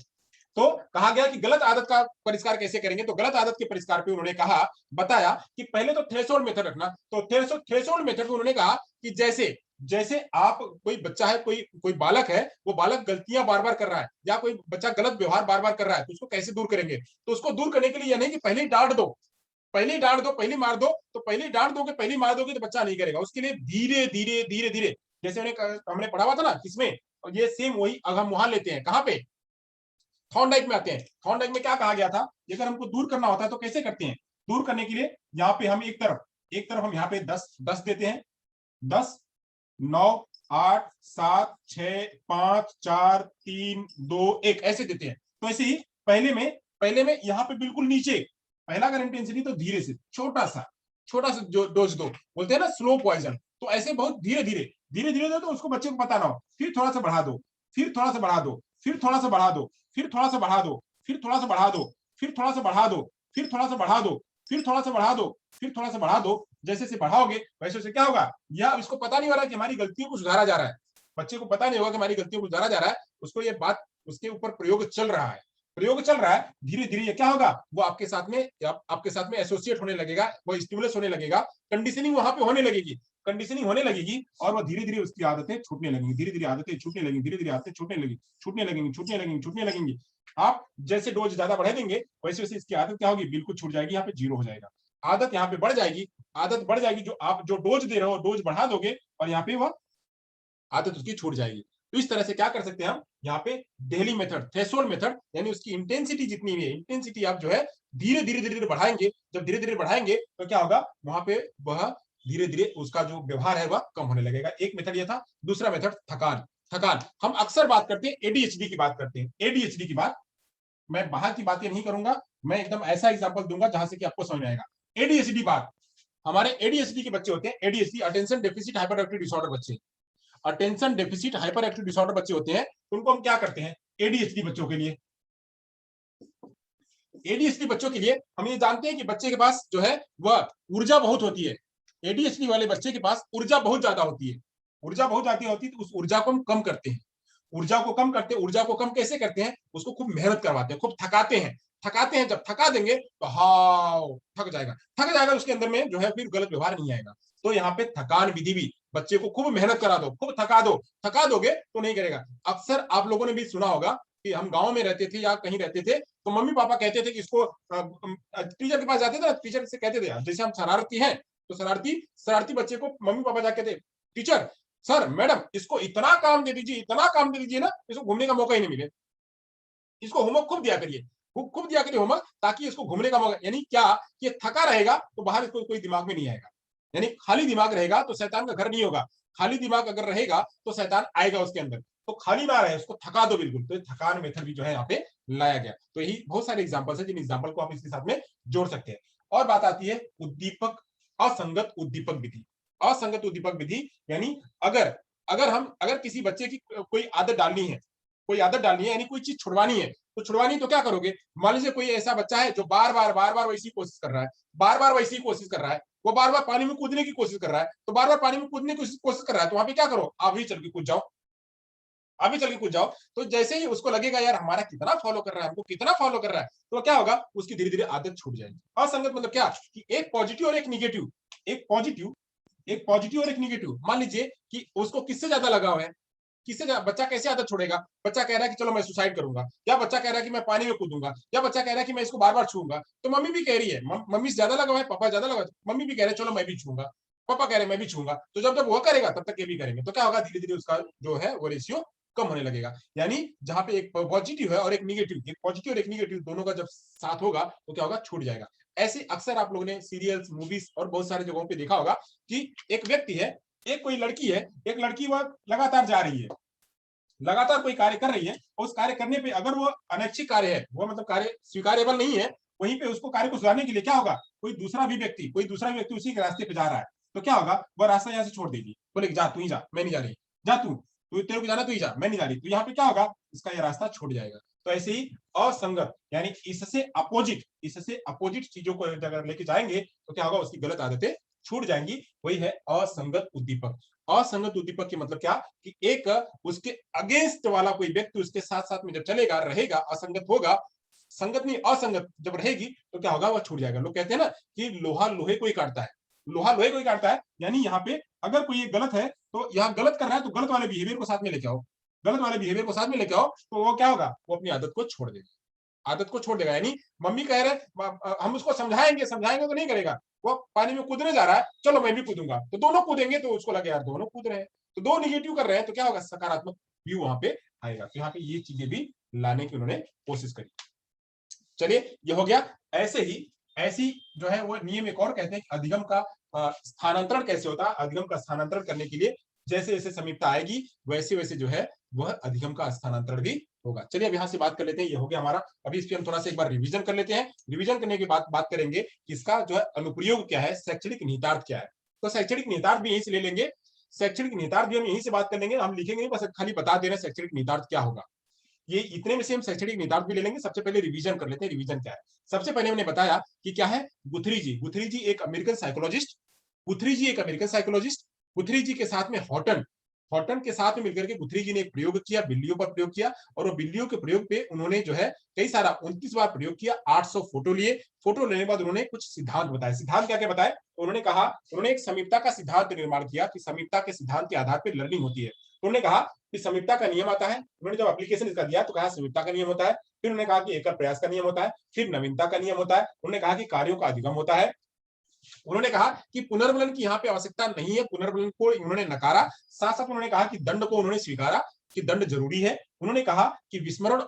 तो कहा गया कि गलत आदत का परिष्कार कैसे करेंगे, तो गलत आदत के परिष्कार पे उन्होंने कहा, बताया कि पहले तो थ्रेशोल्ड मेथड रखना। तो थ्रेशोल्ड मेथड उन्होंने कहा कि जैसे जैसे आप, कोई बच्चा है, कोई बालक है, वो बालक गलतियां बार बार कर रहा है, या कोई बच्चा गलत व्यवहार बार बार कर रहा है, तो उसको कैसे दूर करेंगे। तो उसको दूर करने के लिए यह नहीं कि पहले ही डांट दो, पहले ही डांट दो, पहले मार दो, तो पहले ही डांट दोगे, पहले मार दोगे तो बच्चा नहीं करेगा। उसके लिए धीरे धीरे धीरे धीरे, जैसे हमने पढ़ा हुआ था ना किसमें, और ये सेम वही हम वहां लेते हैं, कहां पे, थॉर्नडाइक में आते हैं। थॉर्नडाइक में क्या कहा गया था, अगर हमको दूर करना होता है तो कैसे करते हैं। दूर करने के लिए यहाँ पे हम एक तरफ हम यहाँ पे 10 देते हैं, 10, 9, 8, 7, 6, 5, 4, 3, 2, 1 ऐसे देते हैं। तो ऐसे ही पहले में यहाँ पे बिल्कुल नीचे, पहला अगर इंटेंसिटी तो धीरे से छोटा सा जो डोज दो, बोलते हैं ना स्लो पॉइजन। तो ऐसे बहुत धीरे धीरे दो, तो उसको बच्चे को पता ना हो, फिर थोड़ा सा बढ़ा दो, फिर थोड़ा सा बढ़ा दो, फिर थोड़ा सा बढ़ा दो, फिर थोड़ा सा बढ़ा दो, फिर थोड़ा सा बढ़ा दो, फिर थोड़ा सा बढ़ा दो, फिर थोड़ा सा बढ़ा दो, फिर थोड़ा सा बढ़ा दो, फिर थोड़ा सा बढ़ा दो। जैसे से बढ़ाओगे वैसे वैसे क्या होगा, या इसको पता नहीं हो रहा कि हमारी गलतियों को सुधारा जा रहा है, बच्चे को पता नहीं होगा कि हमारी गलतियों को सुधारा जा रहा है, उसको ये बात, उसके ऊपर प्रयोग चल रहा है, धीरे धीरे ये क्या होगा, वो आपके साथ में एसोसिएट होने लगेगा, वो स्टिमुलस होने लगेगा, कंडीशनिंग वहां पे होने लगेगी, और वो धीरे धीरे उसकी आदतें छूटने लगेंगी, धीरे धीरे आदतें छूटने लगेंगी, धीरे धीरे आदतें छूटने लगेंगी। आप जैसे डोज ज्यादा बढ़ा देंगे वैसे वैसे इसकी आदत क्या होगी, बिल्कुल छूट जाएगी, यहाँ पे 0 हो जाएगा। आदत यहाँ पे बढ़ जाएगी, जो आप जो डोज दे रहे हो डोज बढ़ा दोगे, और यहाँ पे वो आदत उसकी छूट जाएगी। तो इस तरह से क्या कर सकते हैं हम, यहाँ पे डेली मेथड, थ्रेशोल्ड मेथड, यानी उसकी इंटेंसिटी जितनी भी है, इंटेंसिटी आप जो है धीरे धीरे बढ़ाएंगे। जब धीरे धीरे बढ़ाएंगे तो क्या होगा, वहां पे वह धीरे धीरे उसका जो व्यवहार है वह कम होने लगेगा। एक मेथड ये था। दूसरा मेथड थकान हम अक्सर बात करते हैं, एडीएचडी की बात करते हैं, एडीएचडी की बात, मैं बाहर की बातें नहीं करूंगा, मैं एकदम ऐसा एग्जांपल दूंगा जहां से कि आपको समझ में आएगा। एडीएचडी बात हमारे एडीएचडी के बच्चे होते हैं, ADHD attention deficit hyperactive disorder बच्चे, attention deficit hyperactive disorder बच्चे होते हैं, उनको हम क्या करते हैं, एडीएचडी बच्चों के लिए, एडीएचडी बच्चों के लिए हम ये जानते हैं कि बच्चे के पास जो है वह ऊर्जा बहुत होती है, एडीएचडी वाले बच्चे के पास ऊर्जा बहुत ज्यादा होती है, ऊर्जा बहुत ज्यादा होती है, तो उस ऊर्जा को हम कम करते हैं, ऊर्जा को कम करते हैं, ऊर्जा को कम कैसे करते हैं, उसको खूब मेहनत करवाते हैं, खूब थकाते हैं, थकाते हैं, जब थका देंगे तो हाउ थक जाएगा, थक जाएगा, उसके अंदर में जो है फिर गलत व्यवहार नहीं आएगा। तो यहाँ पे थकान विधि भी, बच्चे को खूब मेहनत करा दो, खूब थका दो, थका दोगे तो नहीं करेगा। अक्सर आप लोगों ने भी सुना होगा कि हम गांव में रहते थे या कहीं रहते थे तो मम्मी पापा कहते थे कि इसको टीचर के पास जाते थे, टीचर से कहते थे जैसे हम शरारती हैं तो शरारती शरारती बच्चे को मम्मी पापा जाके कहते टीचर सर मैडम इसको इतना काम दे दीजिए, इतना काम दे दीजिए ना, इसको घूमने का मौका ही नहीं मिले, इसको होमवर्क खूब दिया करिए, खूब दिया करिए होमवर्क, ताकि इसको घूमने का मौका, यानी क्या कि थका रहेगा तो बाहर इसको कोई दिमाग में नहीं आएगा, यानी खाली दिमाग रहेगा तो शैतान का घर नहीं होगा, खाली दिमाग अगर रहेगा तो शैतान आएगा उसके अंदर, तो खाली ना रहे, उसको थका दो बिल्कुल। तो थकान मेथड भी जो है यहाँ पे लाया गया। तो यही बहुत सारे एग्जांपल्स है जिन एग्जांपल को आप इसके साथ में जोड़ सकते हैं। और बात आती है उद्दीपक, असंगत उद्दीपक विधि। असंगत उद्दीपक विधि यानी अगर अगर किसी बच्चे की कोई आदत डालनी है, कोई आदत डालनी है यानी कोई चीज छुड़वानी है, तो छुड़वानी तो क्या करोगे, मान लीजिए कोई ऐसा बच्चा है जो बार बार वैसी कोशिश कर रहा है, बार बार वैसी कोशिश कर रहा है, वो बार बार पानी में कूदने की कोशिश कर रहा है, तो बार बार पानी में कूदने की कोशिश कर रहा है, तो वहां पे क्या करो, आप ही चल के कूद जाओ, आप ही चल के कूद जाओ। तो जैसे ही उसको लगेगा यार हमारा कितना फॉलो कर रहा है, हमको कितना फॉलो कर रहा है, तो क्या होगा, उसकी धीरे धीरे आदत छूट जाएगी। असंगत मतलब क्या कि एक पॉजिटिव और एक निगेटिव, एक पॉजिटिव, एक पॉजिटिव और एक निगेटिव, मान लीजिए कि उसको किससे ज्यादा लगाव है, किससे बच्चा कैसे आदत छोड़ेगा, बच्चा कह रहा है कि चलो मैं सुसाइड करूंगा, या बच्चा कह रहा है कि मैं पानी में कूदूंगा, या बच्चा कह रहा है कि मैं इसको बार बार छूंगा, तो मम्मी भी कह रही है, मम्मी से ज्यादा लगा है, पापा ज्यादा लगा, मम्मी भी कह रहे हैं चलो मैं भी छूंगा, पापा कह रहे हैं मैं भी छूंगा, तो जब जब वो करेगा तब तक ये भी करेंगे, तो क्या होगा, धीरे धीरे उसका जो है वो रेशियो कम होने लगेगा। यानी जहां पे एक पॉजिटिव है और एक निगेटिव, एक पॉजिटिव और एक निगेटिव दोनों का जब साथ होगा तो क्या होगा, छूट जाएगा। ऐसे अक्सर आप लोगों ने सीरियल्स मूवीज और बहुत सारे जगहों पे देखा होगा कि एक व्यक्ति है, एक कोई लड़की है, एक लड़की वह लगातार जा रही है, लगातार कोई कार्य कर रही है, उस कार्य करने पे अगर वो अनैच्छिक कार्य है, वो मतलब कार्य स्वीकार्यबल नहीं है, वहीं पे उसको कार्य को सुधारने के लिए क्या होगा, कोई दूसरा भी व्यक्ति उसी के रास्ते पे जा रहा है, तो क्या होगा, वह रास्ता यहाँ से छोड़ देगी, बोले जा तू ही जा, मैं नहीं जा रही, जा तू तेरे को जाना तू ही जा, मैं नहीं जा रही, तो यहाँ पे क्या होगा, इसका यह रास्ता छूट जाएगा। तो ऐसे ही असंगत यानी इससे अपोजिट चीजों को अगर लेके जाएंगे तो क्या होगा, उसकी गलत आदतें छूट जाएंगी, वही है असंगत उद्दीपक। असंगत उद्दीपक की मतलब क्या कि एक उसके अगेंस्ट वाला कोई व्यक्ति उसके साथ साथ में जब चलेगा, रहेगा, असंगत होगा, संगत नहीं असंगत जब रहेगी तो क्या होगा, वह छूट जाएगा। लोग कहते हैं ना कि लोहा लोहे को ही काटता है, लोहा लोहे को ही काटता है, यानी यहाँ पे अगर कोई गलत है तो यहाँ गलत कर रहा है तो गलत वाले बिहेवियर को साथ में लेके आओ, गलत वाले बिहेवियर को साथ में लेके आओ, तो वो क्या होगा, वो अपनी आदत को छोड़ देगा, आदत को छोड़ देगा। यानी मम्मी कह रहे हम उसको समझाएंगे, समझाएंगे तो नहीं करेगा, वो पानी में कूदने जा रहा है, चलो मैं भी कूदूंगा, तो दोनों कूदेंगे तो उसको लगे यार दोनों कूद रहे हैं, तो दो निगेटिव कर रहे हैं, तो क्या होगा, सकारात्मक व्यू वहां पे आएगा। तो यहाँ पे ये चीजें भी लाने की उन्होंने कोशिश करी। चलिए ये हो गया। ऐसे ही ऐसी जो है वो नियम एक और कहते हैं कि अधिगम का स्थानांतरण कैसे होता है। अधिगम का स्थानांतरण करने के लिए जैसे जैसे समीपता आएगी वैसे वैसे जो है वह अधिगम का स्थानांतरण भी होगा। चलिए अब यहाँ से बात कर लेते हैं, ये हो गया हमारा। अभी इस पे हम थोड़ा सा एक बार रिवीजन कर लेते हैं। रिवीजन करने के बाद बात करेंगे कि इसका जो है अनुप्रयोग क्या है, शैक्षणिक निहितार्थ क्या है। तो शैक्षणिक निहितार्थ भी यहीं से ले लेंगे, शैक्षणिक निहितार्थ भी हम यहीं से बात कर लेंगे। हम लिखेंगे नहीं, बस खाली बता दे रहे हैं शैक्षणिक निहितार्थ क्या होगा। ये इतने में से हम शैक्षणिक निहितार्थ भी ले लेंगे। सबसे पहले रिवीजन कर लेते हैं, रिवीजन क्या है। सबसे पहले हमने बताया कि क्या है, गुथरी जी एक अमेरिकन साइकोलॉजिस्ट, गुथरी जी के साथ में हॉटन, हॉटन के साथ में मिलकर के गुथरी जी ने एक प्रयोग किया, बिल्लियों पर प्रयोग किया, और वो बिल्लियों के प्रयोग पे उन्होंने जो है कई सारा 29 बार प्रयोग किया, 800 फोटो लिए। फोटो लेने के बाद उन्होंने कुछ सिद्धांत बताए। सिद्धांत क्या क्या बताए, उन्होंने कहा, उन्होंने एक समीपता का सिद्धांत निर्माण किया कि समीपता के सिद्धांत के आधार पर लर्निंग होती है। उन्होंने कहा कि समीपता का नियम आता है, उन्होंने जब एप्लीकेशन इसका दिया तो कहा समीपता का नियम होता है। फिर उन्होंने कहा कि एकल प्रयास का नियम होता है, फिर नवीनता का नियम होता है, उन्होंने कहा कि कार्यों का अधिगम होता है, उन्होंने कहा कि पुनर्वलन की यहाँ पे आवश्यकता नहीं है, पुनर्वलन को उन्होंने नकारा। साथ साथ उन्होंने कहा कि दंड को उन्होंने स्वीकारा कि दंड जरूरी है। उन्होंने कहा कि विस्मरण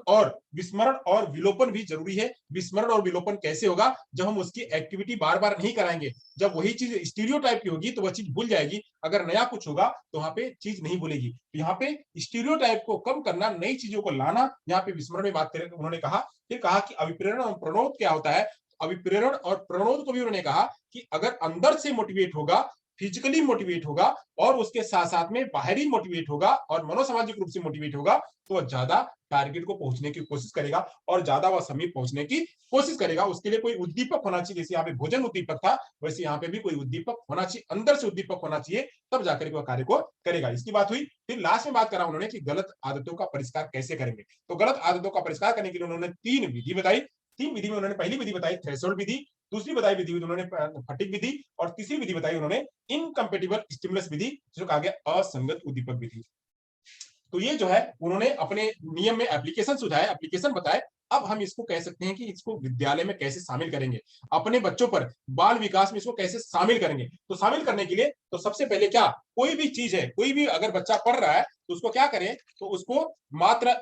और विलोपन भी जरूरी है। विस्मरण और विलोपन कैसे होगा, जब हम उसकी एक्टिविटी बार बार नहीं कराएंगे, जब वही चीज स्टीरियोटाइप की होगी तो वह चीज भूल जाएगी, अगर नया कुछ होगा तो वहां पे चीज नहीं भूलेगी। तो यहाँ पे स्टीरियोटाइप को कम करना, नई चीजों को लाना, यहाँ पे विस्मरण में बात करें उन्होंने कहा। फिर कहा कि अभिप्रेरण और प्रणोद क्या होता है, अभिप्रेरण और प्रणोद को भी उन्होंने कहा कि अगर अंदर से मोटिवेट होगा, फिजिकली मोटिवेट होगा और उसके साथ साथ में बाहरी मोटिवेट होगा और मनोसामाजिक रूप से मोटिवेट होगा, तो वह ज्यादा टारगेट को पहुंचने की कोशिश करेगा और ज्यादा वह समीप पहुंचने की कोशिश करेगा। उसके लिए कोई उद्दीपक होना चाहिए, जैसे यहाँ पे भोजन उद्दीपक था, वैसे यहाँ पे भी कोई उद्दीपक होना चाहिए, अंदर से उद्दीपक होना चाहिए, तब जाकर वह कार्य को करेगा। इसकी बात हुई। फिर लास्ट में बात करा उन्होंने कि गलत आदतों का परिष्कार कैसे करेंगे। तो गलत आदतों का परिष्कार करने के लिए उन्होंने 3 विधि बताई। 3 विधि में उन्होंने पहली विधि बताई थ्रेशोल्ड विधि, दूसरी बताई विधि उन्होंने फटिक विधि और तीसरी विधि बताई उन्होंने इनकम्पेटिबल स्टिमुलस विधि, जो कहा गया असंगत उद्दीपक विधि। तो ये जो है उन्होंने अपने नियम में एप्लीकेशन सुझाए, एप्लीकेशन बताए। अब हम इसको कह सकते हैं कि इसको विद्यालय में कैसे शामिल करेंगे, अपने बच्चों पर बाल विकास में इसको कैसे शामिल करेंगे। तो शामिल करने के लिए तो सबसे पहले क्या, कोई भी चीज है, कोई भी अगर बच्चा पढ़ रहा है तो उसको क्या करें, तो उसको मात्र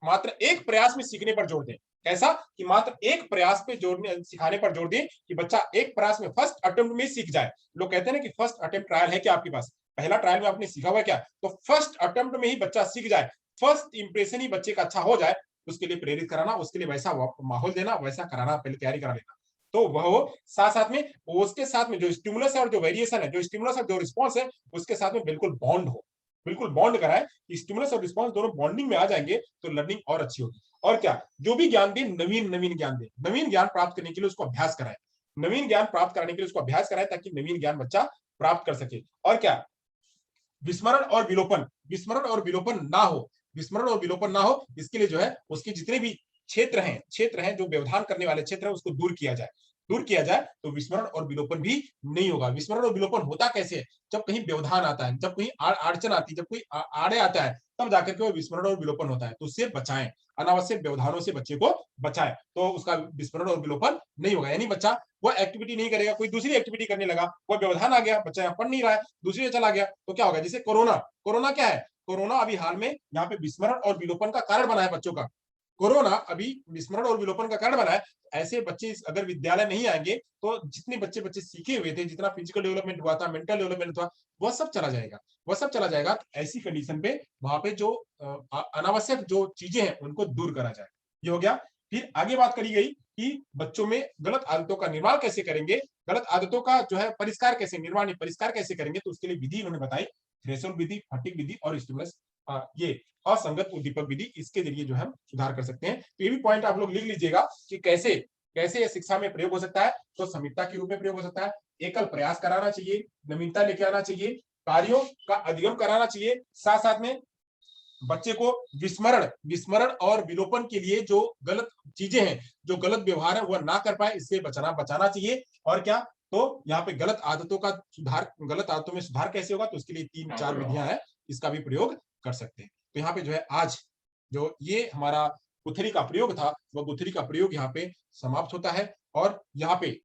मात्र एक प्रयास में सीखने पर जोर दें। कैसा कि मात्र एक प्रयास पे जोड़ने सिखाने पर जोर दें कि बच्चा एक प्रयास में फर्स्ट अटेम्प्ट में सीख जाए। लोग कहते हैं ना कि फर्स्ट अटेम्प्ट ट्रायल है क्या आपके पास, पहला ट्रायल में आपने सीखा हुआ क्या, तो फर्स्ट अटेम्प्ट में ही बच्चा सीख जाए, फर्स्ट इंप्रेशन ही बच्चे का अच्छा हो जाए, उसके लिए प्रेरित कराना, उसके लिए वैसा माहौल देना, वैसा कराना, पहले तैयारी करा लेना। तो वह साथ साथ में उसके साथ में जो स्टिमुलस है और जो वेरिएशन है, जो स्टिमुलस और जो रिस्पॉन्स है, उसके साथ में बिल्कुल बॉन्ड हो, बिल्कुल बॉन्ड कराए। स्टिमुलस और रिस्पॉन्स दोनों बॉन्डिंग में आ जाएंगे तो लर्निंग और अच्छी होगी। और क्या, जो भी ज्ञान दे नवीन नवीन ज्ञान दे, नवीन ज्ञान प्राप्त करने के लिए उसको अभ्यास कराए, नवीन ज्ञान प्राप्त करने के लिए उसको अभ्यास कराए, ताकि नवीन ज्ञान बच्चा प्राप्त कर सके। और क्या, विस्मरण और विलोपन, विस्मरण और विलोपन ना हो, विस्मरण और विलोपन ना हो, इसके लिए जो है उसके जितने भी क्षेत्र हैं जो व्यवधान करने वाले क्षेत्र है, उसको दूर किया जाए, दूर किया जाए तो विस्मरण और विलोपन भी नहीं होगा। विस्मरण और विलोपन होता कैसे है, जब कहीं व्यवधान आता है, जब कहीं अड़चन आती है, जब कोई आड़े आता है, तब जाकर के वो विस्मरण और विलोपन होता है। तो उससे बचाएं, अनावश्यक व्यवधानों से बच्चे को बचाएं, तो उसका विस्मरण और विलोपन नहीं होगा। यानी बच्चा वो एक्टिविटी नहीं करेगा, कोई दूसरी एक्टिविटी करने लगा, वो व्यवधान आ गया, बच्चा यहाँ पढ़ नहीं रहा है, दूसरी चला गया, तो क्या होगा, जैसे कोरोना, कोरोना क्या है, कोरोना अभी हाल में यहाँ पे विस्मरण और विलोपन का कारण बना है बच्चों का, कोरोना अभी विस्मरण और विलोपन का कारण बना है। ऐसे बच्चे अगर विद्यालय नहीं आएंगे तो जितने बच्चे सीखे हुए थे, जितना फिजिकल डेवलपमेंट हुआ था, मेंटल डेवलपमेंट हुआ, वह सब चला जाएगा, वह सब चला जाएगा। ऐसी कंडीशन पे वहां पे जो अनावश्यक जो चीजें हैं उनको दूर करा जाए। ये हो गया। फिर आगे बात करी गई कि बच्चों में गलत आदतों का निर्माण कैसे करेंगे, गलत आदतों का जो है परिष्कार कैसे, निर्माण परिष्कार कैसे करेंगे। तो उसके लिए विधि उन्होंने बताई, थ्रेशोल्ड विधि, फटिक विधि और स्टिमुलस, ये असंगत उद्दीपक विधि, इसके जरिए जो हम सुधार कर सकते हैं। तो ये भी पॉइंट आप लोग लिख लीजिएगा कि कैसे कैसे यह शिक्षा में प्रयोग हो सकता है। तो समीक्षा के रूप में प्रयोग हो सकता है, एकल प्रयास कराना चाहिए, नवीनता लेके आना चाहिए, कार्यों का अधिगम कराना चाहिए, साथ साथ में बच्चे को विस्मरण विस्मरण और विलोपन के लिए जो गलत चीजें हैं, जो गलत व्यवहार है, वह ना कर पाए, इससे बचाना चाहिए। और क्या, तो यहाँ पे गलत आदतों का सुधार, गलत आदतों में सुधार कैसे होगा, तो उसके लिए 3-4 विधियां हैं, इसका भी प्रयोग कर सकते हैं। तो यहाँ पे जो है आज जो ये हमारा गुथरी का प्रयोग था, वह गुथरी का प्रयोग यहाँ पे समाप्त होता है। और यहाँ पे